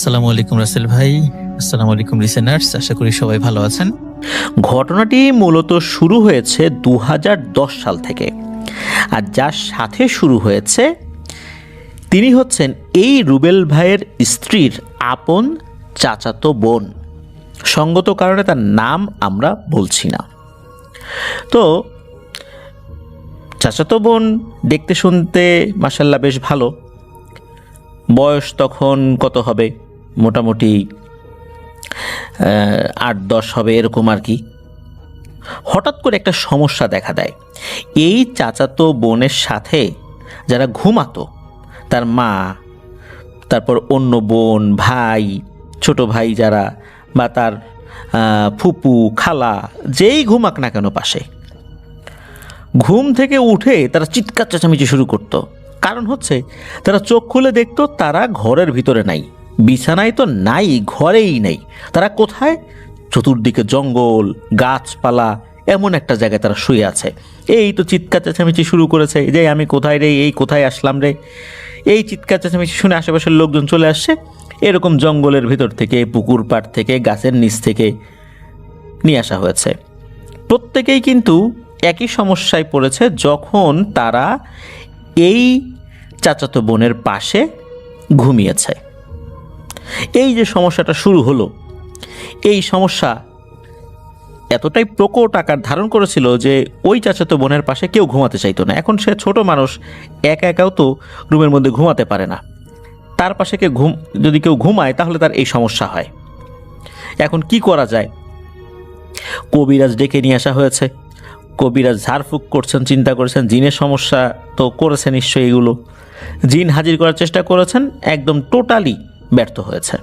আসসালামু আলাইকুম রাসেল ভাই। আসসালামু আলাইকুম লিসেনার্স, আশা করি সবাই ভালো আছেন। ঘটনাটি মূলত শুরু হয়েছে 2010 সাল থেকে, আর যার সাথে শুরু হয়েছে তিনি হচ্ছেন এই রুবেল ভাইয়ের স্ত্রীর আপন চাচাতো বোন। সঙ্গত কারণে তার নাম আমরা বলছি না। তো চাচাতো বোন দেখতে শুনতে মাশাল্লাহ বেশ ভালো। বয়স তখন কত হবে, মোটামুটি 8-10 হবে এরকম আর কি। হঠাৎ করে একটা সমস্যা দেখা দেয়। এই চাচাতো বোনের সাথে যারা ঘুমাতো, তার মা, তারপর অন্য বোন, ভাই, ছোট ভাই যারা, বা তার ফুপু, খালা, যেই ঘুমাক না কেন পাশে, ঘুম থেকে উঠে তারা চিৎকার চেঁচামেচি শুরু করতো। কারণ হচ্ছে তারা চোখ খুলে দেখতো তারা ঘরের ভিতরে নাই, বিছানায় তো নাই, ঘরেই নেই। তারা কোথায়? চতুর্দিকে জঙ্গল, গাছপালা, এমন একটা জায়গায় তারা শুয়ে আছে। এই তো চিৎকার চেঁচামেচি শুরু করেছে যে আমি কোথায় রে, এই কোথায় আসলাম রে। এই চিৎকার চেঁচামেচি শুনে আশেপাশের লোকজন চলে আসছে। এরকম জঙ্গলের ভিতর থেকে, পুকুর পাড় থেকে, গাছের নিচ থেকে নিয়ে আসা হয়েছে। প্রত্যেকেই কিন্তু একই সমস্যায় পড়েছে যখন তারা এই চাচাতো বোনের পাশে ঘুমিয়েছে। এই যে সমস্যাটা শুরু হলো, এই সমস্যা এতটাই প্রকট আকার ধারণ করেছিল যে ওই চাচাতো বোনের পাশে কেউ ঘুমাতে চাইতো না। এখন সে ছোট মানুষ, একা একাও তো রুমের মধ্যে ঘুমাতে পারে না। তার পাশে যদি কেউ ঘুমায় তাহলে তার এই সমস্যা হয়। এখন কি করা যায়? কবিরাজ ডেকে নিয়ে আসা হয়েছে। কবিরাজ ঝাড়ফুঁক করছেন, চিন্তা করেছেন, জিনের সমস্যা তো করেছে নিশ্চয়ই। এগুলো জিন হাজির করার চেষ্টা করেছেন, একদম টোটালি ব্যর্থ হয়েছে।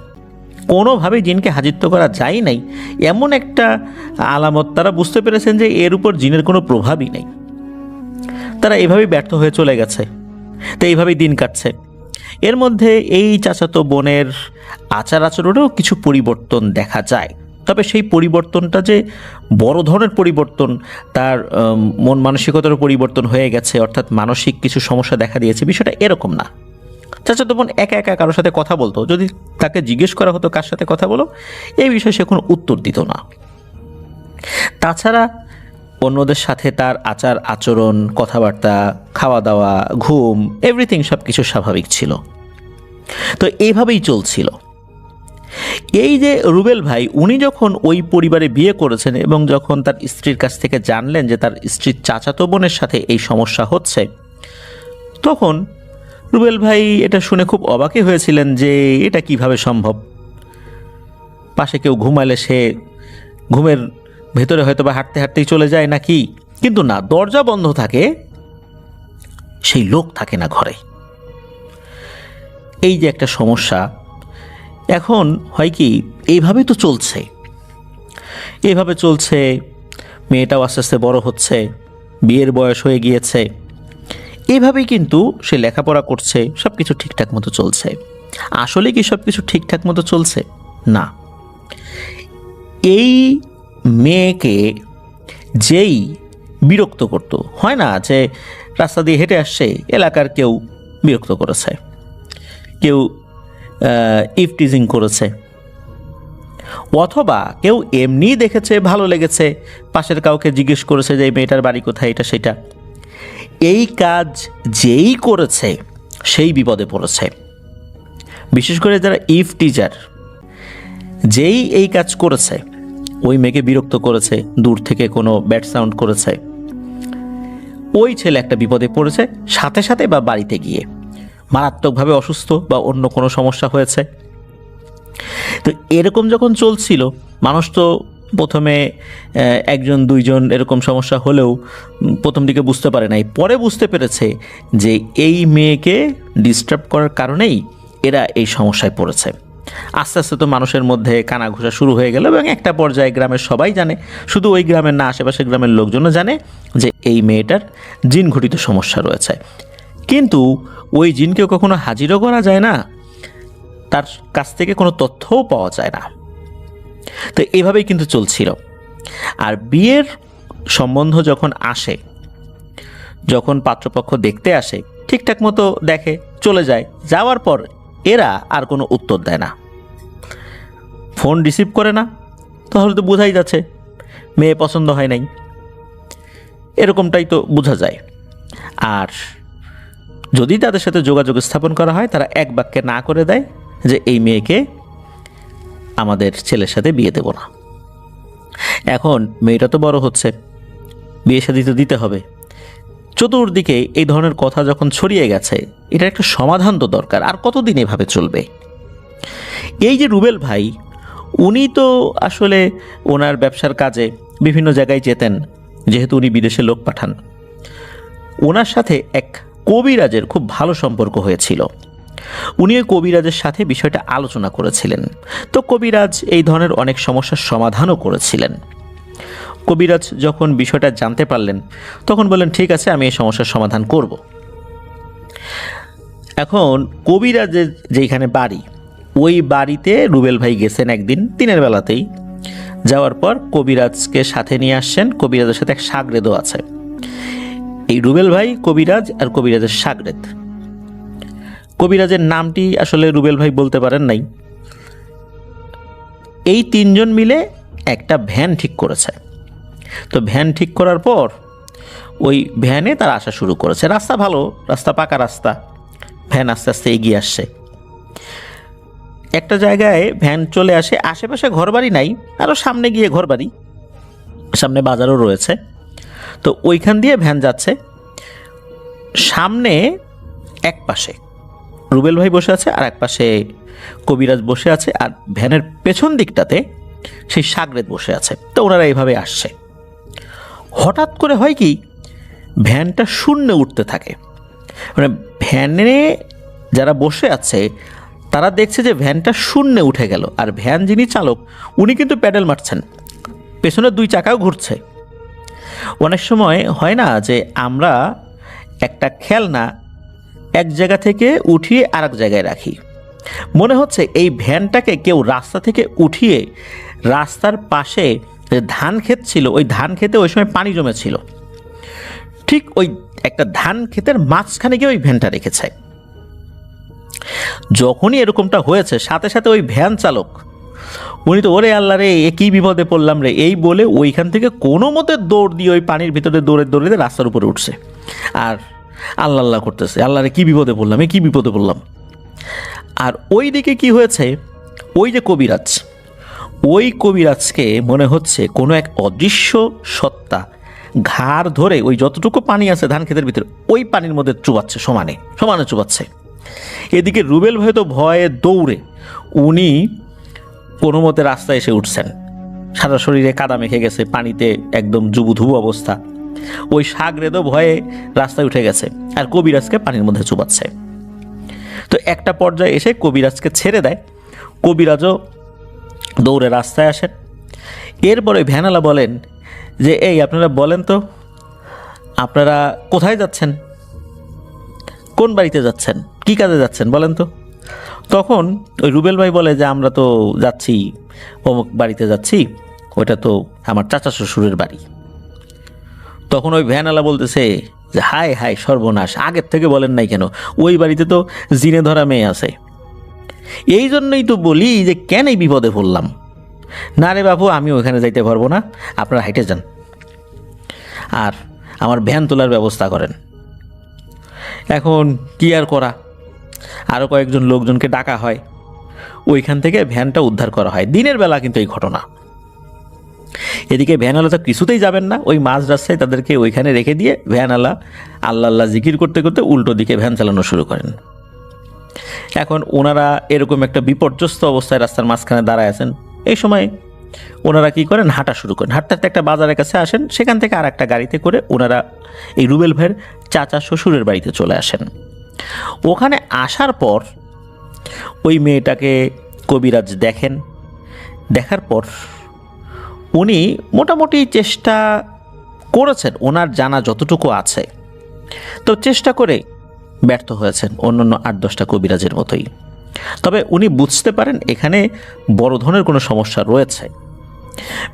কোনোভাবেই জিনকে হাজির তো করা যায় নাই। এমন একটা আলামত তারা বুঝতে পেরেছেন যে এর উপর জিনের কোনো প্রভাবই নেই। তারা এভাবেই ব্যর্থ হয়ে চলে গেছে। তো এইভাবেই দিন কাটছে। এর মধ্যে এই চাচাতো বোনের আচার আচরণেও কিছু পরিবর্তন দেখা যায়। তবে সেই পরিবর্তনটা যে বড় ধরনের পরিবর্তন, তার মন মানসিকতারও পরিবর্তন হয়ে গেছে, অর্থাৎ মানসিক কিছু সমস্যা দেখা দিয়েছে, বিষয়টা এরকম না। চাচাতো বোন একা একা কারোর সাথে কথা বলতো। যদি তাকে জিজ্ঞেস করা হতো কার সাথে কথা বলো, এই বিষয়ে সে কোনো উত্তর দিত না। তাছাড়া অন্যদের সাথে তার আচার আচরণ, কথাবার্তা, খাওয়া দাওয়া, ঘুম, এভরিথিং সব কিছু স্বাভাবিক ছিল। তো এইভাবেই চলছিল। এই যে রুবেল ভাই, উনি যখন ওই পরিবারে বিয়ে করেছেন এবং যখন তার স্ত্রীর কাছ থেকে জানলেন যে তার স্ত্রীর চাচাতো বোনের সাথে এই সমস্যা হচ্ছে, তখন রুবেল ভাই এটা শুনে খুব অবাকই হয়েছিলেন যে এটা কিভাবে সম্ভব। পাশে কেউ ঘুমালে সে ঘুমের ভেতরে হয়তো বা হাঁটতে হাঁটতেই চলে যায় নাকি, কিন্তু না, দরজা বন্ধ থাকে, সেই লোক থাকে না ঘরে। এই যে একটা সমস্যা, এখন হয় কি, এইভাবেই তো চলছে। এইভাবে চলছে, মেয়েটাও আস্তে আস্তে বড় হচ্ছে, বিয়ের বয়স হয়ে গিয়েছে। এইভাবেই কিন্তু সে লেখাপড়া করছে, সব কিছু ঠিকঠাক মতো চলছে। আসলে কি সব কিছু ঠিকঠাক মতো চলছে? না। এই মেয়েকে যেই বিরক্ত করত, হয় না যে রাস্তা দিয়ে হেঁটে আসছে, এলাকার কেউ বিরক্ত করেছে, কেউ ইফটিজিং করেছে, অথবা কেউ এমনি দেখেছে, ভালো লেগেছে, পাশের কাউকে জিজ্ঞেস করেছে যে এই মেয়েটার বাড়ি কোথায়, এটা সেটা। এই কাজ যেই করেছে সেই বিপদে পড়েছে। বিশেষ করে যারা ইফটিজার, যেই এই কাজ করেছে, ওই মেয়েকে বিরক্ত করেছে, দূর থেকে কোনো ব্যাড সাউন্ড করেছে, ওই ছেলে একটা বিপদে পড়েছে সাথে সাথে, বা বাড়িতে গিয়ে মারাত্মকভাবে অসুস্থ বা অন্য কোনো সমস্যা হয়েছে। তো এরকম যখন চলছিল, মানুষ তো প্রথমে একজন দুইজন এরকম সমস্যা হলেও প্রথম দিকে বুঝতে পারে নাই, পরে বুঝতে পেরেছে যে এই মেয়েকে ডিস্টার্ব করার কারণেই এরা এই সমস্যায় পড়েছে। আস্তে আস্তে তো মানুষের মধ্যে কানাঘুষা শুরু হয়ে গেল এবং একটা পর্যায়ে গ্রামের সবাই জানে, শুধু ওই গ্রামের না, আশেপাশের গ্রামের লোকজনও জানে যে এই মেয়েটার জিন ঘটিত সমস্যা রয়েছে। কিন্তু ওই জিনকে কখনো হাজিরও করা যায় না, তার কাছ থেকে কোনো তথ্যও পাওয়া যায় না। তো এইভাবেই কিন্তু চলছিল। আর বিয়ের সম্বন্ধ যখন আসে, যখন পাত্রপক্ষ দেখতে আসে, ঠিকঠাক মতো দেখে, চলে যায়, যাওয়ার পর এরা আর কোনো উত্তর দেয় না। ফোন রিসিভ করে না, তাহলে তো বোঝাই যাচ্ছে মেয়ে পছন্দ হয় নাই, এরকমটাই তো বোঝা যায়। আর যদি তাদের সাথে যোগাযোগ স্থাপন করা হয়, তারা এক বাক্যে না করে দেয় যে এই মেয়েকে আমাদের ছেলের সাথে বিয়ে দেব না। এখন মেয়েটা তো বড় হচ্ছে, বিয়ে শাদী তো দিতে হবে। চতুর্দিকে এই ধরনের কথা যখন ছড়িয়ে গেছে, এটার একটা সমাধান তো দরকার। আর কতদিন এভাবে চলবে? এই যে রুবেল ভাই, উনি তো আসলে ওনার ব্যবসার কাজে বিভিন্ন জায়গায় যেতেন, যেহেতু উনি বিদেশে লোক পাঠান। ওনার সাথে এক কবিরাজের খুব ভালো সম্পর্ক হয়েছিল। উনি ওই কবিরাজের সাথে বিষয়টা আলোচনা করেছিলেন। তো কবিরাজ এই ধরনের অনেক সমস্যার সমাধানও করেছিলেন। কবিরাজ যখন বিষয়টা জানতে পারলেন, তখন বললেন ঠিক আছে, আমি এই সমস্যার সমাধান করব। এখন কবিরাজের যেখানে বাড়ি, ওই বাড়িতে রুবেল ভাই গেছেন একদিন দিনের বেলাতেই। যাওয়ার পর কবিরাজকে সাথে নিয়ে আসছেন। কবিরাজের সাথে এক সাগরেদও আছে। এই রুবেল ভাই, কবিরাজ আর কবিরাজের সাগরেদ। কবিরাজের নামটি আসলে রুবেল ভাই বলতে পারেন নাই। এই তিনজন মিলে একটা ভ্যান ঠিক করেছে। তো ভ্যান ঠিক করার পর ওই ভ্যানে তারা আসা শুরু করেছে। রাস্তা ভালো, রাস্তা পাকা রাস্তা। ভ্যান আস্তে আস্তে এগিয়ে আসছে। একটা জায়গায় ভ্যান চলে আসে, আশেপাশে ঘরবাড়ি নাই, আরও সামনে গিয়ে ঘরবাড়ি, সামনে বাজারও রয়েছে। তো ওইখান দিয়ে ভ্যান যাচ্ছে। সামনে এক পাশে রুবেল ভাই বসে আছে, আর এক পাশে কবিরাজ বসে আছে, আর ভ্যানের পেছন দিকটাতে সেই সাগরেদ বসে আছে। তো ওনারা এইভাবে আসছে। হঠাৎ করে হয় কি, ভ্যানটা শূন্যে উঠতে থাকে। মানে ভ্যানে যারা বসে আছে তারা দেখছে যে ভ্যানটা শূন্যে উঠে গেল, আর ভ্যান যিনি চালক উনি কিন্তু প্যাডেল মারছেন, পেছনের দুই চাকাও ঘুরছে। অনেক সময় হয় না যে আমরা একটা খেলনা এক জায়গা থেকে উঠিয়ে আর এক জায়গায় রাখি, মনে হচ্ছে এই ভ্যানটাকে কেউ রাস্তা থেকে উঠিয়ে রাস্তার পাশে যে ধান ক্ষেত ছিল, ওই ধান ক্ষেতে ওই সময় পানি জমেছিল, ঠিক ওই একটা ধান ক্ষেতের মাঝখানে গিয়ে ওই ভ্যানটা রেখেছে। যখনই এরকমটা হয়েছে, সাথে সাথে ওই ভ্যান চালক উনি তো ওরে আল্লাহ রে, এ কি বিপদে পড়লাম রে, এই বলে ওইখান থেকে কোনো মতে দৌড় দিয়ে ওই পানির ভিতরে দৌড়ে দৌড়ে রাস্তার উপরে উঠছে, আর আল্লাহ আল্লাহ করতেছে, আল্লাহ রে কি বিপদে পড়লাম, এ কি বিপদে পড়লাম। আর ওই দিকে কি হয়েছে, ওই যে কবিরাজ, ওই কবিরাজকে মনে হচ্ছে কোনো এক অদৃশ্য সত্তা ঘাড় ধরে ওই যতটুকু পানি আছে ধান ক্ষেতের ভিতরে ওই পানির মধ্যে চুবাচ্ছে, সমানে সমানে চুবাচ্ছে। এদিকে রুবেল ভাই তো ভয়ে দৌড়ে উনি কোনো মতে রাস্তায় এসে উঠছেন। সারা শরীরে কাদা মেখে গেছে, পানিতে একদম জুবুধুবু অবস্থা। ওই সাগরেদও ভয়ে রাস্তায় উঠে গেছে, আর কবিরাজকে পানির মধ্যে চুবাচ্ছে। তো একটা পর্যায়ে এসে কবিরাজকে ছেড়ে দেয়। কবিরাজও দৌড়ে রাস্তায় আসেন। এরপরে ভ্যানালা বলেন যে এই আপনারা বলেন তো, আপনারা কোথায় যাচ্ছেন, কোন বাড়িতে যাচ্ছেন, কি কাজে যাচ্ছেন বলেন তো। তখন ওই রুবেল ভাই বলে যে আমরা তো যাচ্ছি অমুক বাড়িতে যাচ্ছি, ওটা তো আমার চাচা শ্বশুরের বাড়ি। তখন ওই ভ্যানালা বলতেছে যে হায় হায় সর্বনাশ, আগের থেকে বলেন নাই কেন, ওই বাড়িতে তো জিনে ধরা মেয়ে আছে। এই জন্যই তো বলি যে কেন এই বিপদে পড়লাম। না রে বাবু, আমি ওখানে যাইতে পারবো না, আপনারা হাইটে যান, আর আমার ভ্যান তোলার ব্যবস্থা করেন। এখন কি আর করা, আরও কয়েকজন লোকজনকে ডাকা হয়, ওইখান থেকে ভ্যানটা উদ্ধার করা হয়। দিনের বেলা কিন্তু এই ঘটনা। এদিকে ভ্যানওয়ালা তো কিছুতেই যাবেন না, ওই মাঝ রাস্তায় তাদেরকে ওইখানে রেখে দিয়ে ভ্যানওয়ালা আল্লাহ আল্লাহ জিকির করতে করতে উল্টো দিকে ভ্যান চালানো শুরু করেন। এখন ওনারা এরকম একটা বিপর্যস্ত অবস্থায় রাস্তার মাঝখানে দাঁড়ায় আছেন। এই সময় ওনারা কি করেন, হাঁটা শুরু করেন। হাঁটতে হাঁটতে একটা বাজারের কাছে আসেন, সেখান থেকে আর একটা গাড়িতে করে ওনারা এই রুবেল ভাইয়ের চাচা শ্বশুরের বাড়িতে চলে আসেন। ওখানে আসার পর ওই মেয়েটাকে কবিরাজ দেখেন। দেখার পর উনি মোটামুটি চেষ্টা করেছেন, ওনার জানা যতটুকু আছে, তো চেষ্টা করে ব্যর্থ হয়েছেন অন্যান্য 8-10টা কবিরাজের মতোই। তবে উনি বুঝতে পারেন এখানে বড় ধরনের কোনো সমস্যা রয়েছে।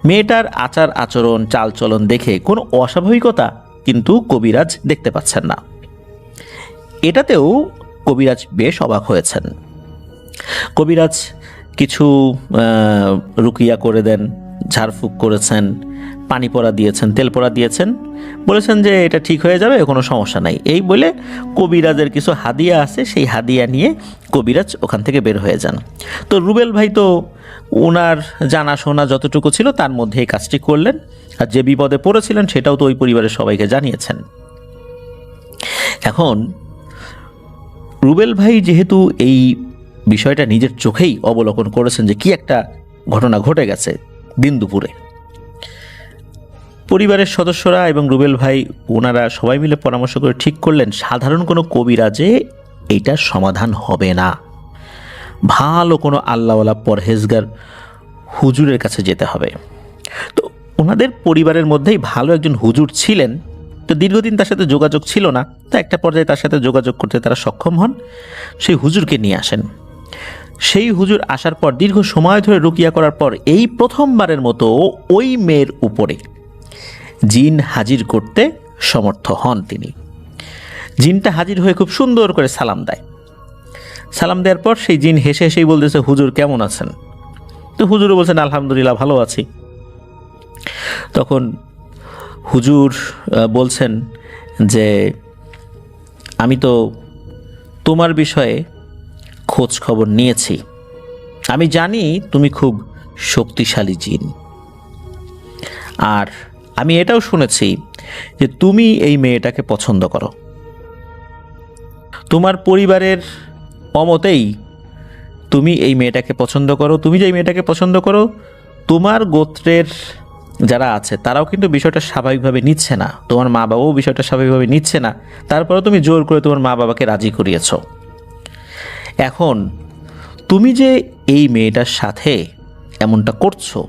মেয়েটার আচার আচরণ চালচলন দেখে কোনো অস্বাভাবিকতা কিন্তু কবিরাজ দেখতে পাচ্ছেন না। এটাতেও কবিরাজ বেশ অবাক হয়েছেন। কবিরাজ কিছু রুকিয়া করে দেন, ঝাড়ফুঁক করেছেন, পানি পড়া দিয়েছেন, তেল পড়া দিয়েছেন, বলেছেন যে এটা ঠিক হয়ে যাবে, কোনো সমস্যা নাই। এই বলে কবিরাজের কিছু হাদিয়া আছে, সেই হাদিয়া নিয়ে কবিরাজ ওখান থেকে বের হয়ে যান। তো রুবেল ভাই তো ওনার জানাশোনা যতটুকু ছিল তার মধ্যে এই কাজটি করলেন, আর যে বিপদে পড়েছিলেন সেটাও তো ওই পরিবারের সবাইকে জানিয়েছেন। এখন রুবেল ভাই যেহেতু এই বিষয়টা নিজের চোখেই অবলোকন করেছেন যে কি একটা ঘটনা ঘটে গেছে দিন দুপুরে, পরিবারের সদস্যরা এবং রুবেল ভাই ওনারা সবাই মিলে পরামর্শ করে ঠিক করলেন সাধারণ কোনো কবিরাজে এইটার সমাধান হবে না, ভালো কোনো আল্লাহওয়ালা পরহেজগার হুজুরের কাছে যেতে হবে। তো ওনাদের পরিবারের মধ্যেই ভালো একজন হুজুর ছিলেন, তো দীর্ঘদিন তার সাথে যোগাযোগ ছিল না, তো একটা পর্যায়ে তার সাথে যোগাযোগ করতে তারা সক্ষম হন, সেই হুজুরকে নিয়ে আসেন। সেই হুজুর আসার পর দীর্ঘ সময় ধরে রুকিয়া করার পর এই প্রথমবারের মতো ওই মেয়ের উপরে জিন হাজির করতে সমর্থ হন তিনি। জিনটা হাজির হয়ে খুব সুন্দর করে সালাম দেয়। সালাম দেওয়ার পর সেই জিন হেসে হেসেই বলতেছে, হুজুর কেমন আছেন? তো হুজুরও বলছেন, আলহামদুলিল্লাহ ভালো আছি। তখন হুজুর বলছেন যে আমি তো তোমার বিষয়ে খোঁজ খবর নিয়েছি, আমি জানি তুমি খুব শক্তিশালী জিন, আর আমি এটাও শুনেছি যে তুমি এই মেয়েটাকে পছন্দ করো। তোমার পরিবারের অমতেই তুমি এই মেয়েটাকে পছন্দ করো। তুমি যে এই মেয়েটাকে পছন্দ করো, তোমার গোত্রের যারা আছে তারাও কিন্তু বিষয়টা স্বাভাবিকভাবে নিচ্ছে না, তোমার মা বাবাও বিষয়টা স্বাভাবিকভাবে নিচ্ছে না, তারপরেও তুমি জোর করে তোমার মা বাবাকে রাজি করিয়েছ। এখন তুমি যে এই মেয়েটার সাথে এমনটা করছো,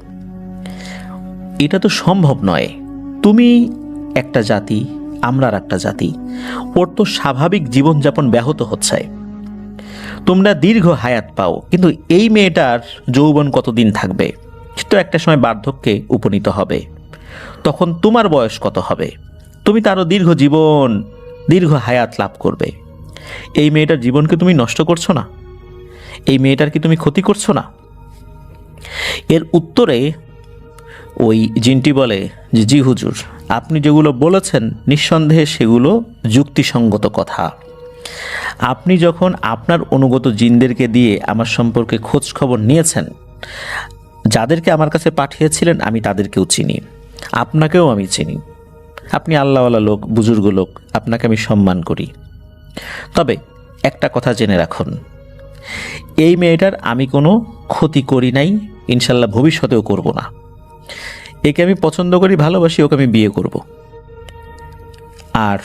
এটা তো সম্ভব নয়। তুমি একটা জাতি, আমরা আর একটা জাতি, ওর তো স্বাভাবিক জীবনযাপন ব্যাহত হচ্ছে। তোমরা দীর্ঘ হায়াত পাও, কিন্তু এই মেয়েটার যৌবন কতদিন থাকবে? তো একটা সময় বার্ধক্যে উপনীত হবে, তখন তোমার বয়স কত হবে? তুমি তারও দীর্ঘ জীবন, দীর্ঘ হায়াত লাভ করবে। এই মেয়েটার জীবনকে তুমি নষ্ট করছো না? এই মেয়েটার কি তুমি ক্ষতি করছো না? এর উত্তরে ওই জিনটি বলে যে, জি হুজুর, আপনি যেগুলো বলেছেন নিঃসন্দেহে সেগুলো যুক্তিসঙ্গত কথা। আপনি যখন আপনার অনুগত জিনদেরকে দিয়ে আমার সম্পর্কে খোঁজ খবর নিয়েছেন, যাদেরকে আমার কাছে পাঠিয়েছিলেন আমি তাদেরকেও চিনি, আপনাকেও আমি চিনি। আপনি আল্লাহওয়ালা লোক, বুজুর্গ লোক, আপনাকে আমি সম্মান করি। তবে একটা কথা জেনে রাখুন, এই মেয়েটার আমি কোনো ক্ষতি করি নাই, ইনশাল্লাহ ভবিষ্যতেও করব না। একে আমি পছন্দ করি, ভালোবাসি, ওকে আমি বিয়ে করব। আর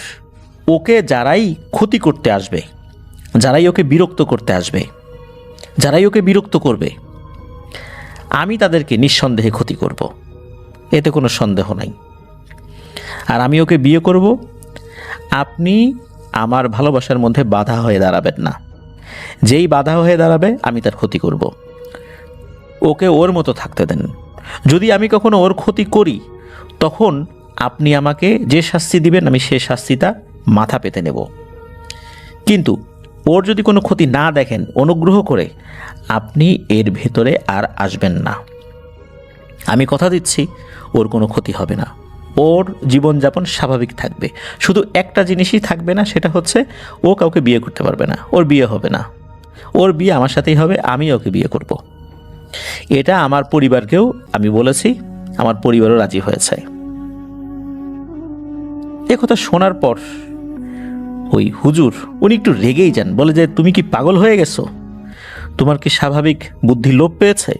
ওকে যারাই ক্ষতি করতে আসবে, যারাই ওকে বিরক্ত করতে আসবে, যারাই ওকে বিরক্ত করবে, আমি তাদেরকে নিঃসন্দেহে ক্ষতি করব, এতে কোনো সন্দেহ নাই। আর আমি ওকে বিয়ে করব, আপনি আমার ভালোবাসার মধ্যে বাধা হয়ে দাঁড়াবেন না। যেই বাধা হয়ে দাঁড়াবে আমি তার ক্ষতি করব। ওকে ওর মতো থাকতে দেন। যদি আমি কখনো ওর ক্ষতি করি, তখন আপনি আমাকে যে শাস্তি দিবেন আমি সে শাস্তিটা মাথা পেতে নেব। কিন্তু ওর যদি কোনো ক্ষতি না দেখেন, অনুগ্রহ করে আপনি এর ভেতরে আর আসবেন না। আমি কথা দিচ্ছি ওর কোনো ক্ষতি হবে না, ওর জীবনযাপন স্বাভাবিক থাকবে। শুধু একটা জিনিসই থাকবে না, সেটা হচ্ছে ও কাউকে বিয়ে করতে পারবে না, ওর বিয়ে হবে না। ওর বিয়ে আমার সাথেই হবে, আমি ওকে বিয়ে করব। এটা আমার পরিবারকেও আমি বলেছি, আমার পরিবারও রাজি হয়েছে। এ কথা শোনার পর ওই হুজুর উনি একটু রেগেই যান, বলে যে তুমি কি পাগল হয়ে গেছো? তোমার কি স্বাভাবিক বুদ্ধি লোপ পেয়েছে?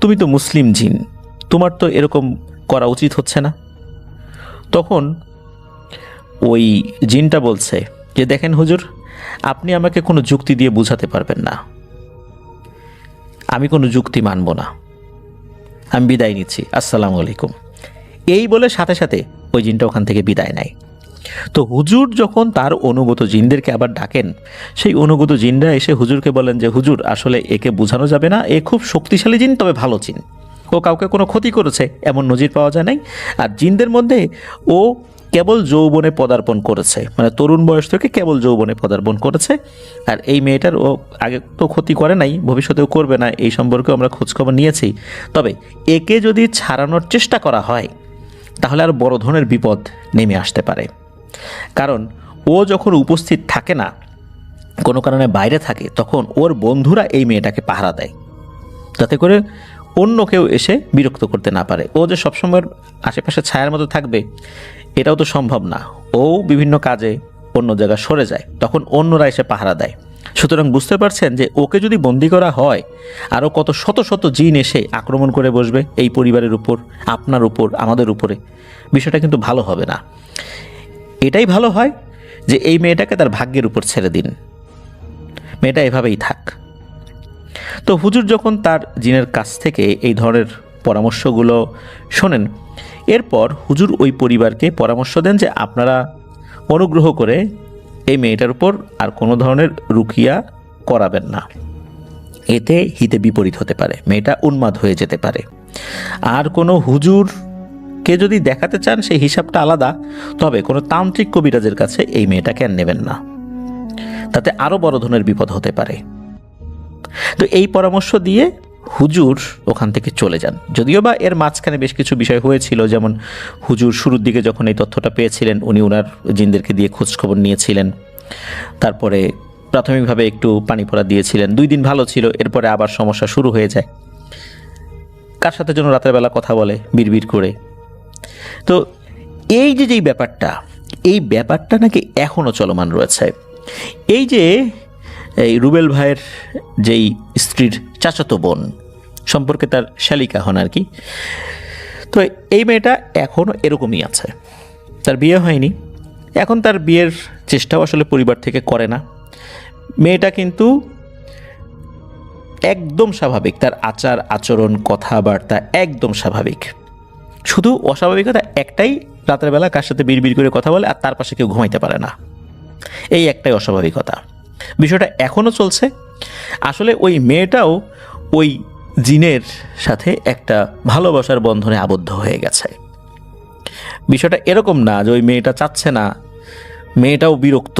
তুমি তো মুসলিম জিন, তোমার তো এরকম করা উচিত হচ্ছে না। তখন ওই জিনটা বলছে যে, দেখেন হুজুর, আপনি আমাকে কোনো যুক্তি দিয়ে বোঝাতে পারবেন না, আমি কোনো যুক্তি মানব না, আমি বিদায় নিচ্ছি, আসসালামু আলাইকুম। এই বলে সাথে সাথে ওই জিনটা ওখান থেকে বিদায় নেয়। তো হুজুর যখন তার অনুগত জিনদেরকে আবার ডাকেন, সেই অনুগত জিনরা এসে হুজুরকে বলেন যে, হুজুর আসলে একে বোঝানো যাবে না, এ খুব শক্তিশালী জিন, তবে ভালো জিন, ও কাউকে কোনো ক্ষতি করেছে এমন নজির পাওয়া যায় নাই। আর জিনদের মধ্যে ও কেবল যৌবনে পদার্পণ করেছে, মানে তরুণ বয়স থেকে কেবল যৌবনে পদার্পণ করেছে। আর এই মেয়েটার ও আগে তো ক্ষতি করে নাই, ভবিষ্যতেও করবে না, এই সম্পর্কে আমরা খোঁজখবর নিয়েছি। তবে একে যদি ছাড়ানোর চেষ্টা করা হয় তাহলে আর বড় ধরনের বিপদ নেমে আসতে পারে। কারণ ও যখন উপস্থিত থাকে না, কোনো কারণে বাইরে থাকে, তখন ওর বন্ধুরা এই মেয়েটাকে পাহারা দেয়, যাতে করে অন্য কেউ এসে বিরক্ত করতে না পারে। ও যে সবসময় আশেপাশে ছায়ার মতো থাকবে এটাও তো সম্ভব না। ও বিভিন্ন কাজে অন্য জায়গায় সরে যায়, তখন অন্যরা এসে পাহারা দেয়। সুতরাং বুঝতে পারছেন যে ওকে যদি বন্দি করা হয়, আরও কত শত শত জিন এসে আক্রমণ করে বসবে এই পরিবারের উপর, আপনার উপর, আমাদের উপরে। বিষয়টা কিন্তু ভালো হবে না। এটাই ভালো হয় যে এই মেয়েটাকে তার ভাগ্যের উপর ছেড়ে দিন, মেয়েটা এভাবেই থাক। তো হুজুর যখন তার জিনের কাছ থেকে এই ধরনের পরামর্শগুলো শোনেন, এরপর হুজুর ওই পরিবারকে পরামর্শ দেন যে আপনারা অনুগ্রহ করে এই মেয়েটার উপর আর কোনো ধরনের রুকিয়া করাবেন না, এতে হিতে বিপরীত হতে পারে, মেয়েটা উন্মাদ হয়ে যেতে পারে। আর কোনো হুজুরকে যদি দেখাতে চান সেই হিসাবটা আলাদা, তবে কোনো তান্ত্রিক কবিরাজের কাছে এই মেয়েটাকে আর নেবেন না, তাতে আরও বড় ধরনের বিপদ হতে পারে। তো এই পরামর্শ দিয়ে হুজুর ওখান থেকে চলে যান। যদিও বা এর মাঝখানে বেশ কিছু বিষয় হয়েছিল, যেমন হুজুর শুরুর দিকে যখন এই তথ্যটা পেয়েছিলেন উনি ওনার জিনদেরকে দিয়ে খোঁজখবর নিয়েছিলেন, তারপরে প্রাথমিকভাবে একটু পানি পড়া দিয়েছিলেন, 2 দিন ভালো ছিল, এরপরে আবার সমস্যা শুরু হয়ে যায়। কার সাথে যেন রাতের বেলা কথা বলে বিড়বিড় করে। তো এই যে যেই ব্যাপারটা, এই ব্যাপারটা নাকি এখনও চলমান রয়েছে। এই যে এই রুবেল ভাইয়ের যেই স্ত্রীর চাচাতো বোন সম্পর্কে তার শালিকা হন আর কি, তো এই মেয়েটা এখনও এরকমই আছে, তার বিয়ে হয়নি। এখন তার বিয়ের চেষ্টাও আসলে পরিবার থেকে করে না। মেয়েটা কিন্তু একদম স্বাভাবিক, তার আচার আচরণ কথাবার্তা একদম স্বাভাবিক। শুধু অস্বাভাবিকতা একটাই, রাতের বেলা কার সাথে বিড়বিড় করে কথা বলে আর তার পাশে কেউ ঘুমাইতে পারে না, এই একটাই অস্বাভাবিকতা। বিষয়টা এখনও চলছে। আসলে ওই মেয়েটাও ওই জিনের সাথে একটা ভালোবাসার বন্ধনে আবদ্ধ হয়ে গেছে। বিষয়টা এরকম না যে ওই মেয়েটা চাচ্ছে না, মেয়েটাও বিরক্ত,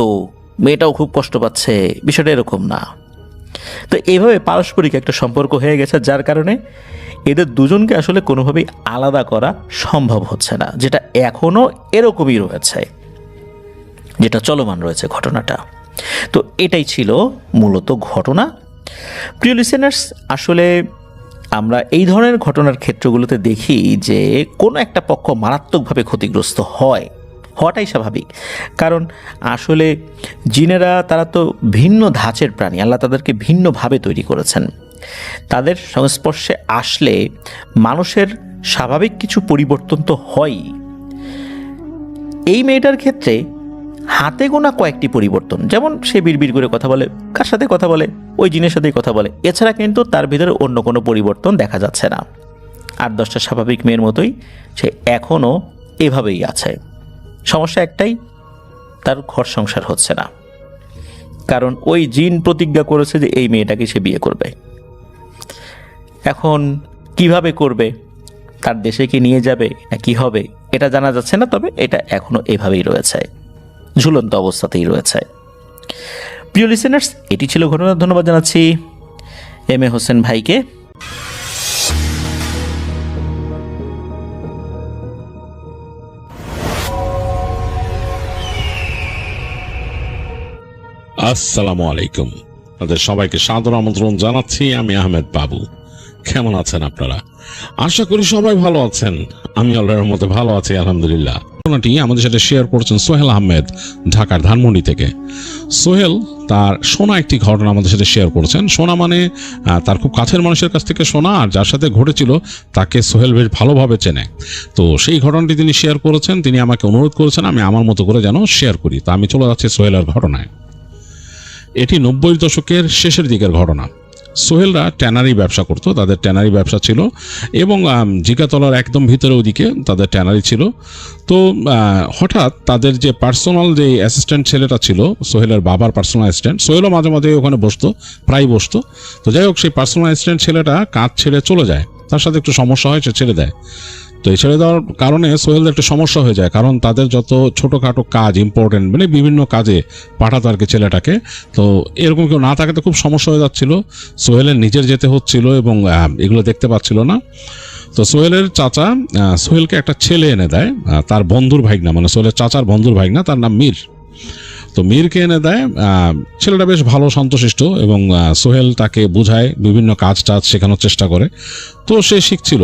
মেয়েটাও খুব কষ্ট পাচ্ছে, বিষয়টা এরকম না। তো এইভাবে পারস্পরিক একটা সম্পর্ক হয়ে গেছে, যার কারণে এদের দুজনকে আসলে কোনোভাবেই আলাদা করা সম্ভব হচ্ছে না, যেটা এখনও এরকমই রয়েছে, যেটা চলমান রয়েছে ঘটনাটা। তো এটাই ছিল মূলত ঘটনা। প্রিয় লিসেনার্স, আসলে আমরা এই ধরনের ঘটনার ক্ষেত্রগুলোতে দেখি যে কোনো একটা পক্ষ মারাত্মকভাবে ক্ষতিগ্রস্ত হওয়াটাই স্বাভাবিক। কারণ আসলে জিনেরা তারা তো ভিন্ন ধাঁচের প্রাণী, আল্লাহ তাদেরকে ভিন্নভাবে তৈরি করেছেন। তাদের সংস্পর্শে আসলে মানুষের স্বাভাবিক কিছু পরিবর্তন তো হয়ই। এই মেয়েটার ক্ষেত্রে হাতে গোনা কয়েকটি পরিবর্তন, যেমন সে বিড়বিড় করে কথা বলে, কার সাথে কথা বলে, ওই জিনের সাথেই কথা বলে, এছাড়া কিন্তু তার ভিতরে অন্য কোনো পরিবর্তন দেখা যাচ্ছে না। 8-10টা স্বাভাবিক মেয়ের মতোই সে এখনও এভাবেই আছে। সমস্যা একটাই, তার ঘর সংসার হচ্ছে না, কারণ ওই জিন প্রতিজ্ঞা করেছে যে এই মেয়েটাকে সে বিয়ে করবে। এখন কিভাবে করবে, তার দেশে কি নিয়ে যাবে না কি হবে এটা জানা যাচ্ছে না, তবে এটা এখনও এভাবেই রয়েছে, ঝুলন্ত অবস্থাতেই রয়েছে। প্রিয় লিসেনার্স, এটি ছিল ঘটনা। ধন্যবাদ জানাচ্ছি এম এ হোসেন ভাইকে। আসসালামু আলাইকুম, আপনাদের সবাইকে সাদর আমন্ত্রণ জানাচ্ছি। আমি আহমেদ বাবু। কেমন আছেন আপনারা? আশা করি সবাই ভালো আছেন। আমি আল্লাহর মধ্যে ভালো আছি, আলহামদুলিল্লাহ। ঘটনাটি আমাদের সাথে শেয়ার করছেন সোহেল আহমেদ, ঢাকার ধানমন্ডি থেকে। সোহেল তার শোনা একটি ঘটনা আমাদের সাথে শেয়ার করছেন। শোনা মানে তার খুব কাছের মানুষের কাছ থেকে শোনা, আর যার সাথে ঘটেছিল তাকে সোহেল বেশ ভালোভাবে চেনে। তো সেই ঘটনাটি তিনি শেয়ার করেছেন, তিনি আমাকে অনুরোধ করেছেন আমি আমার মতো করে যেন শেয়ার করি। তা আমি চলে যাচ্ছি সোহেলের ঘটনায়। এটি 90-এর দশকের শেষের দিকের ঘটনা। সোহেলরা ট্যানারি ব্যবসা করতো, তাদের ট্যানারি ব্যবসা ছিল, এবং জিগাতলার একদম ভিতরে ওদিকে তাদের ট্যানারি ছিল। তো হঠাৎ তাদের যে পার্সোনাল যে অ্যাসিস্ট্যান্ট ছেলেটা ছিল, সোহেলের বাবার পার্সোনাল অ্যাসিস্ট্যান্ট, সোহেলও মাঝে মাঝে ওখানে বসতো, প্রায় বসতো। তো যাই হোক, সেই পার্সোনাল অ্যাসিস্ট্যান্ট ছেলেটা কাজ ছেড়ে চলে যায়, তার সাথে একটু সমস্যা হয়, সে ছেড়ে দেয়। তো এই ছেড়ে দেওয়ার কারণে সোহেলের একটা সমস্যা হয়ে যায়, কারণ তাদের যত ছোটোখাটো কাজ ইম্পর্টেন্ট মানে বিভিন্ন কাজে পাঠাতো আর কি ছেলেটাকে। তো এরকম কেউ না থাকাতে খুব সমস্যা হয়ে যাচ্ছিল, সোহেলের নিজের যেতে হচ্ছিল এবং এগুলো দেখতে পাচ্ছিল না। তো সোহেলের চাচা সোহেলকে একটা ছেলে এনে দেয়, তার বন্ধুর ভাইগনা, মানে সোহেলের চাচার বন্ধুর ভাইগনা, তার নাম মীর। তো মীরকে এনে দেয়। ছেলেটা বেশ ভালো শান্তশিষ্ট এবং সোহেল তাকে বুঝায়, বিভিন্ন কাজ টাজ শেখানোর চেষ্টা করে। তো সে শিখছিল।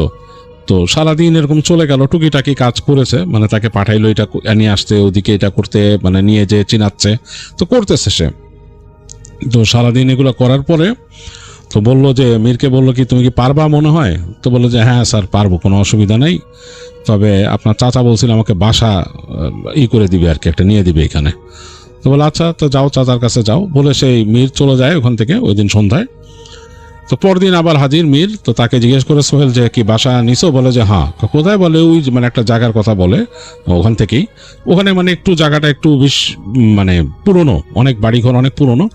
তো সারাদিন এরকম চলে গেল, টুকিটাকি কাজ করেছে, মানে তাকে পাঠাইলো এটা নিয়ে আসতে, ওদিকে এটা করতে, মানে নিয়ে যে চিনাচ্ছে, তো করতেছে সে। তো সারাদিন এগুলো করার পরে তো বললো যে, মীরকে বললো কি তুমি কি পারবা মনে হয়? তো বললো যে হ্যাঁ স্যার পারবো, কোনো অসুবিধা নেই, তবে আপনার চাচা বলছিল আমাকে বাসা করে দিবে আর কি, একটা নিয়ে দিবে এখানে। তো বলে আচ্ছা, তো যাও চাচার কাছে যাও বলে সেই মীর চলে যায় ওখান থেকে ওই দিন সন্ধ্যায়। তো পরদিন আবার হাজির মীর। তো তাকে জিজ্ঞেস করে সোহেল যে কি বাসা নিছো? বলে যে হ্যাঁ। কোথায়? বলে ওই মানে একটা জায়গার কথা বলে, ওখান থেকেই। ওখানে মানে একটু জায়গাটা একটু বেশ মানে পুরনো, অনেক বাড়িঘর অনেক পুরনো,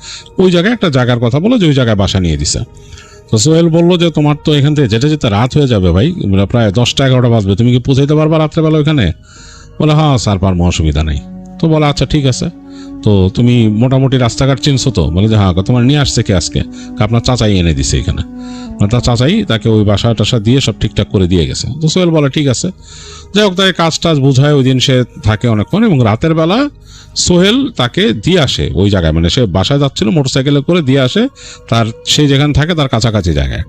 ওই জায়গায় একটা জায়গার কথা বলে যে ওই জায়গায় বাসা নিয়ে দিছে। তো সোহেল বললো যে তোমার তো এখান থেকে যেতে যেতে রাত হয়ে যাবে ভাই, প্রায় 10টা-11টা বাজবে, তুমি কি পৌঁছাইতে পারবা রাত্রেবেলা ওখানে? বলে হ্যাঁ স্যার পারবো, অসুবিধা নেই। তো বলে আচ্ছা ঠিক আছে, তো তুমি মোটামুটি রাস্তাঘাট চিনছো তো? বলে যে হ্যাঁ। তোমার নিয়ে আসছে কে আজকে? আপনার চাচাই এনে দিছে এখানে, মানে তার চাচাই তাকে ওই বাসা টাসা দিয়ে সব ঠিকঠাক করে দিয়ে গেছে। তো সোহেল বলে ঠিক আছে। যাই হোক, তাকে কাজ টাজ বুঝায়, ওই দিন সে থাকে অনেকক্ষণ এবং রাতের বেলা সোহেল তাকে দিয়ে আসে ওই জায়গায়, মানে সে বাসায় যাচ্ছিল মোটরসাইকেলে করে দিয়ে আসে তার, সেই যেখানে থাকে তার কাছাকাছি জায়গায়।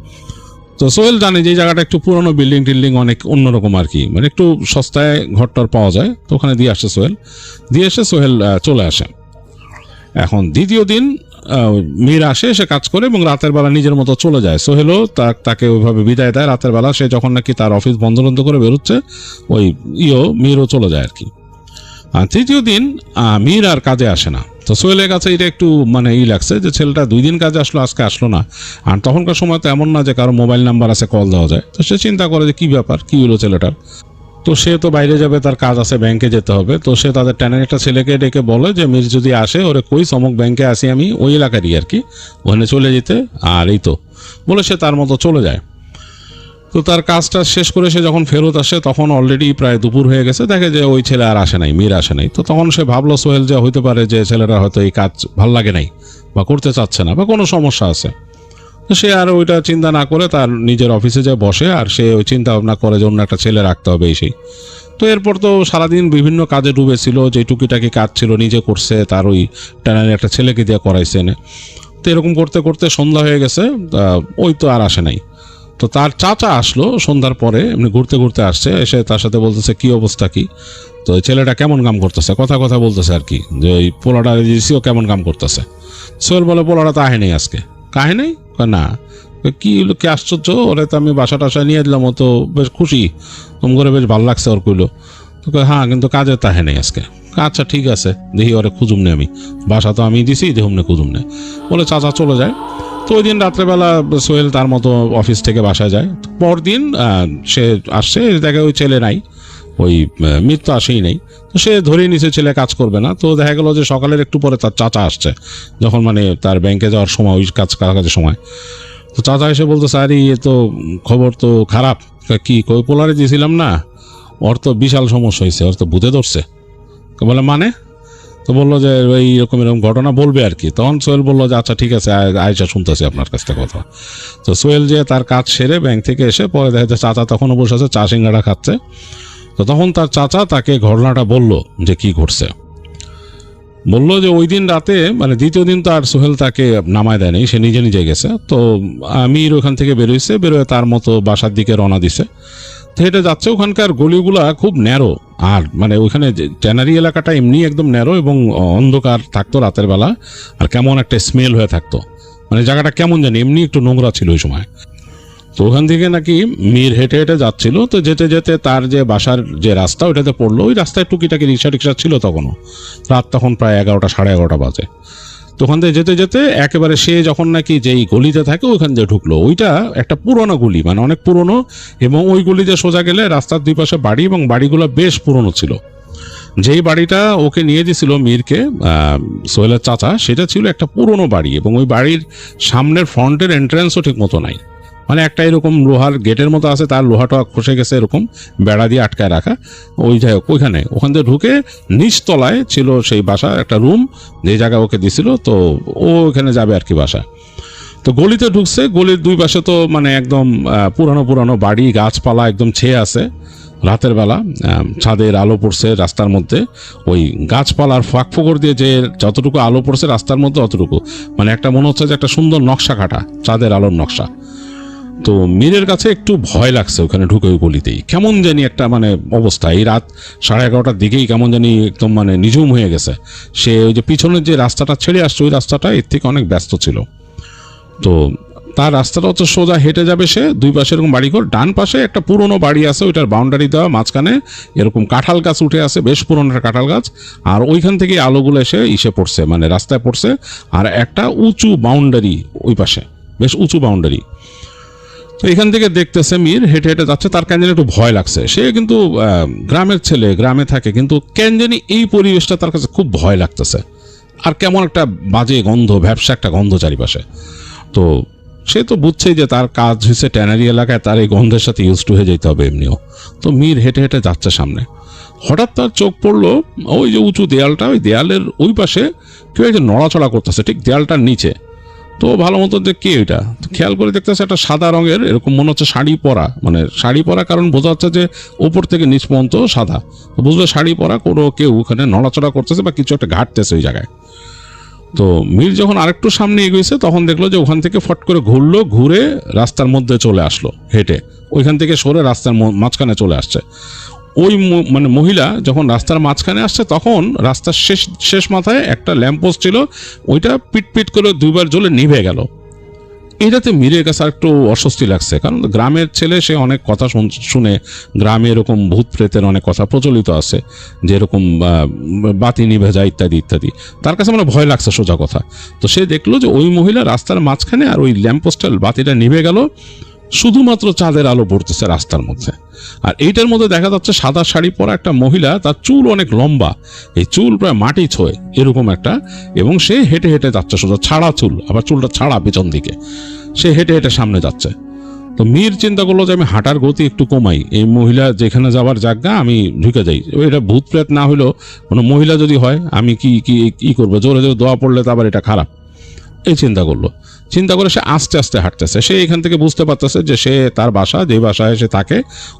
তো সোহেল জানে যে জায়গাটা একটু পুরনো, বিল্ডিং টিল্ডিং অনেক অন্যরকম আর কি, মানে একটু সস্তায় ঘরটর পাওয়া যায়। তো ওখানে দিয়ে আসে সোহেল, দিয়ে এসে সোহেল চলে আসে। এখন দ্বিতীয় দিন মীর আসে, সে কাজ করে এবং রাতের বেলা নিজের মতো চলে যায়। সোহেলও তাকে ওইভাবে বিদায় দেয় রাতের বেলা। সে যখন নাকি তার অফিস বন্ধ করে বেরোচ্ছে, ওই মীরও চলে যায় আর কি। আর তৃতীয় দিন মীর আর কাজে আসে না। তো সোহেলের কাছে এটা একটু মানে লাগছে যে ছেলেটা 2 দিন কাজে আসলো, আজকে আসলো না। আর তখনকার সময় তো এমন না যে কারো মোবাইল নাম্বার আছে কল দেওয়া যায়। তো সে চিন্তা করে যে কি ব্যাপার, কি হলো ছেলেটার। তো সে তো বাইরে যাবে, তার কাজ আছে, ব্যাংকে যেতে হবে। তো সে তাদের ট্যানের একটা ছেলেকে ডেকে বলে যে মীর যদি আসে ওরে কই সমক ব্যাংকে আসি আমি, ওই এলাকারই আর কি, ওখানে চলে যেতে। আর এই তো বলে সে তার মতো চলে যায়। তো তার কাজটা শেষ করে সে যখন ফেরত আসে তখন অলরেডি প্রায় দুপুর হয়ে গেছে। দেখে যে ওই ছেলে আর আসে নাই, মীর আসে নাই। তো তখন সে ভাবলো সোহেল যে হইতে পারে যে ছেলেরা হয়তো এই কাজ ভাল লাগে নাই বা করতে চাচ্ছে না বা কোনো সমস্যা আছে। তো সে আর ওইটা চিন্তা না করে তার নিজের অফিসে যায় বসে, আর সে ওই চিন্তা ভাবনা করে যে অন্য একটা ছেলে রাখতে হবে এই সেই। তো এরপর তো সারাদিন বিভিন্ন কাজে ডুবেছিল, যে টুকিটাকি কাজ ছিল নিজে করছে, তার ওই টানার একটা ছেলেকে দিয়ে করাইছে এনে। তো এরকম করতে করতে সন্ধ্যা হয়ে গেছে, ওই তো আর আসে নাই। তো তার চাচা আসলো সন্ধ্যার পরে, এমনি ঘুরতে ঘুরতে আসছে, এসে তার সাথে বলতেছে কি অবস্থা কি, তো ওই ছেলেটা কেমন কাম করতেছে, কথা বলতেছে আর কি, যে ওই পোলাটা দিয়েছিও কেমন কাম করতেছে। সোহেল বলে পোলাটা তো আহে নেই আজকে। কাহে নেই? না। কি হলো, কি আশ্চর্য, ওরে তো আমি বাসা টাসা নিয়ে দিলাম, ও তো বেশ খুশি, তুম করে বেশ ভালো লাগছে ওর কইলো। তো হ্যাঁ কিন্তু কাজে তাহে নেই আজকে। আচ্ছা ঠিক আছে, দেখি ওরে খুঁজুম নে, আমি বাসা তো আমি দিছি, দেখুম নে খুঁজুম নে বলে চাচা চলে যায়। তো ওই দিন রাত্রেবেলা সোহেল তার মতো অফিস থেকে বাসায় যায়। পরদিন সে আসছে, দেখে ওই ছেলে নাই, ওই মীর তো আসেই নেই। তো সে ধরেই নিচে ছেলে কাজ করবে না। তো দেখা গেল যে সকালের একটু পরে তার চাচা আসছে, যখন মানে তার ব্যাংকে যাওয়ার সময়, ওই কাজের সময়। তো চাচা এসে বলতো স্যার এ তো খবর তো খারাপ। কি কই পোলারে দিয়েছিলাম না, ওর তো বিশাল সমস্যা হয়েছে, ওর তো ভূতে ধরছে। বলে মানে? তো বললো যে এইরকম এরকম ঘটনা বলবে আর কি। তখন সোহেল বললো যে আচ্ছা ঠিক আছে, আয়সা শুনতেছি আপনার কাছ থেকে কথা। তো সোহেল যে তার কাজ সেরে ব্যাংক থেকে এসে পরে দেখা যায় চাচা তখনও বসে আছে, চা সিঙ্গাড়া খাচ্ছে। তো তখন তার চাচা তাকে ঘটনাটা বলল যে কি ঘটছে। বললো যে ওই দিন রাতে, মানে দ্বিতীয় দিন তো আর সোহেল তাকে নামায় দেয়নি, সে নিজে নিজে গেছে। তো আমির ওখান থেকে বেরোইছে, বেরোয় তার মতো বাসার দিকে রওনা দিছে। হেঁটে যাচ্ছে, ওখানকার গলিগুলা খুব ন্যারো, আর মানে ওইখানে ট্যানারি এলাকাটা এমনি একদম ন্যারো এবং অন্ধকার থাকতো রাতের বেলা, আর কেমন একটা স্মেল হয়ে থাকতো, মানে জায়গাটা কেমন জানি এমনি একটু নোংরা ছিল ওই সময়। তো ওখান থেকে নাকি মীর হেঁটে হেঁটে যাচ্ছিল। তো যেতে যেতে তার যে বাসার যে রাস্তা ওইটাতে পড়লো, ওই রাস্তায় টুকিটাকি রিক্সা টিক্সা ছিল তখনও, রাত তখন প্রায় 11টা সাড়ে 11টা বাজে। তো ওখান থেকে যেতে যেতে একেবারে সে যখন নাকি যেই গলিতে থাকে ওইখান দিয়ে ঢুকলো। ওইটা একটা পুরোনো গলি, মানে অনেক পুরনো, এবং ওই গলিতে সোজা গেলে রাস্তার দুই পাশে বাড়ি, এবং বাড়িগুলো বেশ পুরনো ছিল। যেই বাড়িটা ওকে নিয়ে দিয়েছিল মীরকে সোহেলের চাচা, সেটা ছিল একটা পুরনো বাড়ি, এবং ওই বাড়ির সামনের ফ্রন্টের এন্ট্রান্সও ঠিক মতো নাই, মানে একটা এরকম লোহার গেটের মতো আছে, তার লোহাটা খসে গেছে, এরকম বেড়া দিয়ে আটকায় রাখা। ওই যাই হোক, ওখান থেকে ঢুকে নিচতলায় ছিল সেই বাসা, একটা রুম যে জায়গায় ওকে দিছিল, তো ও ওখানে যাবে আর কি বাসা। তো গলিতে ঢুকছে, গলির দুই পাশে তো মানে একদম পুরানো পুরানো বাড়ি, গাছপালা একদম ছেয়ে আছে। রাতের বেলা ছাদের আলো পড়ছে রাস্তার মধ্যে, ওই গাছপালার ফাঁক ফোকর দিয়ে যে যতটুকু আলো পড়ছে রাস্তার মধ্যে অতটুকু, মানে একটা মনে হচ্ছে যে একটা সুন্দর নকশা কাটা চাঁদের আলোর নকশা। তো মীরের কাছে একটু ভয় লাগছে ওখানে ঢুকে, ওই গলিতেই কেমন জানি একটা মানে অবস্থা। এই রাত 11:30টার দিকেই কেমন জানি একদম মানে নিঝুম হয়ে গেছে। সে ওই যে পিছনের যে রাস্তাটা ছেড়ে আসছে, ওই রাস্তাটা এর থেকে অনেক ব্যস্ত ছিল। তো তার রাস্তাটা হচ্ছে সোজা হেঁটে যাবে সে, দুই পাশে এরকম বাড়িঘর, ডান পাশে একটা পুরনো বাড়ি আছে, ওইটার বাউন্ডারি দেওয়া, মাঝখানে এরকম কাঁঠাল গাছ উঠে আছে, বেশ পুরনো একটা কাঁঠাল গাছ, আর ওইখান থেকে আলোগুলো এসে পড়ছে, মানে রাস্তায় পড়ছে। আর একটা উঁচু বাউন্ডারি ওই পাশে, বেশ উঁচু বাউন্ডারি। তো এখান থেকে দেখতেছে মীর হেঁটে হেঁটে যাচ্ছে, তার কেন জানি একটু ভয় লাগছে। সে কিন্তু গ্রামের ছেলে, গ্রামে থাকে, কিন্তু কেন জানি এই পরিবেশটা তার কাছে খুব ভয় লাগতেছে। আর কেমন একটা বাজে গন্ধ, ভ্যাপসা একটা গন্ধ চারিপাশে। তো সে তো বুঝছেই যে তার কাজ হয়েছে ট্যানারি এলাকায়, তার এই গন্ধের সাথে ইউজ টু হয়ে যেতে হবে এমনিও। তো মীর হেঁটে হেঁটে যাচ্ছে সামনে, হঠাৎ তার চোখ পড়লো ওই যে উঁচু দেয়ালটা, ওই দেয়ালের ওই পাশে কেউ একটা নড়াচড়া করতেছে ঠিক দেয়ালটার নিচে। তো ভালো মতো যে কে এটা, খেয়াল করে দেখতেছে একটা সাদা রঙের, এরকম মনে হচ্ছে শাড়ি পরা, মানে শাড়ি পরা, কারণ বোঝা যাচ্ছে যে উপর থেকে নিচ পর্যন্ত সাদা, বুঝবে শাড়ি পরা কোনো কেউ ওখানে নড়াচড়া করতেছে বা কিছু একটা ঘাটতেছে ওই জায়গায়। তো মীর যখন আরেকটু সামনে এগিয়েছে তখন দেখলো যে ওখান থেকে ফট করে ঘুরলো, ঘুরে রাস্তার মধ্যে চলে আসলো হেঁটে, ওইখান থেকে সরে রাস্তার মাঝখানে চলে আসছে। ওই মানে মহিলা যখন রাস্তার মাঝখানে আসছে তখন রাস্তার শেষ মাথায় একটা ল্যাম্পপোস্ট ছিল, ওইটা পিট করে দুইবার জ্বলে নিভে গেল। এটাতে মীরের কাছে একটু অস্বস্তি লাগছে, কারণ গ্রামের ছেলে, সে অনেক কথা শুনে, গ্রামে এরকম ভূত প্রেতের অনেক কথা প্রচলিত আছে, যে এরকম বাতি নিভে যায় ইত্যাদি ইত্যাদি। তার কাছে মানে ভয় লাগছে সোজা কথা। তো সে দেখলো যে ওই মহিলা রাস্তার মাঝখানে, আর ওই ল্যাম্পপোস্টের বাতিটা নিভে গেল, শুধুমাত্র চাঁদের আলো পড়তেছে রাস্তার মধ্যে। আর এইটার মধ্যে দেখা যাচ্ছে সাদা শাড়ি পরা একটা মহিলা, তার চুল অনেক লম্বা, এই চুল প্রায় মাটি ছোঁয় এরকম একটা, এবং সে হেঁটে হেঁটে যাচ্ছে সোজা, ছাড়া চুল, আবার চুলটা ছাড়া পিছন দিকে, সে হেঁটে হেঁটে সামনে যাচ্ছে। তো মীর চিন্তা করলো যে আমি হাঁটার গতি একটু কমাই, এই মহিলা যেখানে যাওয়ার জায়গা আমি ঢুকে যাই, এটা ভূত প্রেত না হলেও কোনো মহিলা যদি হয় আমি কি করবো, জোরে জোরে দোয়া পড়লে তো আবার এটা খারাপ। এই চিন্তা করে সে আস্তে আস্তে হাঁটতেছে। সে এখান থেকে বুঝতে পারতেছে যে সে তার বাসা, যে বাসায় সে থাকে,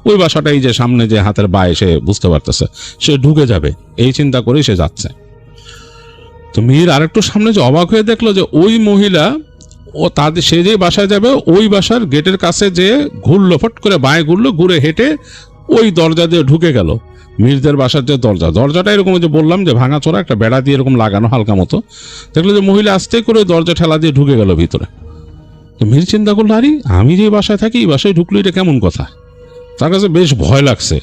ওই বাসাটাই যে সামনে যে হাতের বায়ে, সে বুঝতে পারতেছে সে ঢুকে যাবে, এই চিন্তা করেই সে যাচ্ছে। তো মীর আরেকটু সামনে যে অবাক হয়ে দেখলো যে ওই মহিলা, সে যে বাসায় যাবে ওই বাসার গেটের কাছে যে ঘুরলো, ফট করে বাঁয়ে ঘুরলো, ঘুরে হেঁটে ওই দরজা দিয়ে ঢুকে গেল। মীরদের বাসার যে দরজাটা এরকম যে বললাম যে ভাঙাচোরা, একটা বেড়া দিয়ে এরকম লাগানো হালকা মতো, দেখলো যে মহিলা আস্তে করে দরজা ঠেলা দিয়ে ঢুকে গেল ভিতরে। তো মীর চিন্তা করলো, আরে আমি যে বাসায় থাকি, এই বাসায় ঢুকলো, এটা কেমন কথা। তার কাছে বেশ ভয় লাগছে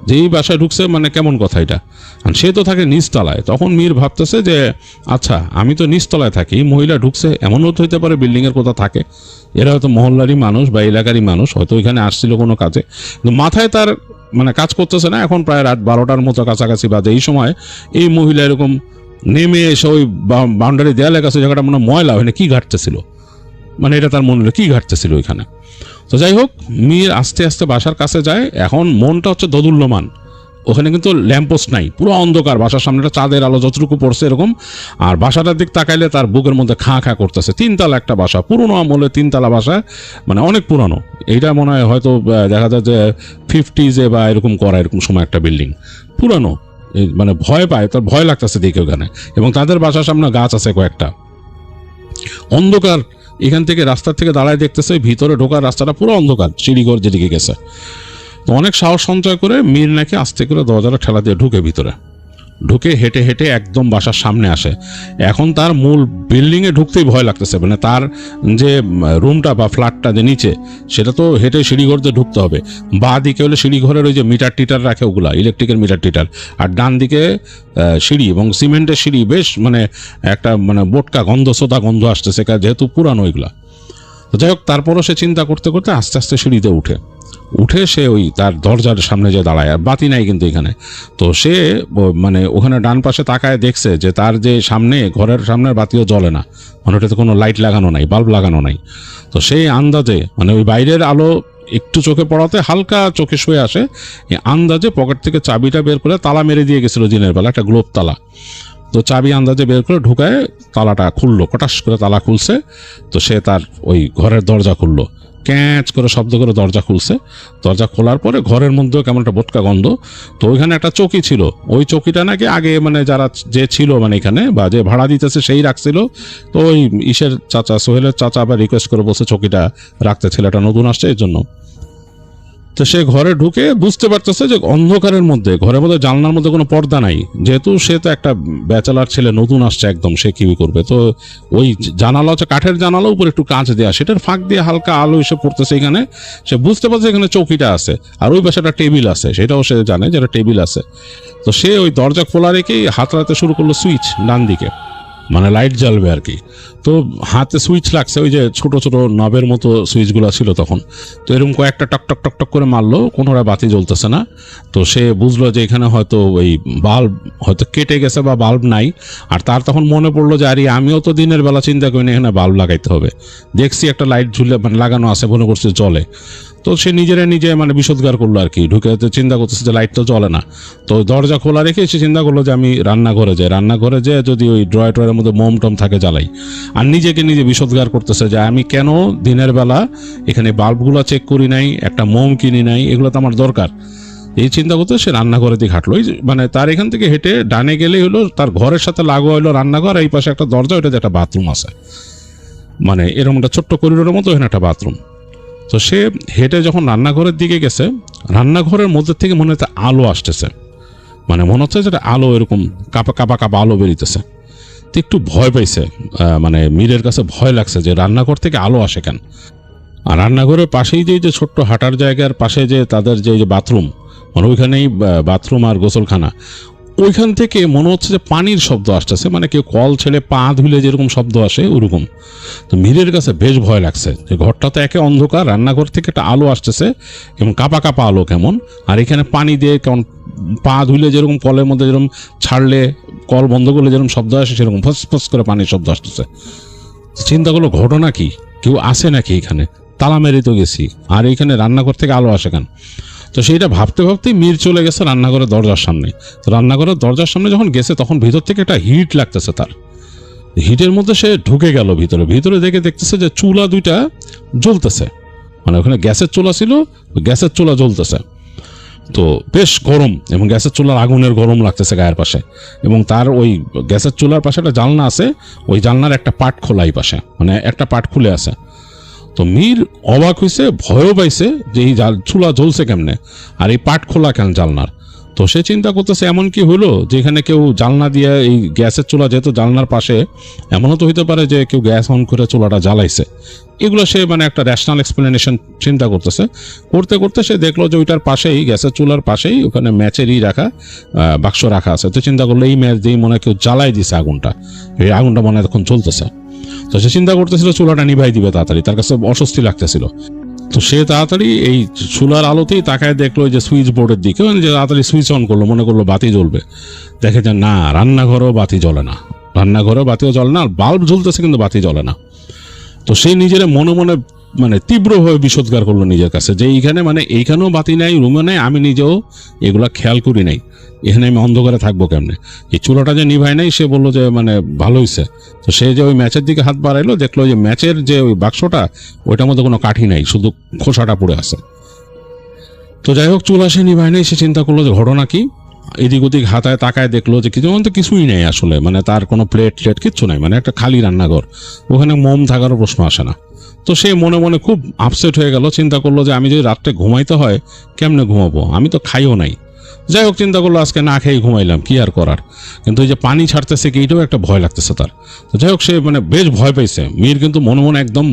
যে এই বাসায় ঢুকছে, মানে কেমন কথা এটা। আর সে তো থাকে নিচতলায়। তখন মীর ভাবতেছে যে আচ্ছা, আমি তো নিচতলায় থাকি, মহিলা ঢুকছে, এমনও তো হইতে পারে বিল্ডিংয়ের কোথাও থাকে, এরা হয়তো মহল্লারই মানুষ বা এলাকারই মানুষ, হয়তো এখানে আসছিল কোনো কাজে। কিন্তু মাথায় তার মানে কাজ করতেছে না। এখন প্রায় রাত 12টার মতো কাছাকাছি বাজে। এই সময় এই মহিলা এরকম নেমে এসে ওই বাউন্ডারি দেয়ালের কাছে, জায়গাটা মনে ময়লা, ওখানে কি ঘাটতেছিল, মানে এটা তার মনে হলো কি ঘাটতেছিল ওইখানে। তো যাই হোক, মীর আস্তে আস্তে বাসার কাছে যায়। এখন মনটা হচ্ছে দোদুল্যমান, ওখানে কিন্তু ল্যাম্পপোস্ট নাই, পুরো অন্ধকার, বাসার সামনেটা চাঁদের আলো যতটুকু পড়ছে এরকম। আর বাসাটার দিক তাকাইলে তার বুকের মধ্যে খাঁ করতেছে। 3তলা একটা বাসা, পুরোনো আমলে 3তলা বাসা, মানে অনেক পুরানো। এইটা মনে হয় হয়তো দেখা যায় যে 50s বা এরকম করা, এরকম সময় একটা বিল্ডিং, পুরানো। মানে ভয় পায়, তার ভয় লাগতেছে দেখে ওখানে। এবং তাদের বাসার সামনে গাছ আছে কয়েকটা, অন্ধকার। এখান থেকে রাস্তার থেকে দাঁড়ায় দেখতেছে ভিতরে ঢোকার রাস্তাটা পুরো অন্ধকার, সিঁড়িঘর যেদিকে গেছে। তো অনেক সাহস সঞ্চয় করে মীর নাকি আস্তে করে দরজাটা ঠেলা দিয়ে ঢুকে ভিতরে, ঢুকে হেঁটে হেঁটে একদম বাসার সামনে আসে। এখন তার মূল বিল্ডিংয়ে ঢুকতেই ভয় লাগতেছে, মানে তার যে রুমটা বা ফ্ল্যাটটা যে নিচে, সেটা তো হেঁটে সিঁড়িঘর দিয়ে ঢুকতে হবে। বাঁ দিকে হলে সিঁড়িঘরের ওই যে মিটার টিটার রাখে, ওগুলা ইলেকট্রিকের মিটার টিটার, আর ডান দিকে সিঁড়ি, এবং সিমেন্টের সিঁড়ি, বেশ মানে একটা মানে বোটকা গন্ধ, সোদা গন্ধ আসতেছে, যেহেতু পুরানো ওইগুলা। তো যাই হোক, তারপরও সে চিন্তা করতে করতে আস্তে আস্তে সিঁড়িতে উঠে সে ওই তার দরজার সামনে যে দাঁড়ায়, আর বাতি নাই কিন্তু এখানে। তো সে মানে ওখানে ডান পাশে তাকায় দেখছে যে তার যে সামনে ঘরের সামনের বাতিও জ্বলে না, মানে ওটাতে কোনো লাইট লাগানো নাই, বাল্ব লাগানো নাই। তো সেই আন্দাজে মানে ওই বাইরের আলো একটু চোখে পড়াতে হালকা চোখে শুয়ে আসে, এই আন্দাজে পকেট থেকে চাবিটা বের করে তালা মেরে দিয়ে গেছিল দিনের বেলা, একটা গ্লোব তালা। তো চাবি আন্দাজে বের করে ঢুকায় তালাটা খুললো, কটাস করে তালা খুলছে। তো সে তার ওই ঘরের দরজা খুললো, ক্যাঁচ করে শব্দ করে দরজা খুলছে। দরজা খোলার পরে ঘরের মধ্যেও কেমন একটা বোটকা গন্ধ। তো ওইখানে একটা চৌকি ছিল, ওই চৌকিটা নাকি আগে মানে যারা যে ছিল মানে এখানে বা যে ভাড়া দিতেছে সেই রাখছিল। তো ওই ইসের চাচা, সোহেলের চাচা আবার রিকোয়েস্ট করে বলছে চৌকিটা রাখতে, ছেলেটা নতুন আসছে এই জন্য। তো সে ঘরে ঢুকে বুঝতে পারতেছে যে অন্ধকারের মধ্যে, ঘরের মধ্যে জানলার মধ্যে কোনো পর্দা নাই, যেহেতু সে তো একটা ব্যাচেলার ছেলে, নতুন আসছে একদম, সে কি করবে। তো ওই জানালা হচ্ছে কাঠের জানালা, উপরে একটু কাঁচ দেওয়া, সেটার ফাঁক দিয়ে হালকা আলো এসে পড়তেছে এখানে। সে বুঝতে পারছে এখানে চৌকিটা আছে, আর ওই পাশে একটা টেবিল আছে, সেটাও সে জানে যে একটা টেবিল আছে। তো সে ওই দরজা খোলা রেখেই হাত রাখতে শুরু করলো সুইচ ডান দিকে, মানে লাইট জ্বলবে আর কি। তো হাতে সুইচ লাগছে, ওই যে ছোট ছোট নবের মতো সুইচগুলো ছিল তখন। তো এরকম কয়েকটা টক টক টক টক করে মারলো, কোনোটা বাতি জ্বলতেছে না। তো সে বুঝলো যে এখানে হয়তো ওই বাল্ব হয়তো কেটে গেছে বা বাল্ব নাই। আর তার তখন মনে পড়লো যে আরে আমিও তো দিনের বেলা চিন্তা করি না এখানে বাল্ব লাগাইতে হবে, দেখছি একটা লাইট ঝুলে মানে লাগানো আছে, মনে করছে জলে। তো সে নিজে মানে বিষোদ্গার করলো আর কি, ঢুকে চিন্তা করতেছে যে লাইট তো জ্বলে না। তো দরজা খোলা রেখে সে চিন্তা করলো যে আমি রান্নাঘরে যাই, যদি ওই ড্রয়ার মধ্যে মোম টম থাকে জ্বালাই। আর নিজেকে নিজে বিষোদ্গার করতেছে যে আমি কেন দিনের বেলা এখানে বাল্বগুলো চেক করি নাই, একটা মোম কিনি নাই, এগুলো তো আমার দরকার। এই চিন্তা করতে সে রান্নাঘরের দিকে হাঁটলো। মানে তার এখান থেকে হেঁটে ডানে গেলেই হলো তার ঘরের সাথে লাগোয়া হলো রান্নাঘর, এই পাশে একটা দরজা, ওইটাতে একটা বাথরুম আছে, মানে এরকম একটা ছোট্ট করিডোরের মতো এখানে একটা বাথরুম। তো সে হেঁটে যখন রান্নাঘরের দিকে গেছে, রান্নাঘরের মধ্যে থেকে মনে হচ্ছে আলো আসতেছে, মানে মনে হচ্ছে যেটা আলো এরকম কাপা কাপা কাপা আলো বেরিতেছে। তো একটু ভয় পাইছে, মানে মীরের কাছে ভয় লাগছে যে রান্নাঘর থেকে আলো আসে কেন। আর রান্নাঘরের পাশেই যে ছোট্ট হাঁটার জায়গার পাশে যে তাদের যে বাথরুম, মানে ওইখানেই বাথরুম আর গোসলখানা, ওইখান থেকে মনে হচ্ছে যে পানির শব্দ আসতেছে, মানে কেউ কল ছেড়ে পা ধুলে যেরকম শব্দ আসে ওরকম। তো মীরের কাছে বেশ ভয় লাগছে যে ঘরটা তো একে অন্ধকার, রান্নাঘর থেকে একটা আলো আসতেছে এবং কাপা কাপা আলো কেমন, আর এখানে পানি দিয়ে কেমন পা ধুলে যেরকম কলের মধ্যে যেরকম ছাড়লে কল বন্ধ করলে যেরকম শব্দ আসে সেরকম ফস ফস করে পানির শব্দ আসতেছে। চিন্তা করলো ঘটনা কি, কেউ আসে নাকি এখানে, তালা মেরে তো গেছি, আর এইখানে রান্নাঘর থেকে আলো আসে কেন। তো সেইটা ভাবতে ভাবতেই মীর চলে গেছে রান্নাঘরের দরজার সামনে। তো রান্নাঘরের দরজার সামনে যখন গেছে তখন ভিতর থেকে একটা হিট লাগতেছে তার। হিটের মধ্যে সে ঢুকে গেল ভিতরে দেখতেছে যে চুলা দুইটা জ্বলতেছে, মানে ওখানে গ্যাসের চুলা ছিল, গ্যাসের চুলা জ্বলতেছে। তো বেশ গরম, এবং গ্যাসের চুলার আগুনের গরম লাগতেছে গায়ের পাশে, এবং তার ওই গ্যাসের চুলার পাশে একটা জানলা আছে, ওই জানলার একটা পাট খোলা এই পাশে, মানে একটা পাট খুলে আছে। তো মীর অবাক হয়েছে, ভয়ও পাইছে যে এই চুলা জ্বলছে কেমনে, আর এই পাট খোলা কেন জানলার। তো সে চিন্তা করতেছে এমন কি হলো যে এখানে কেউ জানলা দিয়ে, এই গ্যাসের চুলা যেহেতু জানলার পাশে, এমনও তো হইতে পারে যে কেউ গ্যাস অন করে চুলাটা জ্বালাইছে। এগুলো সে মানে একটা রেশনাল এক্সপ্লেনেশন চিন্তা করতেছে। করতে করতে সে দেখলো যে ওইটার পাশেই, গ্যাসের চুলার পাশেই ওখানে ম্যাচেরই রাখা বাক্স রাখা আছে। তো চিন্তা করলো এই ম্যাচ দিয়েই মনে হয় কেউ জ্বালাই দিছে আগুনটা, এই আগুনটা মনে হয় এখন চলতেছে। তো সে চিন্তা করতেছিল চুলাটা নিভাই দিবে তাড়াতাড়ি, তার কাছে অস্বস্তি লাগতেছিল। তো সে তাড়াতাড়ি এই চুলার আলোতেই তাকায় দেখলো যে সুইচ বোর্ডের দিকে, মানে যে তাড়াতাড়ি সুইচ অন করলো, মনে করলো বাতি জ্বলবে। দেখে যে না, রান্নাঘরেও বাতি জ্বলে না, রান্নাঘরেও বাতিও জ্বলে না, আর বাল্ব জ্বলতেছে কিন্তু বাতি জ্বলে না। তো সে নিজের মনে মনে মানে তীব্রভাবে বিষোদ্গার করলো নিজের কাছে যে এইখানে মানে এইখানেও বাতি নাই, রুমে নাই, আমি নিজেও এগুলা খেয়াল করি নাই, এখানে আমি অন্ধকারে থাকবো কেমনে। এই চুলাটা যে নিভাই নাই, সে বললো যে মানে ভালো হয়েছে। তো সে যে ওই ম্যাচের দিকে হাত বাড়াইলো, দেখলো যে ম্যাচের যে ওই বাক্সটা, ওইটার মধ্যে কোনো কাঠি নাই, শুধু খোসাটা পড়ে আছে। তো যাই হোক, চুলা সে নিভাই নাই, সে চিন্তা করলো যে ঘটনা কি। এদিক ওদিক হাতায় তাকায় দেখলো যে কিছুই নেই আসলে, মানে তার কোনো প্লেট কিচ্ছু নাই, মানে একটা খালি রান্নাঘর, ওখানে মোম থাকারও প্রশ্ন আসে না। তো সে মনে মনে খুব আপসেট হয়ে গেল, চিন্তা করলো যে আমি যদি রাত্রে ঘুমাইতে হয় কেমনে ঘুমাবো, আমি তো খাইও নাই। যাই হোক, চিন্তা করলো আজকে না খেয়ে ঘুমাইলাম, কি আর করার। কিন্তু এই যে পানি ছাড়তেছে কি, এইটাও একটা ভয় লাগতেছে তার। তো যাই হোক, সে মানে বেশ ভয় পাইছে। মীর কিন্তু মনে মনে একদম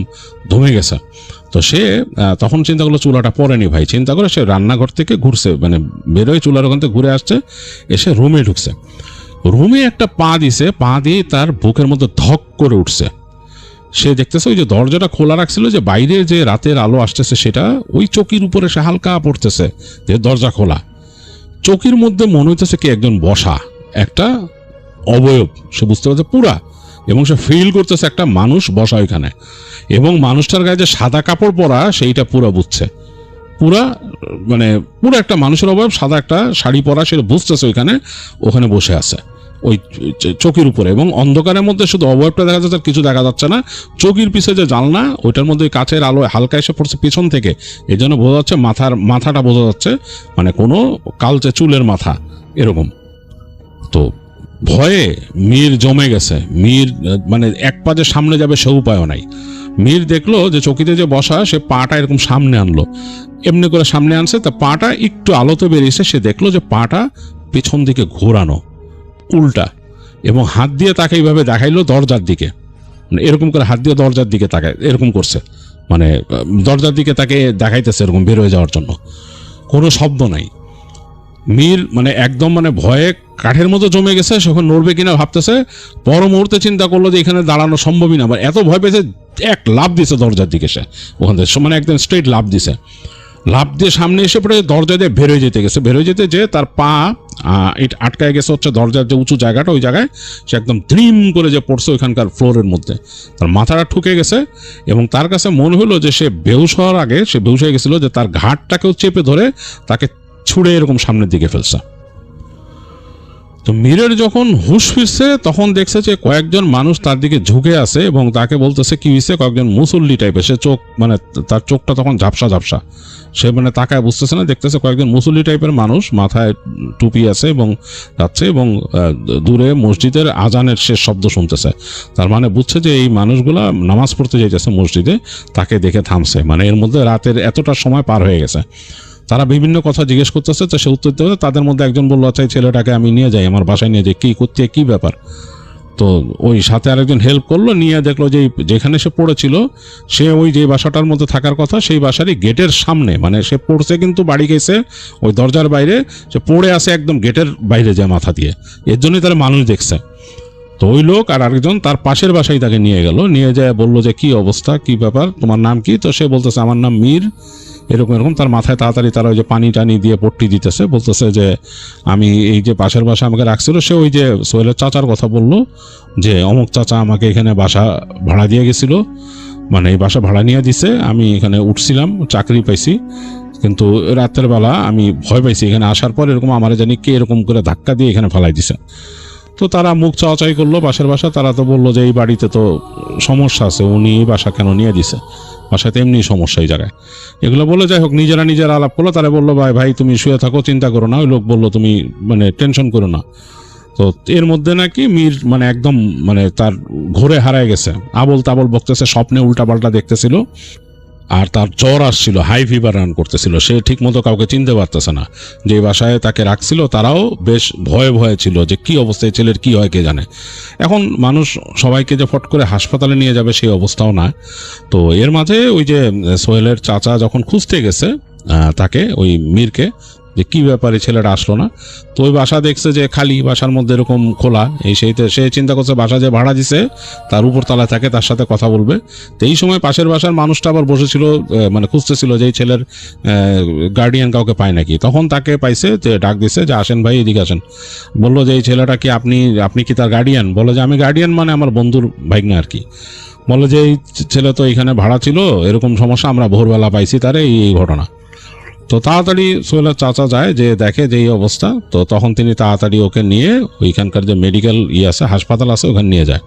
ধমে গেছে। তো সে তখন চিন্তা করলো চুলাটা পরে নি ভাই, চিন্তা করে সে রান্নাঘর থেকে ঘুরছে, মানে বেরোয় চুলার ওখান থেকে ঘুরে আসছে, এসে রুমে ঢুকছে। রুমে একটা পা দিছে, পা দিয়ে তার বুকের মধ্যে ধক করে উঠছে। সে দেখতেছে ওই যে দরজাটা খোলা রাখছিল, যে বাইরে যে রাতের আলো আসতেছে সেটা ওই চৌকির উপরে সে হালকা পড়তেছে, যে দরজা খোলা। চৌকির মধ্যে মনে হইতেছে কি একজন বসা, একটা অবয়ব সে বুঝতে পারছে পুরা, এবং সে ফিল করতেছে একটা মানুষ বসা ওইখানে, এবং মানুষটার গায়ে যে সাদা কাপড় পরা সেইটা পুরা বুঝছে, পুরা মানে পুরো একটা মানুষের অবয়ব, সাদা একটা শাড়ি পরা, সেটা বুঝতেছে ওখানে বসে আছে ওই চৌকির উপরে, এবং অন্ধকারের মধ্যে শুধু অবয়বটা দেখা যাচ্ছে, কিছু দেখা যাচ্ছে না। চৌকির পিছে যে জানলা ওইটার মধ্যে কাচের আলো হালকা এসে পড়ছে পিছন থেকে, এই জন্য বোঝা যাচ্ছে মাথাটা বোঝা যাচ্ছে, মানে কোনো কালচে চুলের মাথা এরকম। তো ভয়ে মীর জমে গেছে, মীর মানে এক পা যে সামনে যাবে সে উপায়ও নাই। মীর দেখলো যে চৌকিতে যে বসা, সে পাটা এরকম সামনে আনলো, এমনি করে সামনে আনছে, তা পাটা একটু আলোতে বেরিয়েছে, সে দেখলো যে পাটা পিছন দিকে ঘোরানো উল্টা, এবং হাত দিয়ে তাকে এইভাবে দেখাইলো দরজার দিকে, এরকম করে হাত দিয়ে দরজার দিকে তাকায় এরকম করছে, মানে দরজার দিকে তাকে দেখাইতেছে এরকম বের হয়ে যাওয়ার জন্য। কোনো শব্দ নাই। মীর মানে একদম মানে ভয়ে কাঠের মতো জমে গেছে, যখন নড়বে কিনা ভাবতেছে, পর মুহূর্তে চিন্তা করলো যে এখানে দাঁড়ানো সম্ভবই না, আবার এত ভয় পেয়েছে এক লাফ দিছে দরজার দিকে, সে ওখান থেকে মানে একদম স্ট্রেট লাফ দিছে, লাফ দিয়ে সামনে এসে পড়ে দরজা দিয়ে বের হয়ে যেতে যে তার পা আটকায় গেছে হচ্ছে দরজার যে উঁচু জায়গাটা, ওই জায়গায় সে একদম দ্রিম করে যে পড়ছে ওইখানকার ফ্লোরের মধ্যে, তার মাথাটা ঠুকে গেছে, এবং তার কাছে মনে হলো যে সে বেহুশ হওয়ার আগে সে বেহুশ হয়ে গেছিল, যে তার ঘাটটাকেও চেপে ধরে তাকে ছুঁড়ে এরকম সামনের দিকে ফেলছে। তো মীরের যখন হুঁশ ফিরছে তখন দেখছে যে কয়েকজন মানুষ তার দিকে ঝুঁকে আছে, এবং তাকে বলতেছে কি হয়েছে, কয়েকজন মুসল্লি টাইপের, সে চোখ মানে তার চোখটা তখন ঝাপসা ঝাপসা, সে মানে তাকায় বুঝতেছে না, দেখতেছে কয়েকজন মুসল্লি টাইপের মানুষ, মাথায় টুপি আছে এবং যাচ্ছে, এবং দূরে মসজিদের আজানের শেষ শব্দ শুনতেছে। তার মানে বুঝছে যে এই মানুষগুলা নামাজ পড়তে যাইতেছে মসজিদে, তাকে দেখে থামছে, মানে এর মধ্যে রাতের এতটা সময় পার হয়ে গেছে। তারা বিভিন্ন কথা জিজ্ঞেস করতেছে, তো সে উত্তর দিতে, তাদের মধ্যে একজন বললো আচ্ছা এই ছেলেটাকে আমি নিয়ে যাই, আমার বাসায় নিয়ে যাই, কি করতে কি ব্যাপার। তো ওই সাথে আরেকজন হেল্প করলো, নিয়ে দেখলো যে যেখানে সে পড়েছিল সে ওই যে বাসাটার মধ্যে থাকার কথা সেই বাসারই গেটের সামনে, মানে সে পড়ছে কিন্তু বাড়ি গেছে ওই দরজার বাইরে, সে পড়ে আছে একদম গেটের বাইরে যে মাথা দিয়ে, এর জন্যই তারা মানুষ দেখছে। তো ওই লোক আর আরেকজন তার পাশের বাসায় তাকে নিয়ে গেল, নিয়ে যায় বললো যে কি অবস্থা, কি ব্যাপার, তোমার নাম কি? তো সে বলতেছে আমার নাম মীর, এরকম এরকম। তার মাথায় তাড়াতাড়ি তারা ওই যে পানি টানি দিয়ে পট্টি দিতেছে, বলতেছে যে আমি এই যে পাশের বাসা আমাকে রাখছিল, সে ওই যে সোহেলের চাচার কথা বললো যে অমুক চাচা আমাকে এখানে বাসা ভাড়া দিয়ে গেছিল, মানে এই বাসা ভাড়া নিয়ে দিছে, আমি এখানে উঠছিলাম, চাকরি পাইছি, কিন্তু রাতের বেলা আমি ভয় পাইছি, এখানে আসার পর এরকম আমার জানি কে এরকম করে ধাক্কা দিয়ে এখানে ফেলাই দিছে। তো তারা মুখ চাওয়াচাই করলো পাশের বাসা, তারা তো বললো যে এই বাড়িতে তো সমস্যা আছে, উনি এই বাসা কেন নিয়ে দিছে, বাসাতে এমনি সমস্যা এই জায়গায়, এগুলো বলে যাই হোক নিজেরা আলাপ করলো। তারা বললো ভাই তুমি শুয়ে থাকো, চিন্তা করো না। ওই লোক বললো তুমি মানে টেনশন করো না। তো এর মধ্যে নাকি মীর মানে একদম মানে তার ঘোরে হারায় গেছে, আবল তাবল বকতেছে, স্বপ্নে উল্টাপাল্টা দেখতেছিল, আর তার জ্বর আসছিল, হাই ফিভার রান করতেছিল, সে ঠিক মতো কাউকে চিনতে পারতেছে না। যে বাসায় তাকে রাখছিল তারাও বেশ ভয়ে ছিল যে কি অবস্থায় ছেলের কি হয় কে জানে। এখন মানুষ সবাইকে যে ফট করে হাসপাতালে নিয়ে যাবে সেই অবস্থাও না। তো এর মাঝে ওই যে সোহেলের চাচা যখন খুঁজতে গেছে তাকে, ওই মীরকে, যে কি ব্যাপারে ছেলেটা আসলো না, তো ওই বাসা দেখছে যে খালি, বাসার মধ্যে এরকম খোলা, এই সেইতে সে চিন্তা করছে বাসা যে ভাড়া দিছে তার উপর তলায় থাকে, তার সাথে কথা বলবে। তো এই সময় পাশের বাসার মানুষটা আবার বসেছিল, মানে খুঁজতেছিল যে এই ছেলের গার্ডিয়ান কাউকে পায় নাকি। তখন তাকে পাইছে, যে ডাক দিছে যে আসেন ভাই এদিকে আসেন। বললো যে এই ছেলেটা কি আপনি কি তার গার্ডিয়ান? বলে যে আমি গার্ডিয়ান মানে আমার বন্ধুর ভাইগনা আর কি। বলে যে এই ছেলে তো এখানে ভাড়া ছিল, এরকম সমস্যা, আমরা ভোরবেলা পাইছি তারে এই ঘটনা। তো তাড়াতাড়ি সোহেলের চাচা যায়, যে দেখে যে এই অবস্থা, তো তখন তিনি তাড়াতাড়ি ওকে নিয়ে ওইখানকার যে মেডিকেল আছে, হাসপাতাল আছে, ওখানে নিয়ে যায়।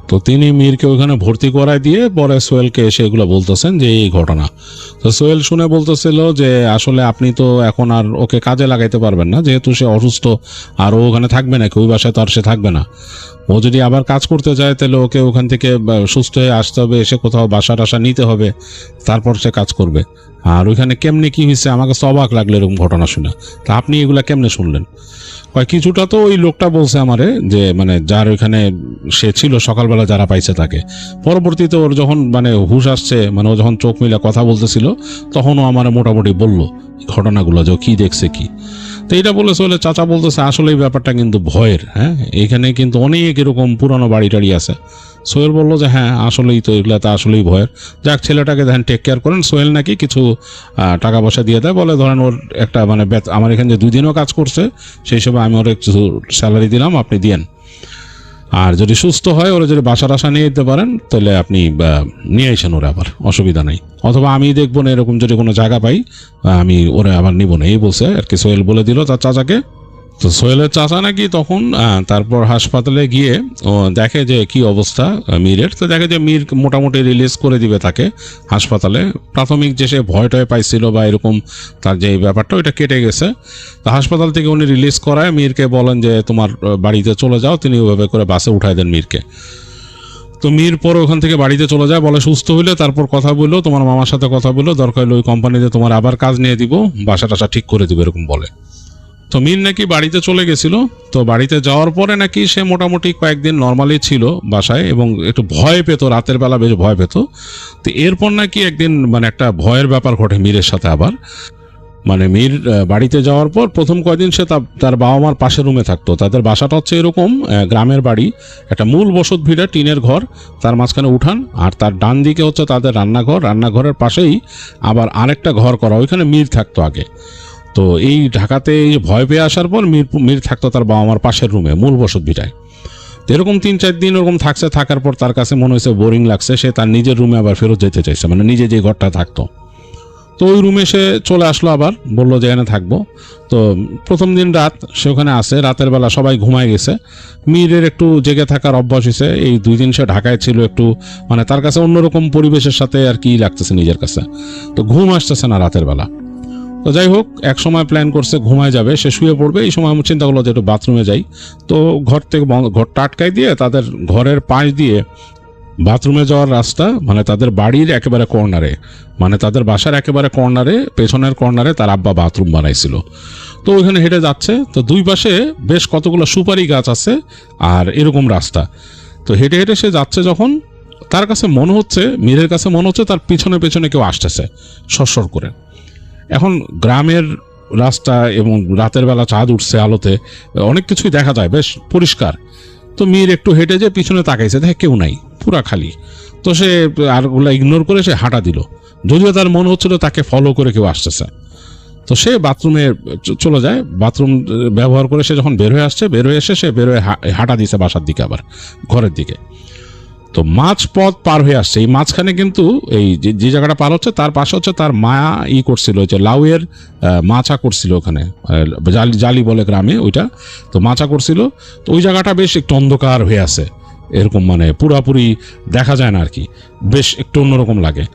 তো তিনি মীরকে ওইখানে ভর্তি করায় দিয়ে পরে সোহেলকে এসে এগুলো বলতেছেন যে এই ঘটনা। তো সোহেল শুনে বলতেছিল যে আসলে আপনি তো এখন আর ওকে কাজে লাগাইতে পারবেন না, যেহেতু সে অসুস্থ, আর ও ওখানে থাকবে না, ওই বাসায় তো আর সে থাকবে না। ও যদি আবার কাজ করতে চায় তাহলে ওকে ওখান থেকে সুস্থ হয়ে আসতে হবে, এসে কোথাও বাসা টাসা নিতে হবে, তারপর সে কাজ করবে। আর ওইখানে কেমনে কি হয়েছে আমাকে অবাক লাগলো এরকম ঘটনা শুনে। তা আপনি এগুলা কেমনে শুনলেন? কিছুটা তো ওই লোকটা বলছে আমারে, যে মানে যার ওইখানে সে ছিল সকালবেলা যারা পাইছে তাকে। পরবর্তীতে ওর যখন মানে হুশ আসছে, মানে ও যখন চোখ মিলে কথা বলতেছিল, তখন ও আমার মোটামুটি বললো ঘটনাগুলো, যে কি দেখছে কি। তো এটা বলে সোহেলের চাচা বলতেছে আসলে এই ব্যাপারটা কিন্তু ভয়ের, হ্যাঁ, এখানে কিন্তু অনেক এরকম পুরানো বাড়ি টাড়ি আছে। সোহেল বললো যে হ্যাঁ আসলেই তো, এগুলো তো আসলেই ভয়ের। যাক, ছেলেটাকে দেখেন টেক কেয়ার করেন। সোহেল নাকি কিছু টাকা পয়সা দিয়ে দেয়, বলে ধরেন ওর একটা মানে আমার এখানে যে 2 দিনও কাজ করছে সেই সময় আমি ওর কিছু স্যালারি দিলাম, আপনি দিয়েন। আর যদি সুস্থ হয়, ওরা যদি বাসা টাসা নিয়ে যেতে পারেন তাহলে আপনি নিয়ে আসেন ওরা, আবার অসুবিধা নেই। অথবা আমি দেখবো না, এরকম যদি কোনো জায়গা পাই আমি ওরা আবার নিব না, এই বলছে আর কি। সোহেল বলে দিল তার চাচাকে। তো সোহেলের চাচা নাকি তখন তারপর হাসপাতালে গিয়ে ও দেখে যে কি অবস্থা মীরের। তো দেখে যে মীর মোটামুটি রিলিজ করে দিবে তাকে হাসপাতালে। প্রাথমিক যে সে ভয় টয় পাইছিল বা এরকম তার যে ব্যাপারটা, ওইটা কেটে গেছে। তো হাসপাতাল থেকে উনি রিলিজ করায় মীরকে বলেন যে তোমার বাড়িতে চলে যাও। তিনি ওইভাবে করে বাসে উঠাই দেন মীরকে। তো মীর পরে ওখান থেকে বাড়িতে চলে যায়, বলে সুস্থ হইলে তারপর কথা বললো, তোমার মামার সাথে কথা বললো, দরকার হলে ওই কোম্পানিতে তোমার আবার কাজ নিয়ে দিব, বাসা টাসা ঠিক করে দিবে, এরকম বলে। তো মীর নাকি বাড়িতে চলে গেছিল। তো বাড়িতে যাওয়ার পরে নাকি সে মোটামুটি কয়েকদিন নর্মালি ছিল বাসায়, এবং একটু ভয় পেত, রাতের বেলা বেশ ভয় পেত। তো এরপর নাকি একদিন মানে একটা ভয়ের ব্যাপার ঘটে মীরের সাথে আবার। মানে মীর বাড়িতে যাওয়ার পর প্রথম কয়েকদিন সে তার বাবা মার পাশের রুমে থাকতো। তাদের বাসাটা হচ্ছে এরকম গ্রামের বাড়ি, একটা মূল বসত ভিড়া টিনের ঘর, তার মাঝখানে উঠান, আর তার ডান দিকে হচ্ছে তাদের রান্নাঘর। রান্নাঘরের পাশেই আবার আরেকটা ঘর করা, ওইখানে মীর থাকতো আগে। তো এই ঢাকাতে ভয় পেয়ে আসার পর মীর থাকতো তার বাবা মার পাশের রুমে, মূল বসত ভিটায়। তো এরকম 3-4 দিন ওরকম থাকছে। থাকার পর তার কাছে মনে হয়েছে বোরিং লাগছে, সে তার নিজের রুমে আবার ফেরত যেতে চাইছে, মানে নিজে যে ঘরটা থাকতো। তো ওই রুমে সে চলে আসলো, আবার বললো যে এখানে থাকবো। তো প্রথম দিন রাত সে ওখানে আসে, রাতের বেলা সবাই ঘুমায় গেছে। মীরের একটু জেগে থাকার অভ্যাস হয়েছে। এই 2 দিন সে ঢাকায় ছিল, একটু মানে তার কাছে অন্যরকম পরিবেশের সাথে আর কি লাগতেছে নিজের কাছে। তো ঘুম আসতেছে না রাতের বেলা। তো যাই হোক, এক সময় প্ল্যান করছে ঘুমায় যাবে, সে শুয়ে পড়বে। এই সময় আমি চিন্তা করলো যে একটু বাথরুমে যাই। তো ঘর থেকে ঘরটা আটকাই দিয়ে তাদের ঘরের পাশ দিয়ে বাথরুমে যাওয়ার রাস্তা, মানে তাদের বাড়ির একেবারে কর্নারে, মানে তাদের বাসার একেবারে কর্নারে, পেছনের কর্নারে তার আব্বা বাথরুম বানাইছিল। তো ওইখানে হেঁটে যাচ্ছে। তো 2 পাশে বেশ কতগুলো সুপারি গাছ আছে আর এরকম রাস্তা। তো হেঁটে হেঁটে সে যাচ্ছে, যখন তার কাছে মনে হচ্ছে, মীরের কাছে মনে হচ্ছে তার পিছনে পেছনে কেউ আসতেছে সরসর করে। এখন গ্রামের রাস্তা এবং রাতের বেলা চাঁদ উঠছে, আলোতে অনেক কিছুই দেখা যায়, বেশ পরিষ্কার। তো মীর একটু হেঁটে যে পিছনে তাকাইছে, দেখে কেউ নাই, পুরা খালি। তো সে আর ওগুলো ইগনোর করে সে হাঁটা দিল, যদিও তার মনে হচ্ছিল তাকে ফলো করে কেউ আসতেছে। তো সে বাথরুমে চলে যায়। বাথরুম ব্যবহার করে সে যখন বের হয়ে আসছে, বের হয়ে এসে সে বের হয়ে হাঁটা দিছে বাসার দিকে, আবার ঘরের দিকে। তো মাঝ পথ পার হয়ে আসছে। এই মাঝখানে কিন্তু এই যে জায়গাটা পার হচ্ছে, তার পাশে হচ্ছে তার মা করছিল, যে লাউয়ের মাচা করছিল ওখানে, জালি বলে গ্রামে ওইটা। তো মাচা করছিল। তো ওই জায়গাটা বেশ একটু অন্ধকার হয়ে আছে, এরকম মানে পুরাপুরি দেখা যায় না আর কি, বেশ একটু অন্যরকম লাগে।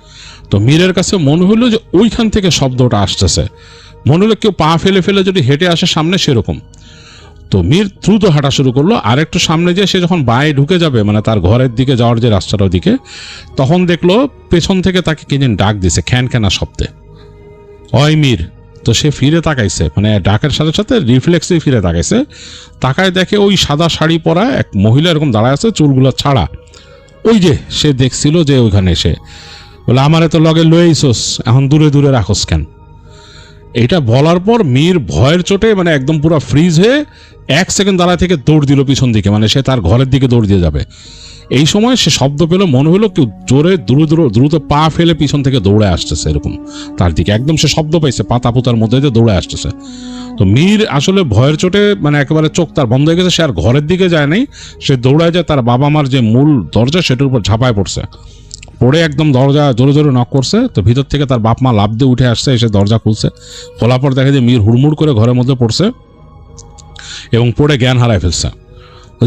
তো মীরের কাছে মনে হলো যে ওইখান থেকে শব্দটা আসতেছে, মনে হলো কেউ পা ফেলে ফেলে যদি হেঁটে আসে সামনে, সেরকম। তো মীর দ্রুত হাঁটা শুরু করলো। আর একটু সামনে যে সে যখন বাঁয়ে ঢুকে যাবে, মানে তার ঘরের দিকে যাওয়ার যে রাস্তাটার দিকে, তখন দেখলো পেছন থেকে তাকে কে যেন ডাক দিছে খ্যান খ্যানা শব্দে, অয় মীর। তো সে ফিরে তাকাইছে, মানে ডাকের সাথে সাথে রিফ্লেক্সে ফিরে তাকাইছে। তাকায় দেখে ওই সাদা শাড়ি পরা এক মহিলা এরকম দাঁড়ায় আছে, চুলগুলো ছাড়া। ওই যে সে দেখছিল যে ওইখানে এসে বলে, আমারে তো লগে লইছস, এখন দূরে দূরে রাখোস কেন? এটা বলার পর মীর ভয়ের চোটে মানে একদম পুরো ফ্রিজ হয়ে 1 সেকেন্ড দাঁড়ায় থেকে দৌড় দিল পিছন দিকে, মানে সে তার ঘরের দিকে দৌড় দিয়ে যাবে। এই সময় সে শব্দ পেল, মনে হলো কেউ জোরে দ্রুত পা ফেলে পিছন থেকে দৌড়ে আসতেছে এরকম তার দিকে। একদম সে শব্দ পাইছে, পাতা পুতার মধ্যে দিয়ে দৌড়ে আসতেছে। তো মীর আসলে ভয়ের চোটে মানে একেবারে চোখ তার বন্ধ হয়ে গেছে। সে আর ঘরের দিকে যায় নাই, সে দৌড়ায় যায় তার বাবা মার যে মূল দরজা, সেটার উপর ঝাঁপায় পড়ছে। পড়ে একদম দরজা জোরে জোরে নক করছে। তো ভিতর থেকে তার বাপ মা লাফ দিয়ে উঠে আসছে, এসে দরজা খুলছে। খোলার পর দেখে যে মীর হুড়মুড় করে ঘরের মধ্যে পড়ছে এবং পড়ে জ্ঞান হারায় ফেলছে।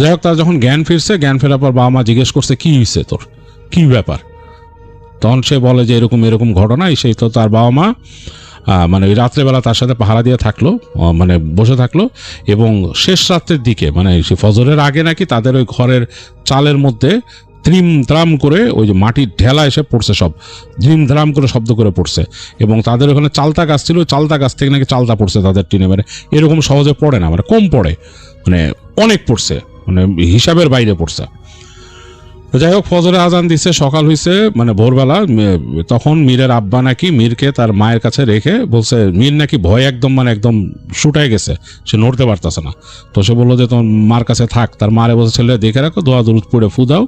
যাই হোক, তার যখন জ্ঞান ফিরছে, জ্ঞান ফেরার পর বাবা মা জিজ্ঞেস করছে, কি হয়েছে তোর, কি ব্যাপার? তখন সে বলে যে এরকম এরকম ঘটনা। সেই তো তার বাবা মা মানে ওই রাত্রেবেলা তার সাথে পাহারা দিয়ে থাকলো, মানে বসে থাকলো। এবং শেষ রাত্রের দিকে, মানে সে ফজরের আগে নাকি তাদের ওই ঘরের চালের মধ্যে ত্রিম দ্রাম করে ওই যে মাটির ঢেলা এসে পড়ছে, সব ধ্রিম ধ্রাম করে শব্দ করে পড়ছে। এবং তাদের ওখানে চালতা গাছ ছিল, চালতা গাছ থেকে নাকি চালতা পড়ছে তাদের টিনে। মানে এরকম সহজে পড়ে না, মানে কম পড়ে, মানে অনেক পড়ছে, মানে হিসাবের বাইরে পড়ছে। তো যাই হোক, ফজরে আজান দিচ্ছে, সকাল হয়েছে, মানে ভোরবেলা। তখন মীরের আব্বা নাকি মীরকে তার মায়ের কাছে রেখে বলছে, মীর নাকি ভয় একদম মানে একদম শুটাই গেছে, সে নড়তে পারতেছে না। তো সে বললো যে তোমার মার কাছে থাক। তার মারে বলছে, ছেলে দেখে রাখো, দোয়া দরুদ পড়ে ফু দাও।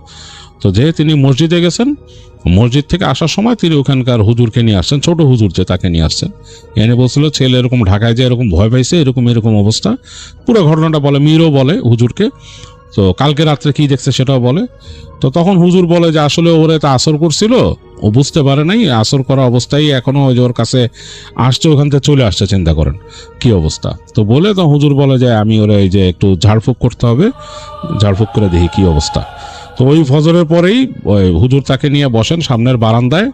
তো যে তিনি মসজিদে গেছেন, মসজিদ থেকে আসার সময় তিনি ওখানকার হুজুরকে নিয়ে আসছেন, ছোট হুজুর যে তাকে নিয়ে আসছেন। এনে বলছিল ছেলে এরকম ঢাকায় যে এরকম ভয় পাইছে, এরকম এরকম অবস্থা। পুরো ঘটনাটা বলে, মীরও বলে হুজুরকে। তো কালকে রাত্রে কি দেখছে সেটাও বলে। তো তখন হুজুর বলে যে আসলে ওরে তো আসর করছিল, ও বুঝতে পারে নাই, আসর করা অবস্থায় এখনো ওই যে ওর কাছে আসছে, ওখান থেকে চলে আসছে, চিন্তা করেন কি অবস্থা। তো বলে তো হুজুর বলে যে আমি ওরে এই যে একটু ঝাড়ফুঁক করতে হবে, ঝাড়ফুঁক করে দেখি কি অবস্থা। তো ওই ফজরের পরেই ওই হুজুর তাকে নিয়ে বসেন সামনের বারান্দায়।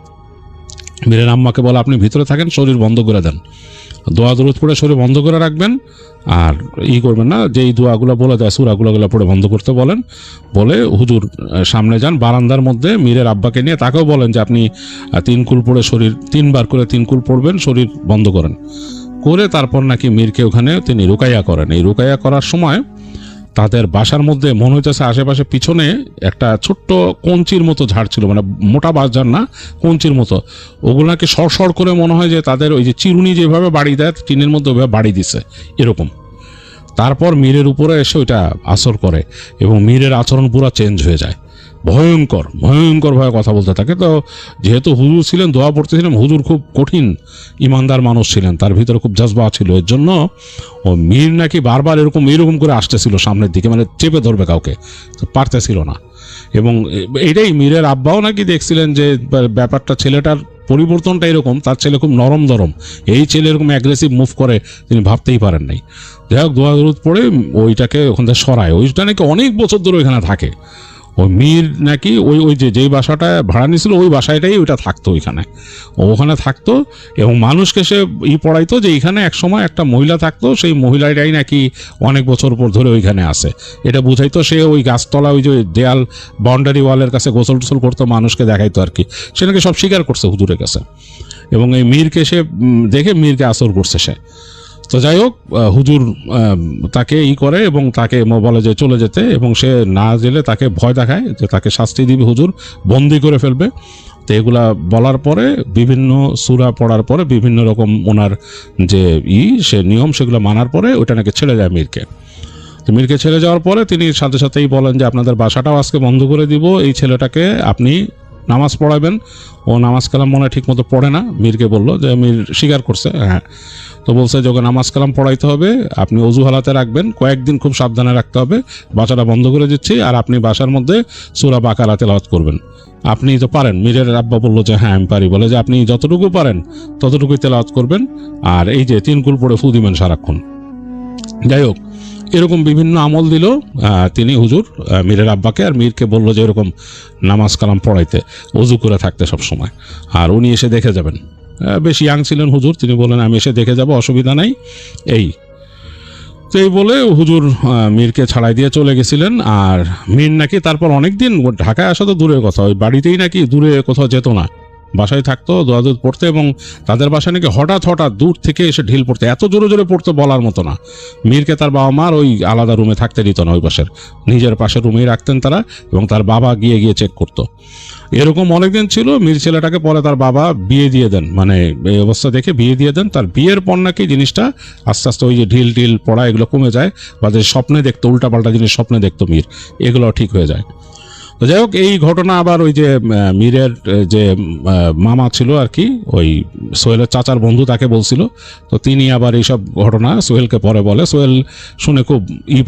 মীরের আম্মাকে বলে আপনি ভিতরে থাকেন, শরীর বন্ধ করে দেন, দোয়া দরুদ পড়ে শরীর বন্ধ করে রাখবেন, আর করবেন না, যেই দোয়াগুলো বলে দেয় সূরাগুলো পড়ে বন্ধ করতে বলেন। বলে হুজুর সামনে যান বারান্দার মধ্যে, মীরের আব্বাকে নিয়ে তাকেও বলেন যে আপনি 3 কুল পড়ে শরীর 3 বার করে 3 কুল পড়বেন, শরীর বন্ধ করেন। করে তারপর নাকি মীরকে ওখানে তিনি রুকাইয়া করেন। এই রুকাইয়া করার সময় তাদের বাসার মধ্যে মনে হইতেছে আশেপাশে পিছনে একটা ছোট্ট কঞ্চির মতো ঝাড় ছিল, মানে মোটা বাঁশ ঝাড় না, কঞ্চির মতো। ওগুলাকে সরসর করে মনে হয় যে তাদের ওই যে চিরুনি যেভাবে বাড়ি দেয় টিনের মধ্যে ওইভাবে বাড়ি দিছে এরকম। তারপর মীরের উপরে এসে ওইটা আসর করে এবং মীরের আচরণ পুরো চেঞ্জ হয়ে যায়, ভয়ঙ্কর ভয়ঙ্কর ভাবে কথা বলতে থাকে। তো যেহেতু হুজুর ছিলেন, দোয়া পড়তেছিলেন, হুজুর খুব কঠিন ইমানদার মানুষ ছিলেন, তার ভিতরে খুব জজবা ছিল। এর জন্য ও মীর নাকি বারবার এরকম করে আসতেছিল সামনের দিকে, মানে চেপে ধরবে কাউকে, তো পারতেছিল না। এবং এটাই মীরের আব্বাও নাকি দেখছিলেন যে ব্যাপারটা, ছেলেটার পরিবর্তনটা এরকম, তার ছেলে খুব নরম দরম, এই ছেলে এরকম অ্যাগ্রেসিভ মুভ করে তিনি ভাবতেই পারেন নাই। যাই হোক, দোয়া দরুদ পড়ে ওইটাকে ওখান থেকে সরায়। ওইটা নাকি অনেক বছর ধরে ওইখানে থাকে। ওই মীর নাকি ওই ওই যে যেই বাসাটা ভাড়া নিয়েছিল ওই বাসাটাই ওইটা থাকতো, ওইখানে ওখানে থাকতো এবং মানুষকে সে পড়াইতো যে এইখানে এক সময় একটা মহিলা থাকতো, সেই মহিলাটাই নাকি অনেক বছর পর ধরে ওইখানে আসে, এটা বুঝাইতো। সে ওই গাছতলা ওই যে দেয়াল বাউন্ডারি ওয়ালের কাছে গোসল টোসল করতো, মানুষকে দেখাইতো আর কি। সে নাকি সব স্বীকার করছে হুজুরের কাছে, এবং এই মীরকে সে দেখে মীরকে আসর করছে সে। তো যাই হোক, হুজুর তাকে করে এবং তাকে বলে যে চলে যেতে, এবং সে না গেলে তাকে ভয় দেখায় যে তাকে শাস্তি দিবে, হুজুর বন্দি করে ফেলবে। তো এগুলা বলার পরে বিভিন্ন সূরা পড়ার পরে বিভিন্ন রকম ওনার যে সে নিয়ম সেগুলো মানার পরে ওইটা নাকি ছেড়ে যায় মীরকে। তো মীরকে ছেড়ে যাওয়ার পরে তিনি সাথে সাথেই বলেন যে আপনাদের বাসাটাও আজকে বন্ধ করে দিব, এই ছেলেটাকে আপনি নামাজ পড়াবেন। ও নামাজ কালাম মনে ঠিক মতো পড়ে না, মীরকে বললো যে মীর স্বীকার করছে, হ্যাঁ। তো বলছে যে ওকে নামাজ কালাম পড়াইতে হবে, আপনি অজু হালাতে রাখবেন, কয়েকদিন খুব সাবধানে রাখতে হবে, বাসাটা বন্ধ করে দিচ্ছি, আর আপনি বাসার মধ্যে সূরা বাকারা তেলাওয়াত করবেন। আপনি তো পারেন। মীরের আব্বা বললো যে হ্যাঁ আমি পারি। বলে যে আপনি যতটুকু পারেন ততটুকুই তেলাওয়াত করবেন, আর এই যে 3 কুল পড়ে ফু দিবেন সারাক্ষণ। যাই হোক, এরকম বিভিন্ন আমল দিল তিনি হুজুর মীরের আব্বাকে, আর মীরকে বললো যে এরকম নামাজ কালাম পড়াইতে, অজু করে থাকতে সব সময়, আর উনি এসে দেখে যাবেন। বেশ ইয়াং ছিলেন হুজুর, তিনি বলেন আমি এসে দেখে যাব, অসুবিধা নাই। তো এই বলে হুজুর মীরকে ছাড়াই দিয়ে চলে গেছিলেন। আর মীর নাকি তারপর অনেকদিন ঢাকায় আসা তো দূরের কথা, ওই বাড়িতেই নাকি দূরে কোথাও যেত না, বাসায় থাকতো, দোয়া দরুদ পড়তে। এবং তাদের বাসায় নাকি হঠাৎ হঠাৎ দূর থেকে এসে ঢিল পড়তে, এত জোরে জোরে পড়তে বলার মতো না। মীরকে তার বাবা মার ওই আলাদা রুমে থাকতে দিত না, ওই পাশের নিজের পাশের রুমেই রাখতেন তারা, এবং তার বাবা গিয়ে গিয়ে চেক করতো। এরকম অনেকদিন ছিল। মীর ছেলেটাকে পরে তার বাবা বিয়ে দিয়ে দেন, মানে এই অবস্থা দেখে বিয়ে দিয়ে দেন। তার বিয়ের পর নাকি জিনিসটা আস্তে আস্তে ওই যে ঢিল টিল পড়া এগুলো কমে যায়, বা যে স্বপ্নে দেখতো উল্টাপাল্টা জিনিস স্বপ্নে দেখতো মীর, এগুলো ঠিক হয়ে যায়। তো যাই হোক, এই ঘটনা আবার ওই যে মীরের যে মামা ছিল আর কি, ওই সোহেলের চাচার বন্ধু, তাকে বলছিল। তো তিনি আবার এইসব ঘটনা সোহেলকে পরে বলে। সোহেল শুনে খুব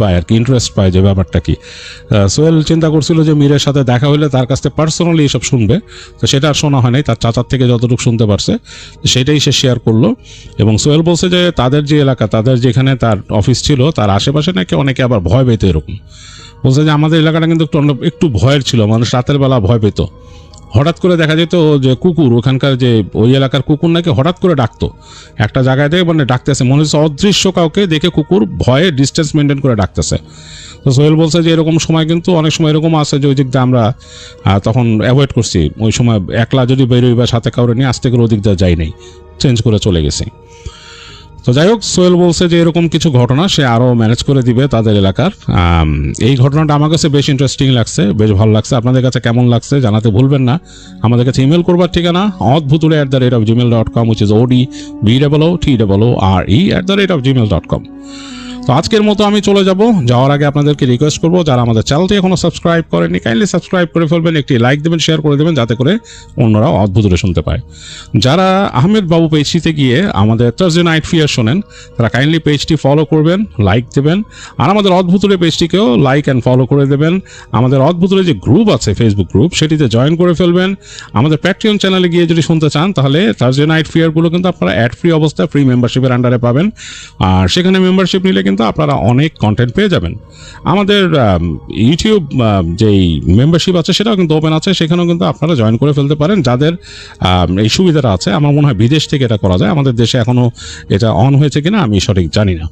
পায় আর কি, ইন্টারেস্ট পায় যে ব্যাপারটা কি। সোহেল চিন্তা করছিল যে মীরের সাথে দেখা হলে তার কাছ থেকে পার্সোনালি এইসব শুনবে, তো সেটা আর শোনা হয় নাই। তার চাচার থেকে যতটুকু শুনতে পারছে সেটাই সে শেয়ার করলো। এবং সোহেল বলছে যে তাদের যে এলাকা, তাদের যেখানে তার অফিস ছিল, তার আশেপাশে নাকি অনেকে আবার ভয় পেত এরকম। বলছে যে আমাদের এলাকাটা কিন্তু একটু ভয়ের ছিল, মানুষ রাতের বেলা ভয় পেত। হঠাৎ করে দেখা যেত যে কুকুর, ওখানকার যে ওই এলাকার কুকুর নাকি হঠাৎ করে ডাকতো একটা জায়গায় থেকে, মানে ডাকতেছে, মনে হচ্ছে অদৃশ্য কাউকে দেখে কুকুর ভয়ে ডিস্টেন্স মেনটেন করে ডাকতেছে। তো সোহেল বলছে যে এরকম সময় কিন্তু অনেক সময় এরকম আছে যে ওই দিক দিয়ে আমরা তখন অ্যাভয়েড করছি, ওই সময় একলা যদি বেরোই বা সাথে কাউরে নিয়ে আসতে করে ওদিক দিয়ে যাই নাই, চেঞ্জ করে চলে গেছি। তো যাই হোক, সোহেল বলছে যে এরকম কিছু ঘটনা সে আরও ম্যানেজ করে দিবে তাদের এলাকার। এই ঘটনাটা আমার কাছে বেশ ইন্টারেস্টিং লাগছে, বেশ ভালো লাগছে। আপনাদের কাছে কেমন লাগছে জানাতে ভুলবেন না। আমাদের কাছে ইমেল করবার ঠিকানা odbhuture@gmail.com, which is odbhootore@gmail.com। তো আজকের মতো আমি চলে যাব। যাওয়ার আগে আপনাদেরকে রিকোয়েস্ট করবো, যারা আমাদের চ্যানেলটি এখনো সাবস্ক্রাইব করেননি, কাইন্ডলি সাবস্ক্রাইব করে ফেলবেন, একটি লাইক দেবেন, শেয়ার করে দেবেন, যাতে করে অন্যরাও অদ্ভুতরে শুনতে পায়। যারা আহমেদ বাবু পেজটিতে গিয়ে আমাদের থার্সডে নাইট ফিয়ার শোনেন, তারা কাইন্ডলি পেজটি ফলো করবেন, লাইক দেবেন, আর আমাদের অদ্ভুতরে পেজটিকেও লাইক অ্যান্ড ফলো করে দেবেন। আমাদের অদ্ভুতরে যে গ্রুপ আছে, ফেসবুক গ্রুপ, সেটিতে জয়েন করে ফেলবেন। আমাদের প্যাট্রিয়ন চ্যানেলে গিয়ে যদি শুনতে চান, তাহলে থার্সডে নাইট ফিয়ারগুলো কিন্তু আপনারা অ্যাড ফ্রি অবস্থায় ফ্রি মেম্বারশিপের আন্ডারে পাবেন। আর সেখানে মেম্বারশিপ নিলে কিন্তু আপনারা অনেক কন্টেন্ট পেয়ে যাবেন। আমাদের ইউটিউব যেই মেম্বারশিপ আছে সেটাও কিন্তু ওপেন আছে, সেখানেও কিন্তু আপনারা জয়েন করে ফেলতে পারেন যাদের এই সুবিধাটা আছে। আমার মনে হয় বিদেশ থেকে এটা করা যায়, আমাদের দেশে এখনও এটা অন হয়েছে কিনা আমি সঠিক জানি না।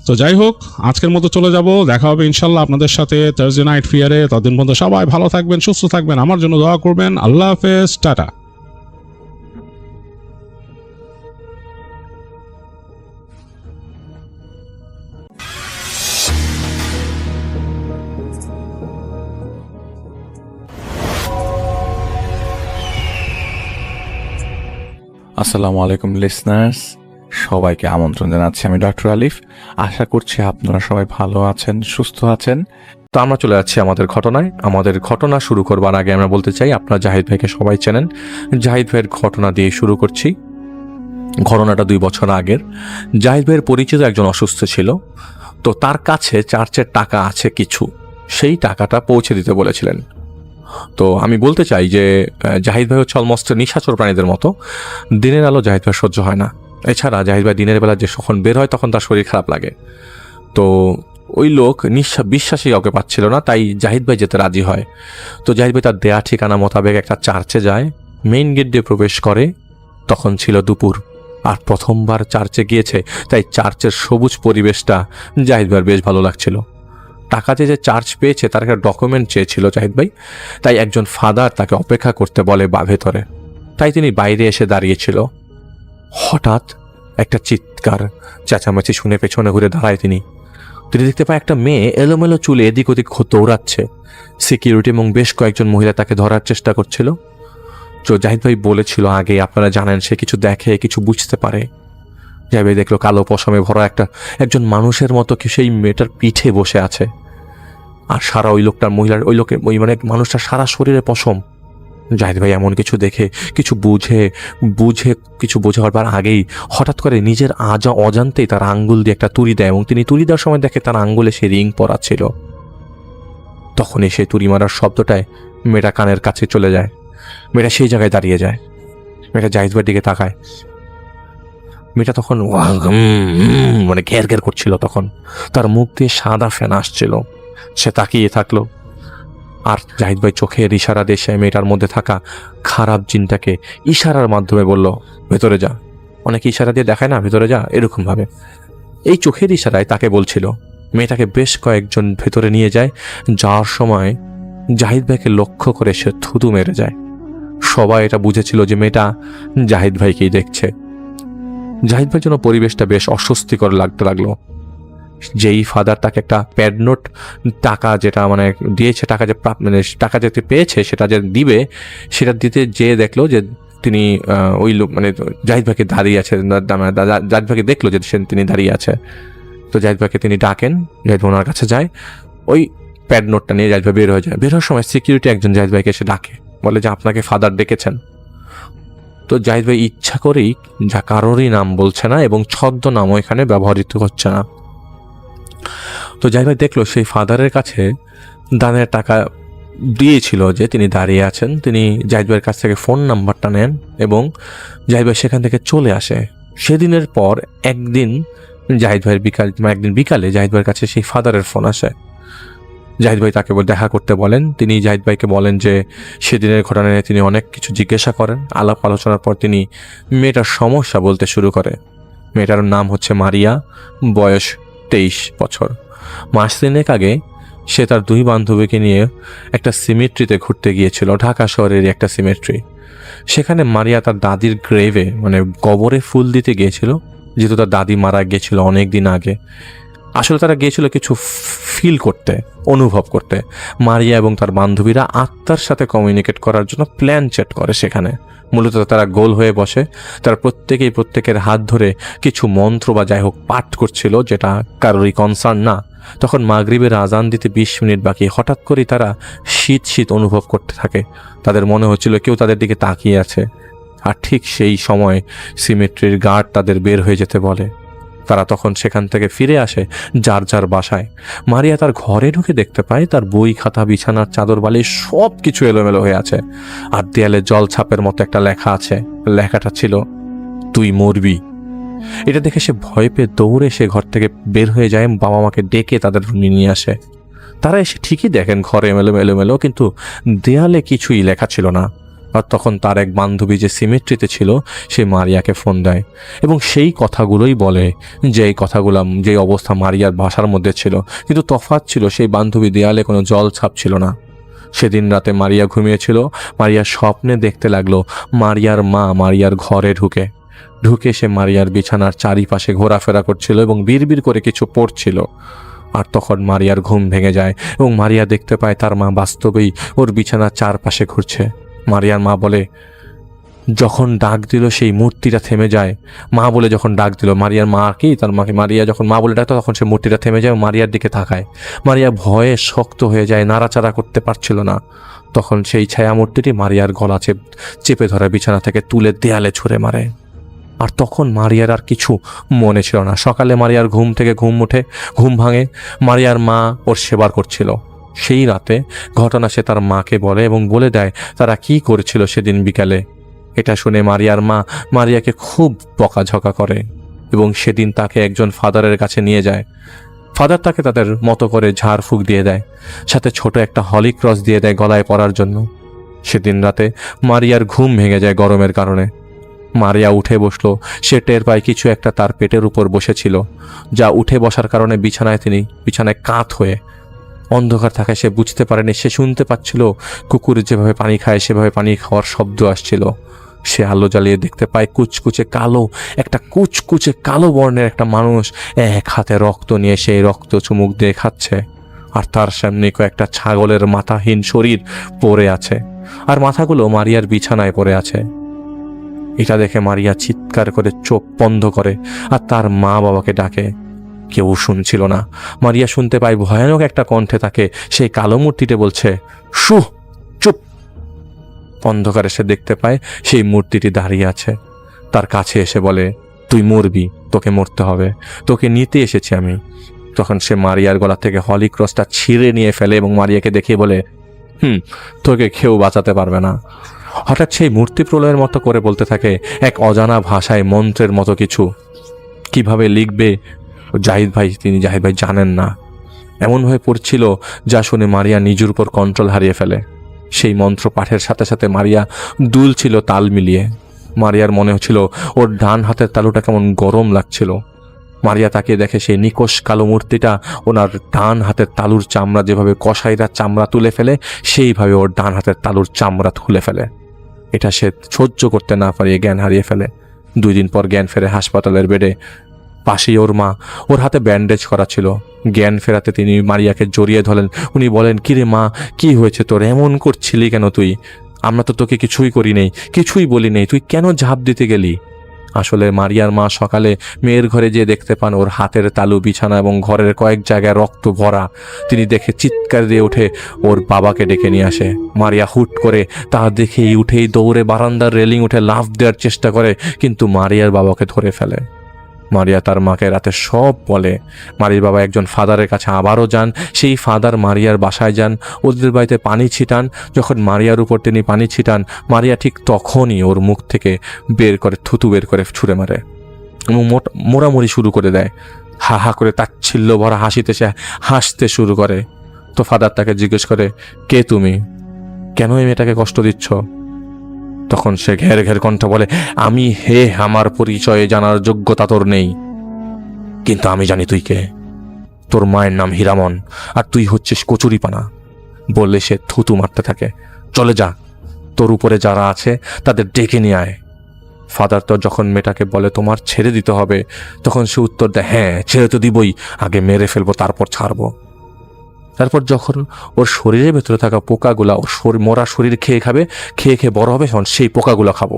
তো যাই হোক, আজকের মতো চলে যাব। দেখা হবে ইনশাল্লাহ আপনাদের সাথে থার্সডে নাইট ফিয়ারে। ততদিন পর্যন্ত সবাই ভালো থাকবেন, সুস্থ থাকবেন, আমার জন্য দোয়া করবেন। আল্লাহ হাফেজ, টাটা। আসসালামু আলাইকুম লিসনার্স, সবাইকে আমন্ত্রণ জানাচ্ছি। আমি ডক্টর আলিফ। আশা করছি আপনারা সবাই ভালো আছেন, সুস্থ আছেন। তো আমরা চলে যাচ্ছি আমাদের ঘটনায়। আমাদের ঘটনা শুরু করবার আগে আমরা বলতে চাই, আপনারা জাহিদ ভাইকে সবাই চেনেন। জাহিদ ভাইয়ের ঘটনা দিয়ে শুরু করছি। ঘটনাটা 2 বছর আগের। জাহিদ ভাইয়ের পরিচিত একজন অসুস্থ ছিল, তো তার কাছে চার্চের টাকা আছে কিছু, সেই টাকাটা পৌঁছে দিতে বলেছিলেন। তো আমি বলতে চাই যে জাহিদ ভাই হচ্ছে অলমোস্ট নিশাচর প্রাণীদের মতো। দিনের আলো জাহিদ ভাই সহ্য হয় না। এছাড়া জাহিদ ভাই দিনের বেলা যে যখন বের হয় তখন তার শরীর খারাপ লাগে। তো ওই লোক বিশ্বাসই কাউকে পাচ্ছিল না, তাই জাহিদ ভাই যেতে রাজি হয়। তো জাহিদ ভাই তার দেয়া ঠিকানা মোতাবেক একটা চার্চে যায়, মেইন গেট দিয়ে প্রবেশ করে। তখন ছিল দুপুর, আর প্রথমবার চার্চে গিয়েছে, তাই চার্চের সবুজ পরিবেশটা জাহিদ ভাইয়ের বেশ ভালো লাগছিল। টাকাতে যে চার্জ পেয়েছে তার একটা ডকুমেন্ট চেয়েছিল জাহিদ ভাই, তাই একজন ফাদার তাকে অপেক্ষা করতে বলে ভেতরে। তাই তিনি বাইরে এসে দাঁড়িয়েছিল। হঠাৎ একটা চিৎকার চেঁচামেচি শুনে পেছনে ঘুরে দাঁড়ায় তিনি দেখতে পায় একটা মেয়ে এলোমেলো চুলে এদিক ওদিক দৌড়াচ্ছে। সিকিউরিটি এবং বেশ কয়েকজন মহিলা তাকে ধরার চেষ্টা করছিল। তো জাহিদ ভাই বলেছিল আগে, আপনারা জানেন, সে কিছু দেখে, কিছু বুঝতে পারে। জাহিদ ভাই দেখলো কালো পশমে ভরা একজন মানুষের মতো কি সেই মেয়েটার পিঠে বসে আছে, আর সারা ওই লোকটার মানে মানুষটার সারা শরীরে পশম। জাহিদ ভাই এমন কিছু দেখে কিছু কিছু বোঝাবার আগেই হঠাৎ করে নিজের অজান্তেই তার আঙ্গুল দিয়ে একটা তুড়ি দেয়, এবং তিনি তুড়ি দেওয়ার সময় দেখে তার আঙ্গুলে সে রিং পরা ছিল। তখনই সেই তুড়ি মারার শব্দটায় মেয়েটা কানের কাছে চলে যায়। মেয়েটা সেই জায়গায় দাঁড়িয়ে যায়। মেয়েটা জাহিদ ভাইয়ের দিকে তাকায়। মেয়েটা তখন মানে ঘের ঘের করছিল। তখন তার মুখ দিয়ে সাদা ফেনা আসছিল। সে তাকিয়ে থাকলো, আর জাহিদ ভাই চোখের ইশারা দিয়ে সে মেয়েটার মধ্যে থাকা খারাপ জিনটাকে ইশারার মাধ্যমে বলল, ভেতরে যা। অনেকে ইশারা দিয়ে দেখায় না, ভেতরে যা, এরকম ভাবে। এই চোখের ইশারায় তাকে বলছিল। মেয়েটাকে বেশ কয়েকজন ভেতরে নিয়ে যায়। যাওয়ার সময় জাহিদ ভাইকে লক্ষ্য করে সে থুতু মেরে যায়। সবাই এটা বুঝেছিল যে মেয়েটা জাহিদ ভাইকেই দেখছে। জাহিদ ভাইয়ের জন্য পরিবেশটা বেশ অস্বস্তিকর লাগতে লাগলো। যেই ফাদার তাকে একটা প্যাড নোট টাকা যেটা মানে দিয়েছে, টাকা যেতে পেয়েছে সেটা যে দিবে, সেটা দিতে যেয়ে দেখলো যে তিনি ওই লোক মানে জাহিদ ভাইকে দাঁড়িয়ে আছে। জাহিদ ভাইকে দেখলো যে তিনি দাঁড়িয়ে আছে। তো জাহিদ ভাইকে তিনি ডাকেন। জাহিদ ভাই ওনার কাছে যায়, ওই প্যাড নোটটা নিয়ে জাহিদ ভাই বের হয়ে যায়। বের হওয়ার সময় সিকিউরিটি একজন জাহিদ ভাইকে এসে ডাকে, বলে যে আপনাকে ফাদার ডেকেছেন। তো জাহিদ ভাই ইচ্ছা করেই যা কারোরই নাম বলছে না, এবং ছদ্মনামও এখানে ব্যবহৃত হচ্ছে না। তো জাহিদ ভাই দেখলো সেই ফাদারের কাছে দানের টাকা দিয়েছিল যে তিনি দাঁড়িয়ে আছেন। তিনি জাহিদ ভাইয়ের কাছ থেকে ফোন নাম্বারটা নেন, এবং জাহিদ ভাই সেখান থেকে চলে আসে। সেদিনের পর একদিন বিকালে জাহিদ ভাইয়ের কাছে সেই ফাদারের ফোন আসে। জাহিদ ভাই তাকে দেখা করতে বলেন। তিনি জাহিদ ভাইকে বলেন যে সেদিনের ঘটনা নিয়ে তিনি অনেক কিছু জিজ্ঞাসা করেন। আলাপ আলোচনার পর তিনি মেয়েটার সমস্যা বলতে শুরু করে। মেয়েটার নাম হচ্ছে মারিয়া, বয়স 23 বছর। মাস 3 আগে সে তার 2 বান্ধবীকে নিয়ে একটা সিমেট্রিতে ঘুরতে গিয়েছিল, ঢাকা শহরের একটা সিমেট্রি। সেখানে মারিয়া তার দাদির গ্রেভে মানে কবরে ফুল দিতে গিয়েছিল। যেহেতু তার দাদি মারা গিয়েছিল অনেক দিন আগে। আসলে তারা গিয়েছিল কিছু ফিল করতে, অনুভব করতে। মারিয়া এবং তার বান্ধবীরা আত্মার সাথে কমিউনিকেট করার জন্য প্ল্যান চ্যাট করে সেখানে। মূলত তারা গোল হয়ে বসে, তারা প্রত্যেকেই প্রত্যেকের হাত ধরে কিছু মন্ত্র বা যাই হোক পাঠ করছিল, যেটা কারোরই কনসার্ন না। তখন মাগরিবের আজান দিতে 20 মিনিট বাকি। হঠাৎ করেই তারা শীত শীত অনুভব করতে থাকে। তাদের মনে হচ্ছিল কেউ তাদের দিকে তাকিয়ে আছে। আর ঠিক সেই সময় সিমেট্রির গার্ড তাদের বের হয়ে যেতে বলে। তারা তখন সেখান থেকে ফিরে আসে যার যার বাসায়। মারিয়া তার ঘরে ঢুকে দেখতে পায় তার বই খাতা, বিছানার চাদর, বালিশ সব কিছু এলোমেলো হয়ে আছে। আর দেয়ালে জল ছাপের মতো একটা লেখা আছে। লেখাটা ছিল, তুই মরবি। এটা দেখে সে ভয় পেয়ে দৌড়ে সে ঘর থেকে বের হয়ে যায়, বাবা মাকে ডেকে তাদের রুমে নিয়ে আসে। তারা এসে ঠিকই দেখেন ঘরে এলোমেলো, কিন্তু দেয়ালে কিছুই লেখা ছিল না। আর তখন তার এক বান্ধবী যে সিমেট্রিতে ছিল সে মারিয়াকে ফোন দেয় এবং সেই কথাগুলোই বলে, যে অবস্থা মারিয়ার বাসার মধ্যে ছিল। কিন্তু তফাৎ ছিল, সেই বান্ধবী দেয়ালে কোনো জল ছাপ ছিল না। সেদিন রাতে মারিয়া ঘুমিয়েছিল। মারিয়া স্বপ্নে দেখতে লাগলো মারিয়ার মা মারিয়ার ঘরে ঢুকে সে মারিয়ার বিছানার চারিপাশে ঘোরাফেরা করছিল এবং বিড়বিড় করে কিছু পড়ছিল। আর তখন মারিয়ার ঘুম ভেঙে যায় এবং মারিয়া দেখতে পায় তার মা বাস্তবেই ওর বিছানার চারপাশে ঘুরছে। মারিয়ার মা বলে, যখন ডাক দিল সেই মূর্তিটা থেমে যায়। মা বলে যখন ডাক দিল, মারিয়ার মা কি তার মাকে মারিয়া যখন মা বলে ডাকতো, তখন সে মূর্তিটা থেমে যায়, মারিয়ার দিকে তাকায়। মারিয়া ভয়ে শক্ত হয়ে যায়, নাড়াচাড়া করতে পারছিল না। তখন সেই ছায়া মূর্তিটি মারিয়ার গলা চেপে ধরে বিছানা থেকে তুলে দেয়ালে ছুঁড়ে মারে। আর তখন মারিয়ার আর কিছু মনে ছিল না। সকালে মারিয়ার ঘুম ভাঙে। মারিয়ার মা ওর সেবার করছিল। সেই রাতে ঘটনা সে তার মাকে বলে এবং বলে দেয় তারা কি করেছিল সেদিন বিকালে। এটা শুনে মারিয়ার মা মারিয়াকে খুব বকাঝকা করে এবং সেদিন তাকে একজন ফাদারের কাছে নিয়ে যায়। ফাদার তাকে তাদের মতো করে ঝাড়ফুঁক দিয়ে দেয়, সাথে ছোট একটা হলি ক্রস দিয়ে দেয় গলায় পরার জন্য। সেদিন রাতে মারিয়ার ঘুম ভেঙে যায় গরমের কারণে। মারিয়া উঠে বসলো। সে টের পায় কিছু একটা তার পেটের উপর বসেছিল, যা উঠে বসার কারণে বিছানায় কাত হয়ে অন্ধকার থাকায় সে বুঝতে পারেনি। সে শুনতে পাচ্ছিল কুকুর যেভাবে পানি খায় সেভাবে পানি খাওয়ার শব্দ আসছিল। সে আলো জ্বালিয়ে দেখতে পায় কুচকুচে কালো বর্ণের একটা মানুষ এক হাতে রক্ত নিয়ে সেই রক্ত চুমুক দিয়ে খাচ্ছে। আর তার সামনে কয়েকটা ছাগলের মাথাহীন শরীর পড়ে আছে, আর মাথাগুলো মারিয়ার বিছানায় পড়ে আছে। এটা দেখে মারিয়া চিৎকার করে চোখ বন্ধ করে আর তার মা বাবাকে ডাকে। কেউ শুনছিল না। মারিয়া শুনতে পায় ভয়ানক একটা কণ্ঠে তাকে সেই কালো মূর্তিতে বলছে, চুপ। অন্ধকারে সে দেখতে পায় সেই মূর্তিটি দাঁড়িয়ে আছে। তার কাছে এসে বলে, তুই মরবি, তোকে মরতে হবে, তোকে নিতে এসেছি আমি। তখন সে মারিয়ার গলা থেকে হলি ক্রসটা ছিঁড়ে নিয়ে ফেলে এবং মারিয়াকে দেখে বলে, তোকে কেউ বাঁচাতে পারবে না। হঠাৎ সেই মূর্তি প্রলয়ের মতো করে বলতে থাকে এক অজানা ভাষায়, মন্ত্রের মতো কিছু। কিভাবে লিখবে জাহিদ ভাই জানেন না। এমনভাবে পড়ছিল যা শুনে মারিয়া নিজের উপর কন্ট্রোল হারিয়ে ফেলে। সেই মন্ত্র পাঠের সাথে সাথে মারিয়া দুলছিল তাল মিলিয়ে। মারিয়ার মনে হচ্ছিল ওর ডান হাতের তালুটা কেমন গরম লাগছিল। মারিয়া তাকিয়ে দেখে সেই নিকোষ কালো মূর্তিটা ওনার ডান হাতের তালুর চামড়া যেভাবে কসাইরা চামড়া তুলে ফেলে সেইভাবে ওর ডান হাতের তালুর চামড়া তুলে ফেলে। এটা সে সহ্য করতে না পারিয়ে জ্ঞান হারিয়ে ফেলে। 2 দিন পর জ্ঞান ফেরে হাসপাতালের বেডে। পাশেই ওর মা, ওর হাতে ব্যান্ডেজ করা ছিল। জ্ঞান ফেরাতে তিনি মারিয়াকে জড়িয়ে ধরেন। উনি বলেন, কিরে মা, কি হয়েছে তোর? এমন করছিলি কেন তুই? আমরা তো তোকে কিছুই করি নেই, কিছুই বলি নেই, তুই কেন ঝাঁপ দিতে গেলি? আসলে মারিয়ার মা সকালে মেয়ের ঘরে যেয়ে দেখতে পান ওর হাতের তালু, বিছানা এবং ঘরের কয়েক জায়গায় রক্ত ভরা। তিনি দেখে চিৎকার দিয়ে উঠে ওর বাবাকে ডেকে নিয়ে আসে। মারিয়া হুট করে তা দেখেই উঠেই দৌড়ে বারান্দার রেলিং উঠে লাফ দেওয়ার চেষ্টা করে, কিন্তু মারিয়ার বাবাকে ধরে ফেলে। মারিয়া তার মাকে রাতে সব বলে। মারিয়ার বাবা একজন ফাদারের কাছে আবারও যান। সেই ফাদার মারিয়ার বাসায় যান, ওদের বাড়িতে পানি ছিটান। যখন মারিয়ার উপর তিনি পানি ছিটান, মারিয়া ঠিক তখনই ওর মুখ থেকে থুতু বের করে ছুঁড়ে মারে এবং মোড়ামুড়ি শুরু করে দেয়। হা হা করে তাচ্ছিল্য ভরা হাসতে শুরু করে। তো ফাদার তাকে জিজ্ঞেস করে, কে তুমি? কেন এই মেয়েটাকে কষ্ট দিচ্ছ? তখন সে ঘের ঘের কণ্ঠ বলে, আমি আমার পরিচয়ে জানার যোগ্যতা তোর নেই, কিন্তু আমি জানি তুই কে। তোর মায়ের নাম হীরামন আর তুই হচ্ছিস কচুরিপানা। বললে সে থুতু মারতে থাকে। চলে যা, তোর উপরে যারা আছে তাদের ডেকে নিয়ে আয়। ফাদার তো যখন মেয়েটাকে বলে তোমার ছেড়ে দিতে হবে, তখন সে উত্তর দেয়, হ্যাঁ ছেড়ে তো দিবই, আগে মেরে ফেলবো তারপর ছাড়বো। তারপর যখন ওর শরীরের ভেতরে থাকা পোকাগুলা ওর মরা শরীর খেয়ে খাবে, খেয়ে খেয়ে বড় হবে, তখন সেই পোকাগুলো খাবো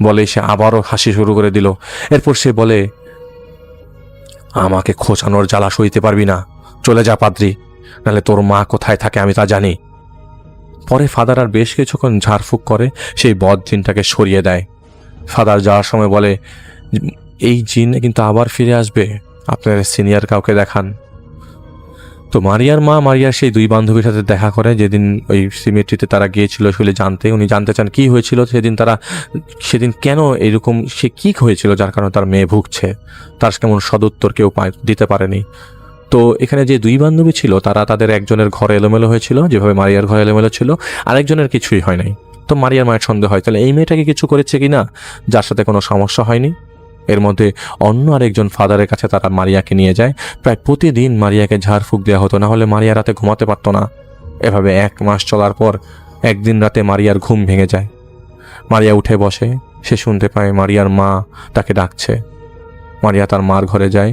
বলে সে আবারও হাসি শুরু করে দিল। এরপর সে বলে, আমাকে খোঁচানোর জ্বালা সইতে পারবি না, চলে যা পাদ্রী, নাহলে তোর মা কোথায় থাকে আমি তা জানি। পরে ফাদার আর বেশ কিছুক্ষণ ঝাড়ফুঁক করে সেই বদ জিনটাকে সরিয়ে দেয়। ফাদার যাওয়ার সময় বলে, এই জিন কিন্তু আবার ফিরে আসবে, আপনার সিনিয়র কাউকে দেখান। তো মারিয়ার মা মারিয়ার সেই দুই বান্ধবীর সাথে দেখা করে যেদিন ওই সিমেট্রিতে তারা গিয়েছিল আসলে জানতে। উনি জানতে চান কী হয়েছিল সেদিন কেন এরকম, সে কী হয়েছিল যার কারণে তার মেয়ে ভুগছে। তার কেমন সদুত্তর কেউ দিতে পারেনি। তো এখানে যে দুই বান্ধবী ছিল তারা তাদের একজনের ঘরে এলোমেলো হয়েছিল, যেভাবে মারিয়ার ঘরে এলোমেলো ছিল, আরেকজনের কিছুই হয় নাই। তো মারিয়ার মায়ের সন্দেহ হয়, তাহলে এই মেয়েটাকে কিছু করেছে কি না, যার সাথে কোনো সমস্যা হয়নি। এর মধ্যে অন্য আরেকজন ফাদারের কাছে তারা মারিয়াকে নিয়ে যায়। প্রায় প্রতিদিন মারিয়াকে ঝাড়ফুঁক দেওয়া হতো, না হলে মারিয়া রাতে ঘুমাতে পারতো না। এভাবে 1 মাস চলার পর একদিন রাতে মারিয়ার ঘুম ভেঙে যায়। মারিয়া উঠে বসে, সে শুনতে পায় মারিয়ার মা তাকে ডাকছে। মারিয়া তার মার ঘরে যায়,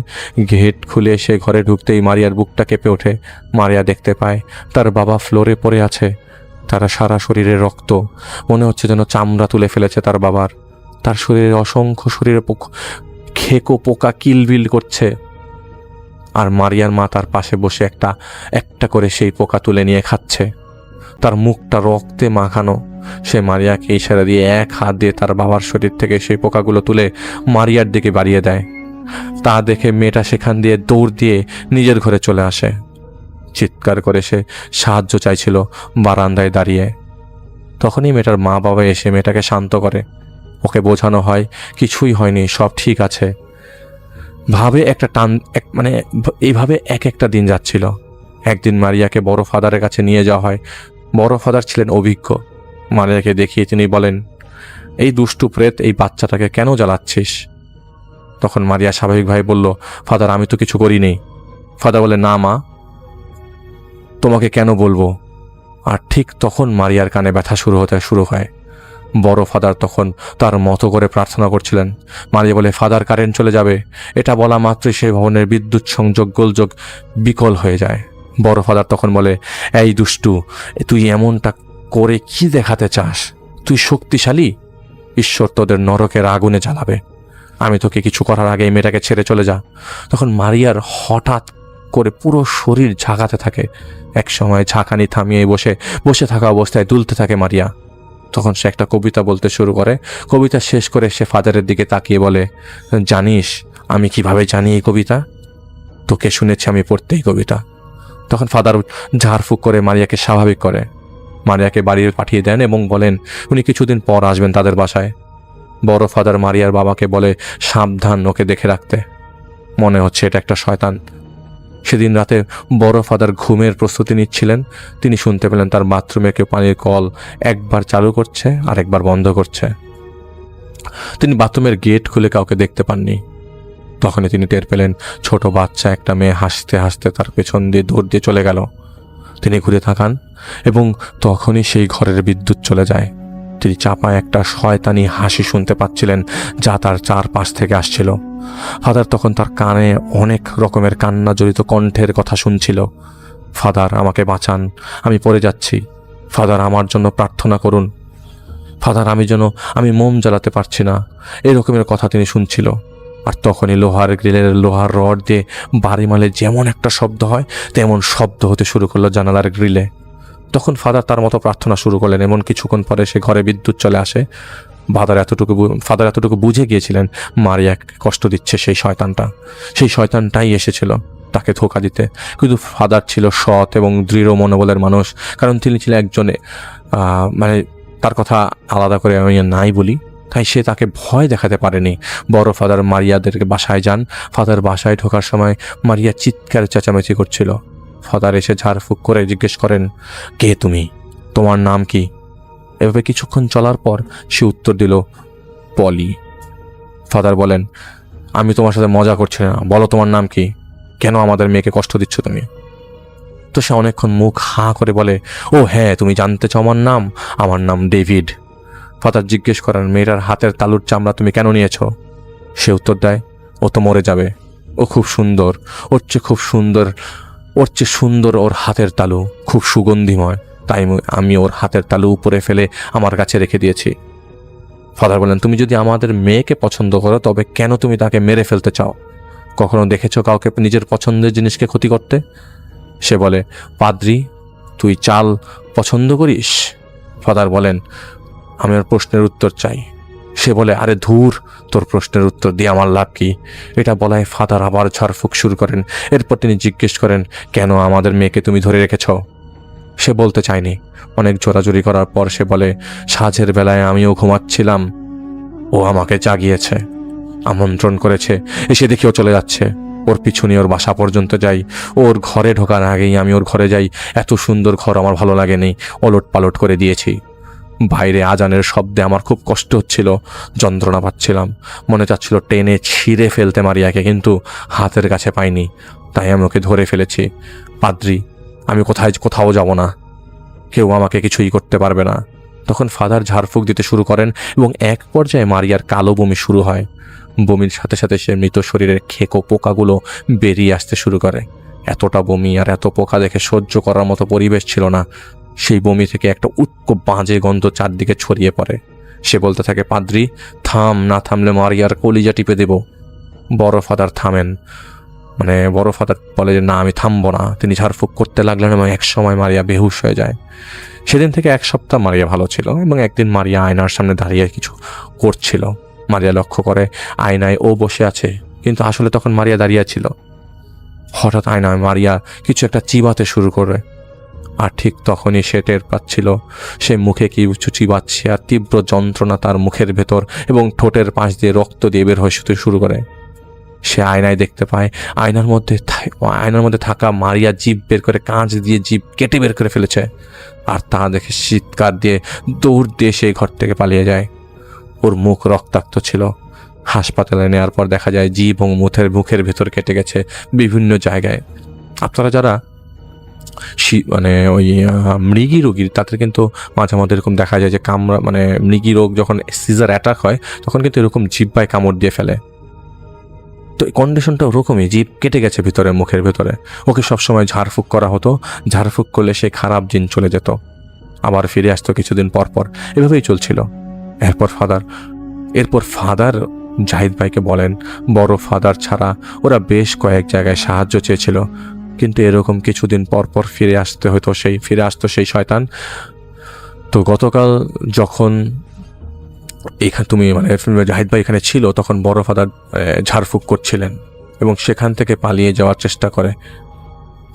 গেট খুলে সে ঘরে ঢুকতেই মারিয়ার বুকটা কেঁপে ওঠে। মারিয়া দেখতে পায় তার বাবা ফ্লোরে পড়ে আছে, তারা সারা শরীরে রক্ত, মনে হচ্ছে যেন চামড়া তুলে ফেলেছে তার বাবার। তার শরীরে অসংখ্য খেকো পোকা কিলবিল করছে, আর মারিয়ার মা তার পাশে বসে একটা একটা করে সেই পোকা তুলে নিয়ে খাচ্ছে। তার মুখটা রক্তে মাখানো। সে মারিয়াকে ইশারা দিয়ে এক হাত দিয়ে তার বাবার শরীর থেকে সেই পোকাগুলো তুলে মারিয়ার দিকে বাড়িয়ে দেয়। তা দেখে মেয়েটা সেখান দিয়ে দৌড় দিয়ে নিজের ঘরে চলে আসে। চিৎকার করে সে সাহায্য চাইছিল বারান্দায় দাঁড়িয়ে। তখনই মেয়েটার মা বাবা এসে মেয়েটাকে শান্ত করে। ওকে বোঝানো হয় কিছুই হয়নি, সব ঠিক আছে। এইভাবে এক একটা দিন যাচ্ছিল। একদিন মারিয়াকে বড় ফাদারের কাছে নিয়ে যাওয়া হয়। বড় ফাদার ছিলেন অভিজ্ঞ। মারিয়াকে দেখিয়ে তিনি বলেন, এই দুষ্টু প্রেত এই বাচ্চাটাকে কেন জ্বালাচ্ছিস? তখন মারিয়া স্বাভাবিকভাবে বলল, ফাদার আমি তো কিছু করিনি। ফাদার বলে, না মা, তোমাকে কেন বলবো? আর ঠিক তখন মারিয়ার কানে ব্যথা শুরু হয়। বড় ফাদার তখন তার মতো করে প্রার্থনা করছিলেন। মারিয়া বলে, ফাদার কারেন্ট চলে যাবে। এটা বলা মাত্রই সেই ভবনের বিদ্যুৎ সংযোগ গোলযোগ বিকল হয়ে যায়। বড় ফাদার তখন বলে, এই দুষ্টু, তুই এমনটা করে কি দেখাতে চাস? তুই শক্তিশালী, ঈশ্বর তোদের নরকের আগুনে জ্বালাবে। আমি তোকে কিছু করার আগে এই মেয়েটাকে ছেড়ে চলে যা। তখন মারিয়ার হঠাৎ করে পুরো শরীর ঝাঁকাতে থাকে। এক সময় ঝাঁকানি থামিয়ে বসে থাকা অবস্থায় দুলতে থাকে মারিয়া। তখন সে একটা কবিতা বলতে শুরু করে। কবিতা শেষ করে সে ফাদারের দিকে তাকিয়ে বলে, জানিস আমি কিভাবে জানি এই কবিতা? তোকে শুনেছি আমি পড়তে এই কবিতা। তখন ফাদার ঝাড়ফুঁক করে মারিয়াকে স্বাভাবিক করে। মারিয়াকে বাড়ি পাঠিয়ে দেন এবং বলেন উনি কিছুদিন পর আসবেন তাদের বাসায়। বড় ফাদার মারিয়ার বাবাকে বলে, সাবধান, ওকে দেখে রাখতে, মনে হচ্ছে এটা একটা শয়তান। সেদিন রাতে বড় ফাদার ঘুমের প্রস্তুতি নিচ্ছিলেন। তিনি শুনতে পেলেন তার বাথরুমে কেউ পানির কল একবার চালু করছে আর একবার বন্ধ করছে। তিনি বাথরুমের গেট খুলে কাউকে দেখতে পাননি। তখনই তিনি টের পেলেন ছোট বাচ্চা একটা মেয়ে হাসতে হাসতে তার পেছন দিয়ে দৌড় দিয়ে চলে গেল। তিনি ঘুরে তাকান এবং তখনই সেই ঘরের বিদ্যুৎ চলে যায়। তিনি চাপায় একটা শয়তানি হাসি শুনতে পাচ্ছিলেন যা তার চারপাশ থেকে আসছিল। ফাদার তখন তার কানে অনেক রকমের কান্না জড়িত কণ্ঠের কথা শুনছিল। ফাদার আমাকে বাঁচান, আমি পড়ে যাচ্ছি। ফাদার আমার জন্য প্রার্থনা করুন। ফাদার আমি মোম জ্বালাতে পারছি না, এরকমের কথা তিনি শুনছিল। আর তখনই লোহার গ্রিলের লোহার রড দিয়ে বাড়ি মারলে যেমন একটা শব্দ হয় তেমন শব্দ হতে শুরু করলো জানালার গ্রিলে। তখন ফাদার তার মতো প্রার্থনা শুরু করলেন। এমন কিছুক্ষণ পরে সে ঘরে বিদ্যুৎ চলে আসে। ফাদার এতটুকু বুঝে গিয়েছিলেন মারিয়াকে কষ্ট দিচ্ছে সেই শয়তানটাই এসেছিল তাকে ধোঁকা দিতে। কিন্তু ফাদার ছিল সৎ এবং দৃঢ় মনোবলের মানুষ, কারণ তিনি ছিলেন একজনে তার কথা আলাদা করে আমি নাই বলি, তাই সে তাকে ভয় দেখাতে পারেনি। বড় ফাদার মারিয়াদেরকে বাসায় যান। ফাদার বাসায় ঢোকার সময় মারিয়া চিৎকার চেঁচামেচি করছিল। ফাদার এসে ঝাড়ফুঁক করে জিজ্ঞেস করেন, কে তুমি? তোমার নাম কি? এভাবে কিছুক্ষণ চলার পর সে উত্তর দিল, পলি। ফাদার বলেন, আমি তোমার সাথে মজা করছি না, বলো তোমার নাম কি? কেন আমাদের মেয়েকে কষ্ট দিচ্ছ তুমি? তো সে অনেকক্ষণ মুখ হাঁ করে বলে, ও হ্যাঁ, তুমি জানতে চাও আমার নাম? আমার নাম ডেভিড। ফাদার জিজ্ঞেস করেন, মেয়েটার হাতের তালুর চামড়া তুমি কেন নিয়েছো? সে উত্তর দেয়, ও তো মরে যাবে, ও খুব সুন্দর, ওর চেয়ে সুন্দর ওর হাতের তালু, খুব সুগন্ধিময়, তাই আমি ওর হাতের তালু উপরে ফেলে আমার কাছে রেখে দিয়েছি। ফাদার বলেন, তুমি যদি আমাদের মেয়েকে পছন্দ করো তবে কেন তুমি তাকে মেরে ফেলতে চাও? কখনো দেখেছো কাউকে নিজের পছন্দের জিনিসকে ক্ষতি করতে? সে বলে, পাদ্রি, তুই চাল পছন্দ করিস? ফাদার বলেন, আমি ওর প্রশ্নের উত্তর চাই। সে বলে, আরে ধুর, তোর প্রশ্নের উত্তর দিয়ে আমার লাভ কি? এটা বলায় ফাদার আবার ঝাড়ফুঁক শুরু করেন। এরপর তিনি জিজ্ঞেস করেন, কেন আমাদের মেয়েকে তুমি ধরে রেখেছ? সে বলতে চায়নি। অনেক জোরাজুরি করার পর সে বলে, সাঁঝের বেলায় আমিও ঘুমাচ্ছিলাম, ও আমাকে জাগিয়েছে, আমন্ত্রণ করেছে, এসে দেখেও চলে যাচ্ছে। ওর পিছু নিয়ে ওর বাসা পর্যন্ত যাই, ওর ঘরে ঢোকার আগেই আমি ওর ঘরে যাই। এত সুন্দর ঘর আমার ভালো লাগেনি, ওলট পালট করে দিয়েছি। বাইরে আজানের শব্দে আমার খুব কষ্ট হচ্ছিল, যন্ত্রণা পাচ্ছিলাম, মনে চাচ্ছিল টেনে ছিঁড়ে ফেলতে মারিয়াকে, কিন্তু হাতের কাছে পাইনি, তাই আমি ওকে ধরে ফেলেছি। পাদ্রি, আমি কোথাও যাব না, কেউ আমাকে কিছুই করতে পারবে না। তখন ফাদার ঝাড়ফুঁক দিতে শুরু করেন এবং এক পর্যায়ে মারিয়ার কালো বমি শুরু হয়। বমির সাথে সাথে সে মৃত শরীরের খেকো পোকাগুলো বেরিয়ে আসতে শুরু করে। এতটা বমি আর এত পোকা দেখে সহ্য করার মতো পরিবেশ ছিল না। সেই বমি থেকে একটা উটকো বাজে গন্ধ চারদিকে ছড়িয়ে পড়ে। সে বলতে থাকে, পাদ্রি থাম, না থামলে মারিয়ার কলিজা টিপে দেব। বড় ফাদার থামেন, বড় ফাদার বলে যে না, আমি থামবো না। তিনি ঝাড়ফুঁক করতে লাগলেন এবং এক সময় মারিয়া বেহুশ হয়ে যায়। সেদিন থেকে এক সপ্তাহ মারিয়া ভালো ছিল এবং একদিন মারিয়া আয়নার সামনে দাঁড়িয়ে কিছু করছিল। মারিয়া লক্ষ্য করে আয়নায় ও বসে আছে, কিন্তু আসলে তখন মারিয়া দাঁড়িয়ে ছিল। হঠাৎ আয়নায় মারিয়া কিছু একটা চিবাতে শুরু করে, আর ঠিক তখনই সে টের পাচ্ছিল সে মুখে কিছু চিবাচ্ছে, আর তীব্র যন্ত্রণা তার মুখের ভেতর এবং ঠোঁটের পাশ দিয়ে রক্ত দিয়ে বের হয়ে শুরু করে। সে আয়নায় দেখতে পায় আয়নার মধ্যে থাকা মারিয়া জিভ বের করে, কাঁচ দিয়ে জিভ কেটে বের করে ফেলেছে। আর তা দেখে চিৎকার দিয়ে দৌড় দিয়ে সেই ঘর থেকে পালিয়ে যায়। ওর মুখ রক্তাক্ত ছিল। হাসপাতালে নেওয়ার পর দেখা যায় জিভ এবং মুখের ভেতর কেটে গেছে বিভিন্ন জায়গায়। আপনারা যারা ওই মৃগী রোগীর, তাদের কিন্তু মাঝে মধ্যে এরকম দেখা যায় যে মৃগী রোগ যখন সিজার অ্যাটাক হয় তখন কিন্তু এরকম জিহ্বায় কামড় দিয়ে ফেলে। তো এই কন্ডিশনটা ওরকমই, জিভ কেটে গেছে ভিতরে, মুখের ভেতরে। ওকে সবসময় ঝাড়ফুঁক করা হতো, ঝাড়ফুঁক করলে সে খারাপ জিন চলে যেত, আবার ফিরে আসতো কিছুদিন পর পর, এভাবেই চলছিল। এরপর ফাদার জাহিদ ভাইকে বলেন, বড় ফাদার ছাড়া ওরা বেশ কয়েক জায়গায় সাহায্য চেয়েছিল, কিন্তু এরকম কিছুদিন পর পর ফিরে আসতো সেই শয়তান। তো গতকাল যখন জাহিদ ভাই এখানে ছিল, তখন বড় ফাদার ঝাড়ফুঁক করছিলেন এবং সেখান থেকে পালিয়ে যাওয়ার চেষ্টা করে।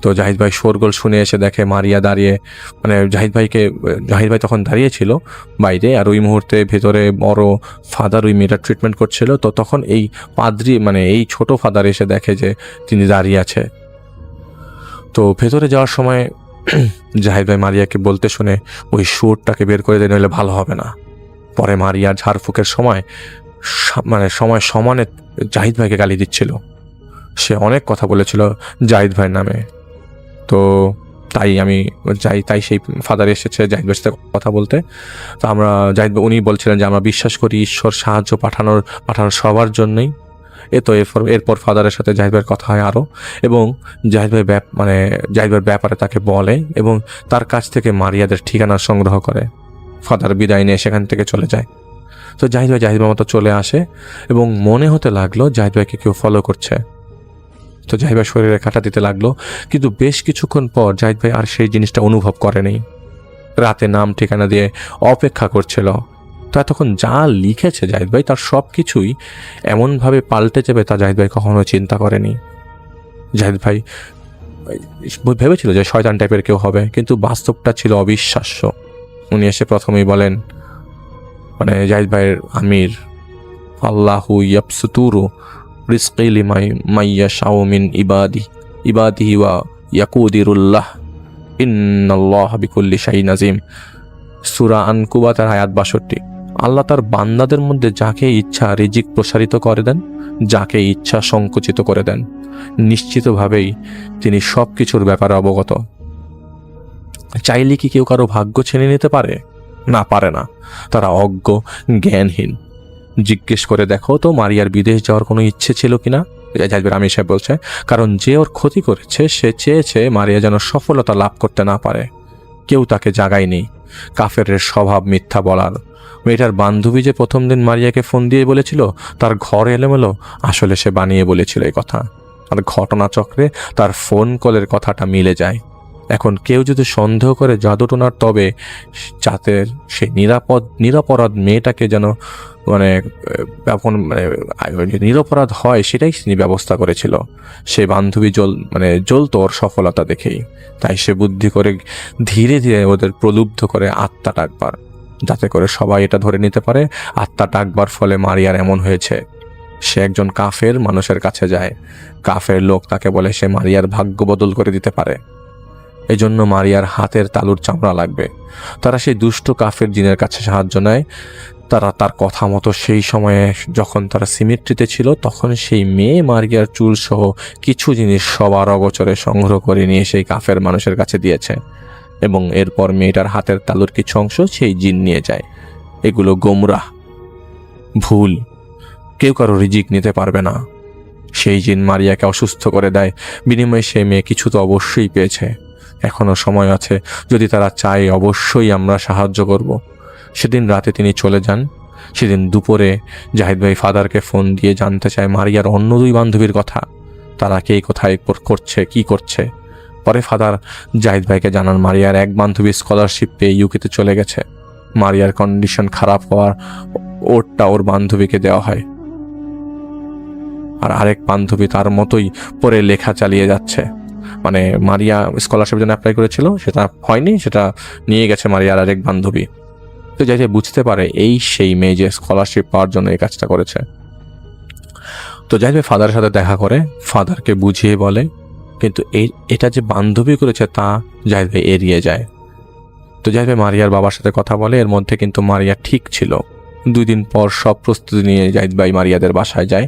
তো জাহিদ ভাই শোরগোল শুনে এসে দেখে মারিয়া দাঁড়িয়ে, জাহিদ ভাই তখন দাঁড়িয়ে ছিল বাইরে, আর ওই মুহূর্তে ভেতরে বড় ফাদার ওই মেয়েটার ট্রিটমেন্ট করছিল। তো তখন এই পাদ্রি এই ছোট ফাদার এসে দেখে যে তিনি দাঁড়িয়ে আছে। তো ভেতরে যাওয়ার সময় জাহিদ ভাই মারিয়াকে বলতে শুনে ওই সুরটাকে বের করে দেয়, নইলে ভালো হবে না। পরে মারিয়া ঝাড়ফুঁকের সময় সমানে জাহিদ ভাইকে গালি দিচ্ছিল। সে অনেক কথা বলেছিল জাহিদ ভাইয়ের নামে। তো তাই সেই ফাদার এসেছে জাহিদ ভাইয়ের সাথে কথা বলতে। তো উনি বলছিলেন যে আমরা বিশ্বাস করি ঈশ্বর সাহায্য পাঠানোর সবার জন্যই। এরপর ফাদারের সাথে জাহিদ ভাইয়ের কথা হয় আরও, এবং জাহিদ ভাইয়ের ব্যাপারে তাকে বলে এবং তার কাছ থেকে মারিয়াদের ঠিকানা সংগ্রহ করে। ফাদার বিদায় নিয়ে সেখান থেকে চলে যায়। তো জাহিদ ভাই মতো চলে আসে এবং মনে হতে লাগলো জাহিদ ভাইকে কেউ ফলো করছে। তো জাহিদ ভাই শরীরে কাটা দিতে লাগলো, কিন্তু বেশ কিছুক্ষণ পর জাহিদ ভাই আর সেই জিনিসটা অনুভব করেনি। রাতে নাম ঠিকানা দিয়ে অপেক্ষা করছিল। তো এতক্ষণ যা লিখেছে জাহিদ ভাই, তার সব কিছুই এমনভাবে পাল্টে যাবে তা জাহিদ ভাই কখনো চিন্তা করেনি। জাহিদ ভাই ভেবেছিল যে শয়তান টাইপের কেউ হবে, কিন্তু বাস্তবটা ছিল অবিশ্বাস্য। উনি এসে প্রথমেই বলেন, জাহিদ ভাইয়ের আমির, আল্লাহু ইয়াবসুতুরু রিজকি লিমান ইয়াশাউ মিন ইবাদিহি ওয়া ইয়াকুদিরুল্লাহ ইন্নাল্লাহা বিকুল্লি শাইইন আযীম। সূরা আনকুবাতের আয়াত 62। আল্লাহ তার বান্দাদের মধ্যে যাকে ইচ্ছা রিজিক প্রসারিত করে দেন, যাকে ইচ্ছা সংকুচিত করে দেন। নিশ্চিতভাবেই তিনি সব কিছুর ব্যাপারে অবগত। চাইলে কি কেউ কারো ভাগ্য ছিনে নিতে পারে? না, পারে না। তারা অজ্ঞ, জ্ঞানহীন। জিজ্ঞেস করে দেখো তো মারিয়ার বিদেশ যাওয়ার কোনো ইচ্ছে ছিল কিনা। জাহিদ আমির সাহেব বলছে, কারণ যে ওর ক্ষতি করেছে সে চেয়েছে মারিয়া যেন সফলতা লাভ করতে না পারে। কেউ তাকে জাগায়নি। কাফেরের স্বভাব মিথ্যা বলার। মেয়েটার বান্ধবী যে প্রথম দিন মারিয়াকে ফোন দিয়ে বলেছিল তার ঘর এলোমেলো, আসলে সে বানিয়ে বলেছিল এই কথা। আর ঘটনাচক্রে তার ফোন কলের কথাটা মিলে যায়। এখন কেউ যদি সন্দেহ করে জাদুটোনার, তবে যাতে সেই নিরপরাধ মেয়েটাকে যেন এখন নিরপরাধ হয় সেটাই তিনি ব্যবস্থা করেছিল। সে বান্ধবী জ্বলত ওর সফলতা দেখেই। তাই সে বুদ্ধি করে ধীরে ধীরে ওদের প্রলুব্ধ করে আত্মা ডাকবার, যাতে করে সবাই এটা ধরে নিতে পারে আত্মা ডাকবার ফলে মারিয়ার এমন হয়েছে। সে একজন কাফের মানুষের কাছে যায়। কাফের লোক তাকে বলে সে মারিয়ার ভাগ্য বদল করে দিতে পারে। এজন্য মারিয়ার হাতের তালুর চামড়া লাগবে। তারা সেই দুষ্ট কাফের জিনের কাছে সাহায্য নেয়। তারা তার কথা মতো সেই সময়ে যখন তারা সিমেট্রিতে ছিল তখন সেই মেয়ে মারিয়ার চুল সহ কিছু জিনিস সবার অগোচরে সংগ্রহ করে নিয়ে সেই কাফের মানুষের কাছে দিয়েছে, এবং এরপর মেয়েটার হাতের তালুর কিছু অংশ সেই জিন নিয়ে যায়। এগুলো গোমরাহ, ভুল, কেউ কারো রিজিক নিতে পারবে না। সেই জিন মারিয়াকে অসুস্থ করে দেয়। বিনিময়ে সেই মেয়ে কিছু তো অবশ্যই পেয়েছে। এখনো সময় আছে, যদি তারা চায় অবশ্যই আমরা সাহায্য করব। সেদিন রাতে তিনি চলে যান। সেদিন দুপুরে জাহিদ ভাই ফাদারকে ফোন দিয়ে জানতে চায় মারিয়ার অন্য দুই বান্ধবীর কথা, তারা কে কোথায় করছে, কি করছে। পরে ফাদার জাহিদ ভাইকে জানান মারিয়ার এক বান্ধবী স্কলারশিপ পেয়ে ইউকেতে চলে গেছে। মারিয়ার কন্ডিশন খারাপ হওয়ার ওরটা ওর বান্ধবীকে দেওয়া হয়, আর আরেক বান্ধবী তার মতোই পরে লেখা চালিয়ে যাচ্ছে। মারিয়া স্কলারশিপের জন্য অ্যাপ্লাই করেছিল, সেটা হয়নি, সেটা নিয়ে গেছে মারিয়ার আরেক বান্ধবী। তো যাই বুঝতে পারে এই সেই মেয়ে যে স্কলারশিপ পাওয়ার জন্য এই কাজটা করেছে। তো যাই ফাদারের সাথে দেখা করে, ফাদারকে বুঝিয়ে বলে, কিন্তু এটা যে বান্ধবী করেছে তা জাহিদ ভাই এড়িয়ে যায়। তো জাহিদ ভাই মারিয়ার বাবার সাথে কথা বলে। এর মধ্যে কিন্তু মারিয়া ঠিক ছিল। 2 দিন পর সব প্রস্তুতি নিয়ে জাহিদ ভাই মারিয়াদের বাসায় যায়।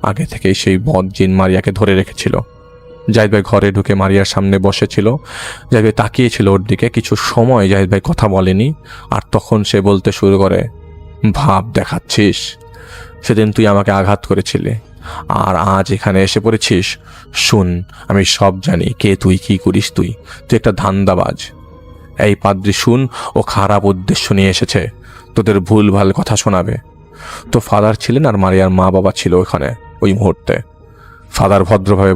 আগে থেকেই সেই বদ জিন মারিয়াকে ধরে রেখেছিল। জাহিদ ভাই ঘরে ঢুকে মারিয়ার সামনে বসেছিল। জাহিদ ভাই তাকিয়েছিল ওর দিকে। কিছু সময় জাহিদ ভাই কথা বলেনি, আর তখন সে বলতে শুরু করে, ভাব দেখাচ্ছিস, সেদিন তুই আমাকে আঘাত করেছিলি, আর আজ এখানে এসে পড়েছিস। শুন, আমি সব জানি কে তুই, কি করিস তুই একটা ধান্দাবাজ। এই পাদ্রী শুন, ও খারাপ উদ্দেশ্য নিয়ে এসেছে, তোদের ভুলভাল কথা শোনাবে। তো ফাদার ছিলেন আর মারিয়ার মা বাবা ছিল ওখানে ওই মুহূর্তে। ফাদার ভদ্রভাবে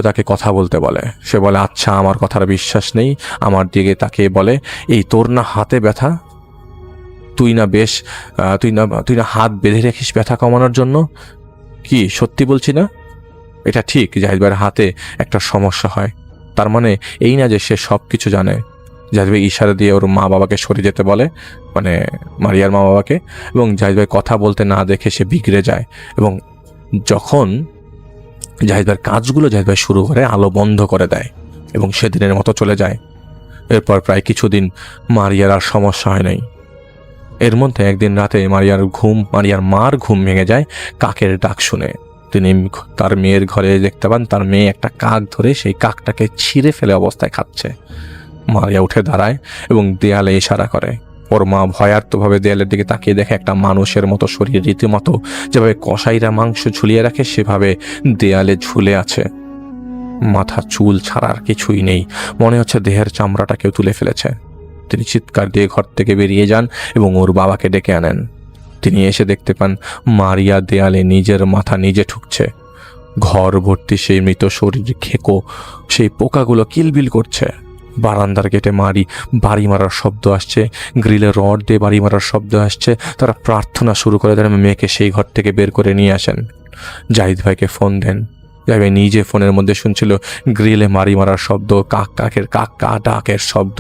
তাকে কথা বলতে বলে। সে বলে, আচ্ছা, আমার কথার বিশ্বাস নেই। আমার দিকে তাকিয়ে বলে, এই তোর না হাতে ব্যথা, তুই না হাত বেঁধে রেখিস ব্যথা কমানোর জন্য? কি সত্যি বলছি না? এটা ঠিক, জাহিদ ভাইয়ের হাতে একটা সমস্যা হয়। তার মানে এই না যে সে সব কিছু জানে। জাহিদ ভাই ইশারা দিয়ে ওর মা বাবাকে সরে যেতে বলে, মারিয়ার মা বাবাকে, এবং জাহিদ ভাই কথা বলতে না দেখে সে বিগড়ে যায়। এবং যখন জাহিদ ভাইয়ের কাজগুলো জাহিদ ভাই শুরু করে, আলো বন্ধ করে দেয় এবং সেদিনের মতো চলে যায়। এরপর প্রায় কিছুদিন মারিয়ার আর সমস্যা হয় নাই। এর মধ্যে একদিন রাতে মারিয়ার মার ঘুম ভেঙে যায় কাকের ডাক শুনে। তিনি তার মেয়ের ঘরে দেখতে পান তার মেয়ে একটা কাক ধরে সেই কাকটাকে ছিঁড়ে ফেলে অবস্থায় খাচ্ছে। মারিয়া উঠে দাঁড়ায় এবং দেয়ালে ইশারা করে। ওর মা ভয়ার্তভাবে দেয়ালের দিকে তাকিয়ে দেখে একটা মানুষের মতো শরীর, রীতিমতো যেভাবে কসাইরা মাংস ঝুলিয়ে রাখে সেভাবে দেয়ালে ঝুলে আছে। মাথা চুল ছাড়ার কিছুই নেই, মনে হচ্ছে দেহের চামড়াটা কেউ তুলে ফেলেছে। তিনি চিৎকার দিয়ে ঘর থেকে বেরিয়ে যান এবং ওর বাবাকে ডেকে আনেন। তিনি এসে দেখতে পান মারিয়া দেয়ালে নিজের মাথা নিজে ঠুকছে। ঘর ভর্তি সেই মৃত শরীর, খেকো সেই পোকাগুলো কিলবিল করছে। বারান্দার গেটে বাড়ি মারার শব্দ আসছে, গ্রিলের রড দিয়ে বাড়ি মারার শব্দ আসছে। তারা প্রার্থনা শুরু করে দেন মেয়েকে সেই ঘর থেকে বের করে নিয়ে আসেন। জাহিদ ভাইকে ফোন দেন। জাহিদ ভাই নিজে ফোনের মধ্যে শুনছিল গ্রিলে বাড়ি মারার শব্দ, কাকের ডাকের শব্দ।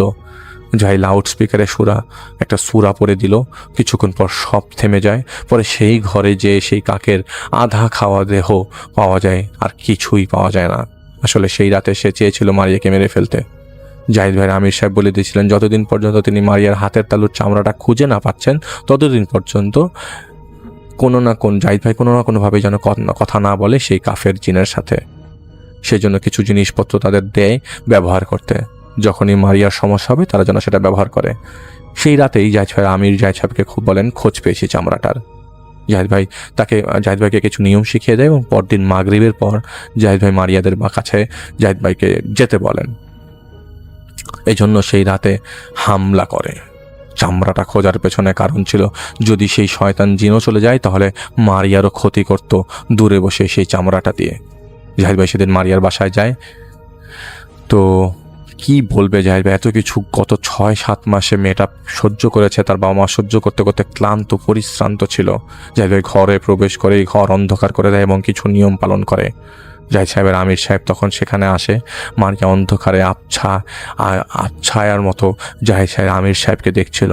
যাই লাউড স্পিকারে একটা সুরা পড়ে দিল। কিছুক্ষণ পর সব থেমে যায়। পরে সেই ঘরে যে সেই কাকের আধা খাওয়া দেহ পাওয়া যায়, আর কিছুই পাওয়া যায় না। আসলে সেই রাতে সে চেয়েছিল মারিয়াকে মেরে ফেলতে। জাহিদ ভাই আমির সাহেব বলে দিয়েছিলেন যতদিন পর্যন্ত তিনি মারিয়ার হাতের তালুর চামড়াটা খুঁজে না পাচ্ছেন ততদিন পর্যন্ত জাহিদ ভাই কোনো না কোনোভাবে যেন কথা না বলে সেই কাফের জিনের সাথে। সেজন্য কিছু জিনিসপত্র তাদের দেয় ব্যবহার করতে। যখনই মারিয়ার সমস্যা হবে তারা যেন সেটা ব্যবহার করে। সেই রাতেই জাহিদ ভাই আমির জাহিদ সাহেবকে খুব বলেন খোঁজ পেয়েছি চামড়াটার। জাহিদ ভাইকে কিছু নিয়ম শিখিয়ে দেয় এবং পরদিন মাগরিবের পর জাহিদ ভাই মারিয়াদের কাছে জাহিদ ভাইকে যেতে বলেন। এই জন্য সেই রাতে হামলা করে। চামড়াটা খোঁজার পেছনে কারণ ছিল যদি সেই শয়তান জিনও চলে যায় তাহলে মারিয়ারও ক্ষতি করত দূরে বসে সেই চামড়াটা দিয়ে। জাহিদ ভাই সেদিন মারিয়ার বাসায় যায়। তো কি বলবে জাহিদ ভাই, এত কিছু গত 6-7 মাসে মেয়েটা সহ্য করেছে, তার বাবা মা সহ্য করতে করতে ক্লান্ত পরিশ্রান্ত ছিল। জাহিদ ভাই ঘরে প্রবেশ করে ঘর অন্ধকার করে দেয় এবং কিছু নিয়ম পালন করে। জাহিদ সাহেবের আমির সাহেব তখন সেখানে আসে। মারিয়া অন্ধকারে আবছায়ার মতো জাহিদ সাহেব আমির সাহেবকে দেখছিল।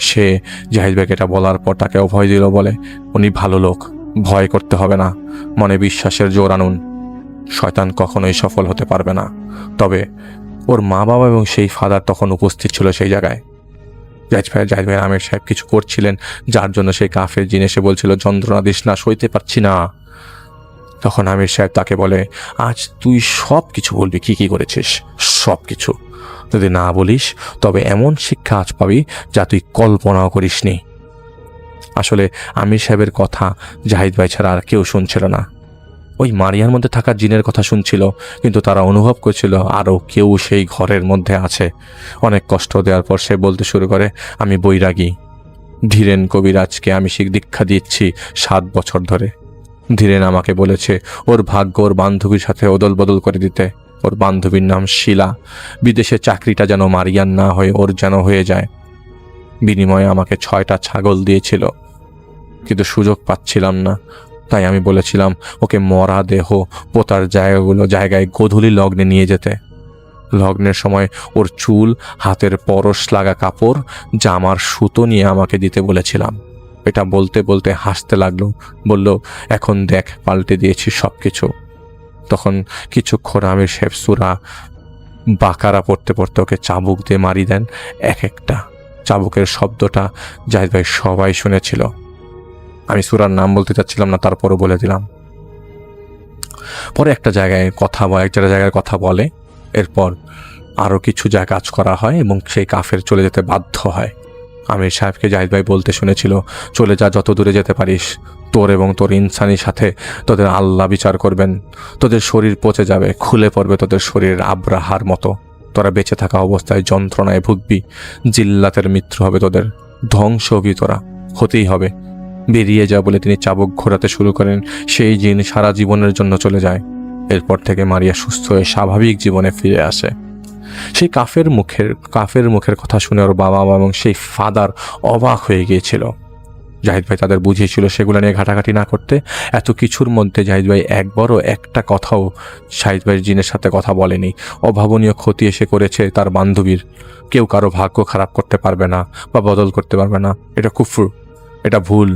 সে জাহিদ ভাইকে এটা বলার পর তাকে অভয় দিল, বলে উনি ভালো লোক, ভয় করতে হবে না, মনে বিশ্বাসের জোর আনুন, শয়তান কখনোই সফল হতে পারবে না। তবে ওর মা বাবা এবং সেই ফাদার তখন উপস্থিত ছিল সেই জায়গায়। জাহিদ ভাই আমির সাহেব কিছু করছিলেন যার জন্য সেই কাফের জিন এসে বলছিল যন্ত্রণা দিস না, সইতে পারছি না। তখন আমির সাহেব তাকে বলে, আজ তুই সব কিছু বলবি, কি করেছিস সব কিছু। যদি না বলিস তবে এমন শিক্ষা আজ পাবি যা তুই কল্পনাও করিসনি। আসলে আমির সাহেবের কথা জাহিদ ভাই ছাড়া আর কেউ শুনছিল না। ওই মারিয়ার মধ্যে থাকা জিনের কথা শুনছিল, কিন্তু তারা অনুভব করছিল আরও কেউ সেই ঘরের মধ্যে আছে। অনেক কষ্ট দেওয়ার পর সে বলতে শুরু করে, আমি বৈরাগী, ধীরেন কবিরাজকে আমি দীক্ষা দিচ্ছি 7 বছর ধরে। ধীরেন আমাকে বলেছে ওর ভাগ্য ওর বান্ধবীর সাথে ওদল বদল করে দিতে। ওর বান্ধবীর নাম শিলা, বিদেশে চাকরিটা যেন মারিয়ার না হয়ে ওর যেন হয়ে যায়। বিনিময়ে আমাকে 6টা ছাগল দিয়েছিল, কিন্তু সুযোগ পাচ্ছিলাম না। তাই আমি বলেছিলাম ওকে মরা দেহ পোতার জায়গায় গোধূলি লগ্নে নিয়ে যেতে। লগ্নের সময় ওর চুল, হাতের পরশ লাগা কাপড়, জামার সুতো নিয়ে আমাকে দিতে বলেছিলাম। এটা বলতে বলতে হাসতে লাগলো, বলল এখন দেখ পাল্টে দিয়েছি সব কিছু। তখন কিছুক্ষণ আমির সাহেব সূরা বাকারা পড়তে পড়তে ওকে চাবুক দিয়ে মারি দেন। এক একটা চাবুকের শব্দটা জাহিদ ভাই সবাই শুনেছিল। আমি সূরার নাম বলতে চাচ্ছিলাম না, তারপরও বলে দিলাম। পরে একটা জায়গায় কথা বলে। এরপর আরও কিছু কাজ করা হয় এবং সেই কাফের চলে যেতে বাধ্য হয়। আমির সাহেবকে জাহিদ ভাই বলতে শুনেছিল, চলে যা, যত দূরে যেতে পারিস। তোর এবং তোর ইনসানির সাথে তোদের আল্লাহ বিচার করবেন। তোদের শরীর পচে যাবে, খুলে পড়বে তোদের শরীরের আব্রাহার মতো। তোরা বেঁচে থাকা অবস্থায় যন্ত্রণায় ভুগবি, জিল্লাতের মৃত্যু হবে তোদের, ধ্বংস হবি, তোরা হতেই হবে। বেরিয়ে যা বলে তিনি চাবুক ঘোরাতে শুরু করেন। সেই জিন সারা জীবনের জন্য চলে যায়। এরপর থেকে মারিয়া সুস্থ হয়ে স্বাভাবিক জীবনে ফিরে আসে। সেই কাফের মুখের কথা শুনে ওর বাবা এবং সেই ফাদার অবাক হয়ে গিয়েছিল। জাহিদ ভাই তাদের বুঝিয়েছিল সেগুলো নিয়ে ঘাটাঘাটি না করতে। এত কিছুর মধ্যে জাহিদ ভাই একবারও একটা কথাও জাহিদ ভাইয়ের জিনের সাথে কথা বলেনি। অভাবনীয় ক্ষতি এসে করেছে তার বান্ধবীর। কেউ কারো ভাগ্য খারাপ করতে পারবে না বা বদল করতে পারবে না। এটা কুফর, এটা ভুল।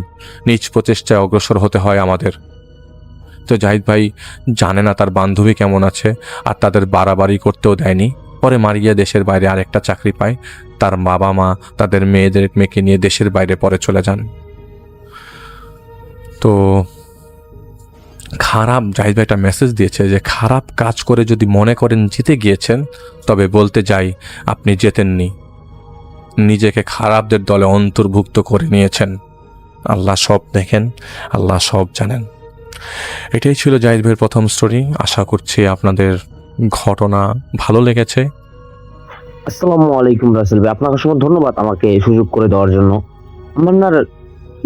নিজ প্রচেষ্টায় অগ্রসর হতে হয় আমাদের। তো জাহিদ ভাই জানে না তার বান্ধবী কেমন আছে, আর তাদের বাড়াবাড়ি করতেও দেয়নি। পরে মারিয়া দেশের বাইরে আরেকটা চাকরি পায়। তার বাবা মা তাদের মেয়েকে নিয়ে দেশের বাইরে পরে চলে যান। তো জাহিদ ভাই একটা মেসেজ দিয়েছে যে খারাপ কাজ করে যদি মনে করেন জিতে গিয়েছেন, তবে বলতে যাই আপনি জেতেননি, নিজেকে খারাপদের দলে অন্তর্ভুক্ত করে নিয়েছেন। আল্লাহ সব দেখেন, আল্লাহ সব জানেন। এটাই ছিল জাহিদ ভাইয়ের প্রথম স্টোরি। আশা করছি আপনাদের ঘটনা ভালো লেগেছে। আসসালামু আলাইকুম রাসেল ভাই, আপনাকে অসংখ্য ধন্যবাদ আমাকে সুযোগ করে দেওয়ার জন্য। আমার নাম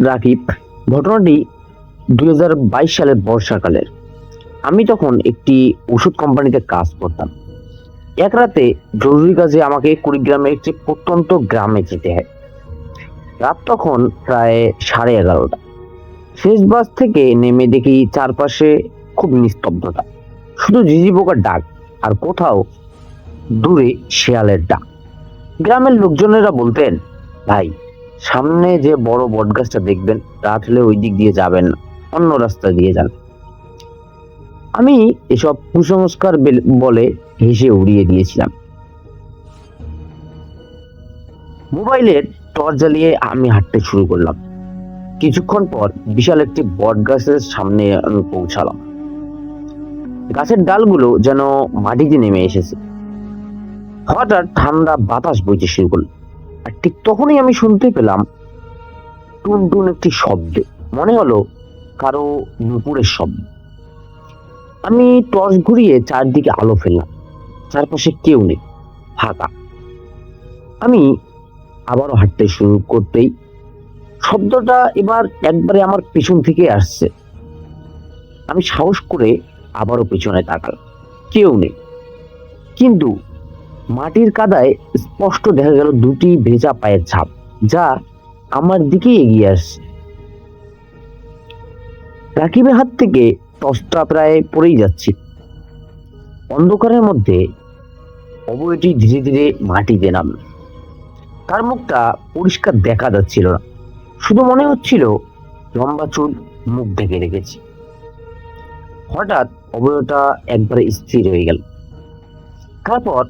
রাকিব। ঘটনাটি 2022 সালের বর্ষাকালের। আমি তখন একটি ওষুধ কোম্পানিতে কাজ করতাম। এক রাতে জরুরি কাজে আমাকে কুড়িগ্রামের একটি প্রত্যন্ত গ্রামে যেতে হয়। রাত তখন প্রায় 11:30। শেষ বাস থেকে নেমে দেখি চারপাশে খুব নিস্তব্ধতা, শুধু ঝিঝি পোকার ডাক আর কোথাও দূরে শেয়ালের ডাক। গ্রামের লোকজনেরা বলতেন, ভাই সামনে যে বড় বটগাছটা দেখবেন, রাত হলে ওই দিক দিয়ে যাবেন না, অন্য রাস্তা দিয়ে যান। আমি এসব কুসংস্কার বলে হেসে উড়িয়ে দিয়েছিলাম। মোবাইলের টর্চ জ্বালিয়ে আমি হাঁটতে শুরু করলাম। কিছুক্ষণ পর বিশাল একটি বট গাছের সামনে আমি পৌঁছালাম। গাছের ডালগুলো যেন মাটিতে নেমে এসেছে। হঠাৎ ঠান্ডা বাতাস বইতে শুরু করল। আর ঠিক তখনই আমি শুনতে পেলাম টুনটুন একটি শব্দ, মনে হলো কারো নুপুরের শব্দ। আমি টর্চ ঘুরিয়ে চারদিকে আলো ফেললাম, চারপাশে কেউ নেই, ফাঁকা। আমি আবারও হাঁটতে শুরু করতেই শব্দটা এবার একবারে আমার পেছন থেকে আসছে। আমি সাহস করে আবারও পেছনে তাকালাম, কেউ নেই, কিন্তু মাটির কাদায় স্পষ্ট দেখা গেল দুটি ভেজা পায়ের ছাপ, যা আমার দিকে এগিয়ে আসছে। রাকিবের হাত থেকে টর্চটা প্রায় পড়েই যাচ্ছে। অন্ধকারের মধ্যে অবয়টি ধীরে ধীরে মাটিতে নামল। তার মুখটা পরিষ্কার দেখা যাচ্ছিল না, শুধু মনে হচ্ছিল লম্বা চুল মুখ ঢেকে রেখেছে। হঠাৎ অবয়টা একবারে স্থির হয়ে গেল, তারপর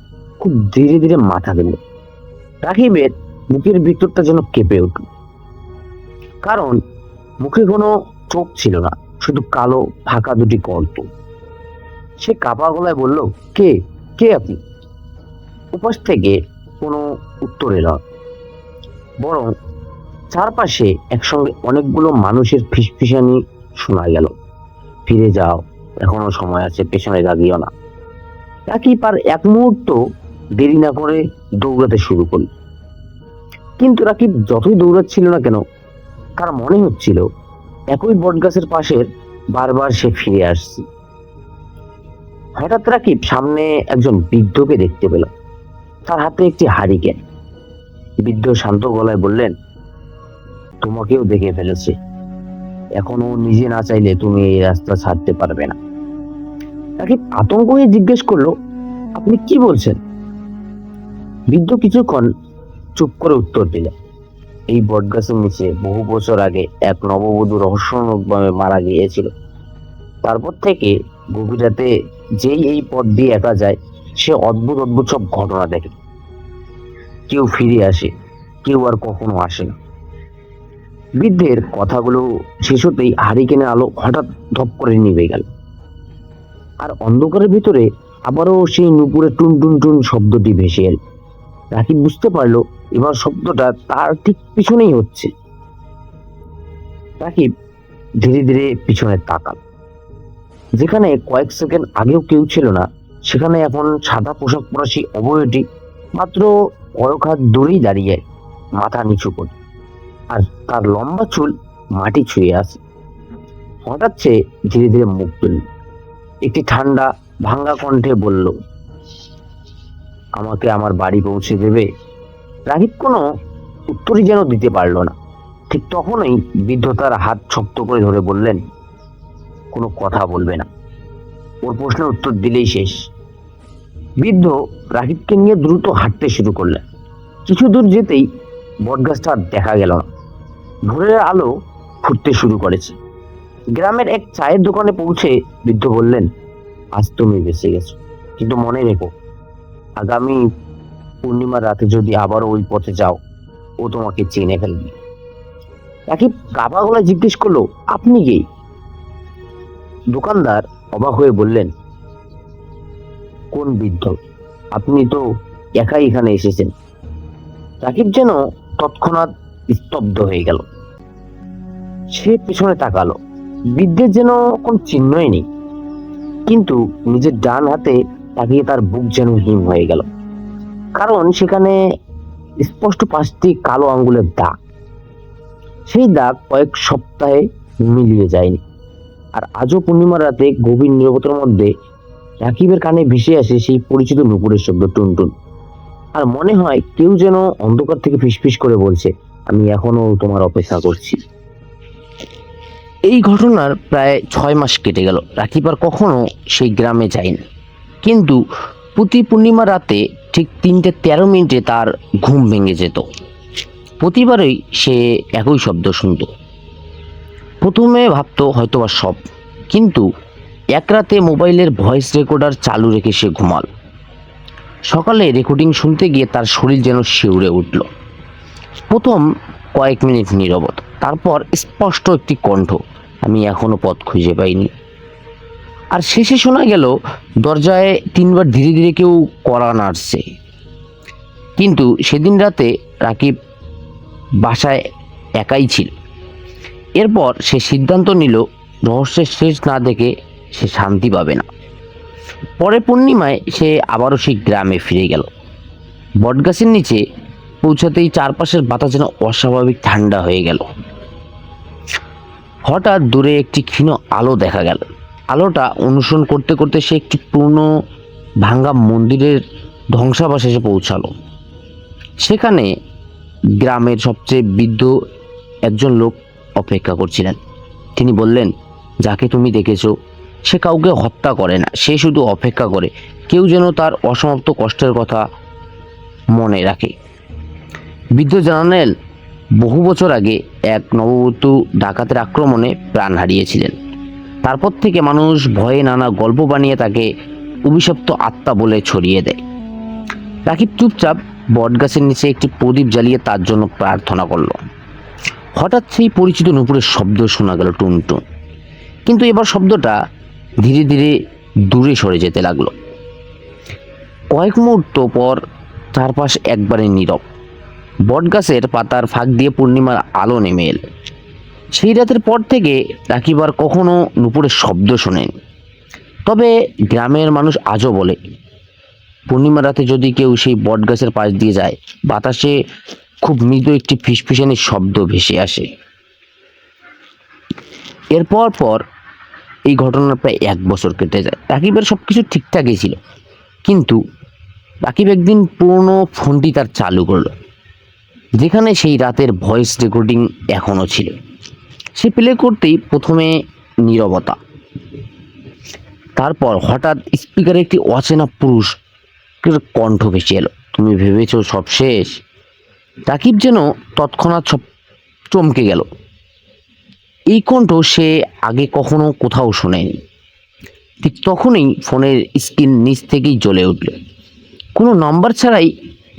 খুব ধীরে ধীরে মাথা দিল। রাকিবের বুকের ভিতরটা যেন কেঁপে উঠল, কারণ মুখে কোনো চোখ ছিল না, শুধু কালো ফাঁকা দুটি গর্ত। সে কাপা গলায় বলল, কে কে আপনি? উপাস থেকে কোনো উত্তর এলো না, বরং চারপাশে একসঙ্গে অনেকগুলো মানুষের ফিসফিসানি শোনা গেল। ফিরে যাও, এখনো সময় আছে, পেছনে দাগিও না। রাকিব আর এক মুহূর্ত দেরি না করে দৌড়াতে শুরু করল। কিন্তু রাকিব যতই দৌড়াচ্ছিল না কেন, তার মনে হচ্ছিল একই বটগাছের পাশের বারবার সে ফিরে আসছে। হঠাৎ রাকিব সামনে একজন বৃদ্ধকে দেখতে পেল, তার হাতে একটি হারিকেন। বৃদ্ধ শান্ত গলায় বললেন, তোমাকেও দেখে ফেলেছে, এখনো নিজে না চাইলে তুমি এই রাস্তা ছাড়তে পারবে না। রাকিব আতঙ্ক হয়ে জিজ্ঞেস করলো, আপনি কি বলছেন? বৃদ্ধ কিছুক্ষণ চুপ করে উত্তর দিল, এই বটগাছের নিচে বহু বছর আগে এক নববধূ রহস্যময়ভাবে মারা গিয়েছিল। তারপর থেকে গভীর রাতে যেই এই পথ দিয়ে একা যায়, সে অদ্ভুত অদ্ভুত সব ঘটনা দেখে। কেউ ফিরে আসে, কেউ আর কখনো আসে না। বৃদ্ধের কথাগুলো শেষ হতেই হারিকেনের আলো হঠাৎ ধপ করে নিভে গেল, আর অন্ধকারের ভিতরে আবারও সেই নুপুরে টুন টুন টুন শব্দটি ভেসে এল। রাকিব বুঝতে পারলো এবার শব্দটা তার ঠিক পিছনেই হচ্ছে। রাকিব ধীরে ধীরে পিছনে তাকাল। যেখানে কয়েক সেকেন্ড আগেও কেউ ছিল না, সেখানে এখন সাদা পোশাক পরা সেই অবয়টি মাত্র কয়েক হাত দূরেই দাঁড়িয়ে, মাথা নিচু করে, আর তার লম্বা চুল মাটি ছুঁয়ে আছে। হঠাৎ সে ধীরে ধীরে মুখ তুলল, একটি ঠান্ডা ভাঙ্গা কণ্ঠে বলল, আমাকে আমার বাড়ি পৌঁছে দেবে? রাকিব কোনো উত্তরই যেন দিতে পারলো না। ঠিক তখনই বৃদ্ধ তার হাত শক্ত করে ধরে বললেন, কোনো কথা বলবে না, ওর প্রশ্নের উত্তর দিলেই শেষ। বৃদ্ধ রাকিবকে নিয়ে দ্রুত হাঁটতে শুরু করলেন। কিছু দূর যেতেই বটগাছটা আর দেখা গেল না। ভোরের আলো ফুটতে শুরু করেছে। গ্রামের এক চায়ের দোকানে পৌঁছে বৃদ্ধ বললেন, আজ তুমি বেঁচে গেছো, কিন্তু মনে রেখো, আগামী পূর্ণিমার রাতে যদি আবারও ওই পথে যাও, ও তোমাকে চিনে ফেলবে। রাকিব কাঁপা গলায় জিজ্ঞেস করলো, আপনি কে? দোকানদার অবাক হয়ে বললেন, কোন বৃদ্ধ? আপনি তো একাই এখানে এসেছেন। রাকিব যেন তৎক্ষণাৎ স্তব্ধ হয়ে গেল। সে পেছনে তাকালো, বৃদ্ধের যেন কোন চিহ্নই নেই, কিন্তু নিজের ডান হাতে তাকিয়ে তার বুক যেন হিম হয়ে গেল, কারণ সেখানে স্পষ্ট 5টি কালো আঙ্গুলের দাগ। সেই দাগ কয়েক সপ্তাহে মিলিয়ে যায়নি, আর আজও পূর্ণিমার রাতে গভীর নীরবতার মধ্যে রাকিবের কানে ভেসে আসে সেই পরিচিত নুপুরের শব্দ, টুনটুন। আর মনে হয় কেউ যেন অন্ধকার থেকে ফিসফিস করে বলছে, আমি এখনো তোমার অপেক্ষা করছি। এই ঘটনার প্রায় 6 মাস কেটে গেল। রাকিব আর কখনো সেই গ্রামে যায়নি, কিন্তু প্রতি পূর্ণিমা রাতে ঠিক 3:13 তার ঘুম ভেঙে যেত। প্রতিবারই সে একই শব্দ শুনত। প্রথমে ভাবতো হয়তোবা সব, কিন্তু এক রাতে মোবাইলের ভয়েস রেকর্ডার চালু রেখে সে ঘুমাল। সকালে রেকর্ডিং শুনতে গিয়ে তার শরীর যেন শিউরে উঠল। প্রথম কয়েক মিনিট নীরবতা, তারপর স্পষ্ট একটি কণ্ঠ, আমি এখনো পথ খুঁজে পাইনি। আর শেষে শোনা গেল দরজায় 3বার ধীরে ধীরে কেউ কড়া নাড়ছে। কিন্তু সেদিন রাতে রাকিব বাসায় একাই ছিল। এরপর সে সিদ্ধান্ত নিল রহস্যের শেষ না দেখে সে শান্তি পাবে না। পরে পূর্ণিমায় সে আবারও সেই গ্রামে ফিরে গেল। বটগাছের নিচে পৌঁছাতেই চারপাশের বাতাস যেন অস্বাভাবিক ঠান্ডা হয়ে গেল। হঠাৎ দূরে একটি ক্ষীণ আলো দেখা গেল। আলোটা অনুসরণ করতে করতে সে একটি পুরনো ভাঙ্গা মন্দিরের ধ্বংসাবশেষে এসে পৌঁছালো। সেখানে গ্রামের সবচেয়ে বৃদ্ধ একজন লোক অপেক্ষা করছিলেন। তিনি বললেন, যাকে তুমি দেখেছো সে কাউকে হত্যা করে না, সে শুধু অপেক্ষা করে কেউ যেন তার অসমাপ্ত কষ্টের কথা মনে রাখে। বৃদ্ধ জানালেন, বহু বছর আগে এক নববধূ ডাকাতের আক্রমণে প্রাণ হারিয়েছিলেন। তারপর থেকে মানুষ ভয়ে নানা গল্প বানিয়ে তাকে অভিশপ্ত আত্মা বলে ছড়িয়ে দেয়। রাকিব চুপচাপ বটগাছের নিচে একটি প্রদীপ জ্বালিয়ে তার জন্য প্রার্থনা করল। হঠাৎ সেই পরিচিত নূপুরের শব্দ শোনা গেল, টুনটুন। কিন্তু এবার শব্দটা ধীরে ধীরে দূরে সরে যেতে লাগলো। কয়েক মুহূর্ত পর চারপাশ একবারে নীরব। বটগাছের পাতার ফাঁক দিয়ে পূর্ণিমার আলো নেমে এল। সেই রাতের পর থেকে রাকিব আর কখনো নূপুরের শব্দ শোনেন। তবে গ্রামের মানুষ আজও বলে, পূর্ণিমা রাতে যদি কেউ সেই বটগাছের পাশ দিয়ে যায়, বাতাসে খুব মৃদু একটি ফিসফিসানির শব্দ ভেসে আসে। এরপর পর এই ঘটনার প্রায় 1 বছর কেটে যায়। রাকিবের সবকিছু ঠিকঠাকই ছিল, কিন্তু রাকিব একদিন পুরনো ফোনটি তার চালু করলো, যেখানে সেই রাতের ভয়েস রেকর্ডিং এখনো ছিল। সে প্লে করতেই প্রথমে নীরবতা, তারপর হঠাৎ স্পিকারে একটি অচেনা পুরুষ কণ্ঠ ভেসে এলো, তুমি ভেবেছো সব শেষ? রাকিব যেন তৎক্ষণাৎ সব চমকে গেল। এই কণ্ঠ সে আগে কখনো কোথাও শোনেনি। ঠিক তখনই ফোনের স্ক্রিন নিচ থেকেই জ্বলে উঠল। কোনো নাম্বার ছাড়াই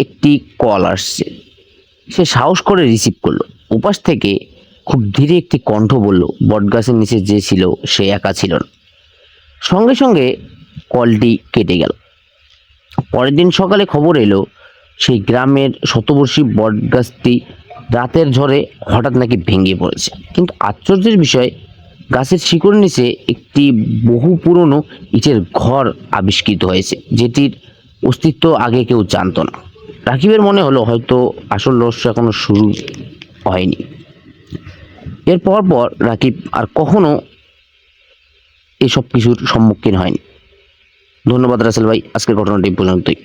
একটি কল আসছে। সে সাহস করে রিসিভ করলো। ওপাশ থেকে খুব ধীরে একটি কণ্ঠ বলল, বটগাছের নিচে যে ছিল সে একা ছিল না। সঙ্গে সঙ্গে কলটি কেটে গেল। পরের দিন সকালে খবর এলো, সেই গ্রামের শতবর্ষী বটগাছটি রাতের ঝড়ে হঠাৎ নাকি ভেঙে পড়েছে। কিন্তু আশ্চর্যের বিষয়, গাছের শিকড় নিচে একটি বহু পুরনো ইটের ঘর আবিষ্কৃত হয়েছে, যেটির অস্তিত্ব আগে কেউ জানতো না। রাকিবের মনে হলো হয়তো আসল রহস্য এখনো শুরু হয়নি। এরপর পর রাকিব আর কখনো এসব কিছুর সম্মুখীন হয়নি। ধন্যবাদ রাসেল ভাই, আজকের ঘটনাটি পর্যন্তই।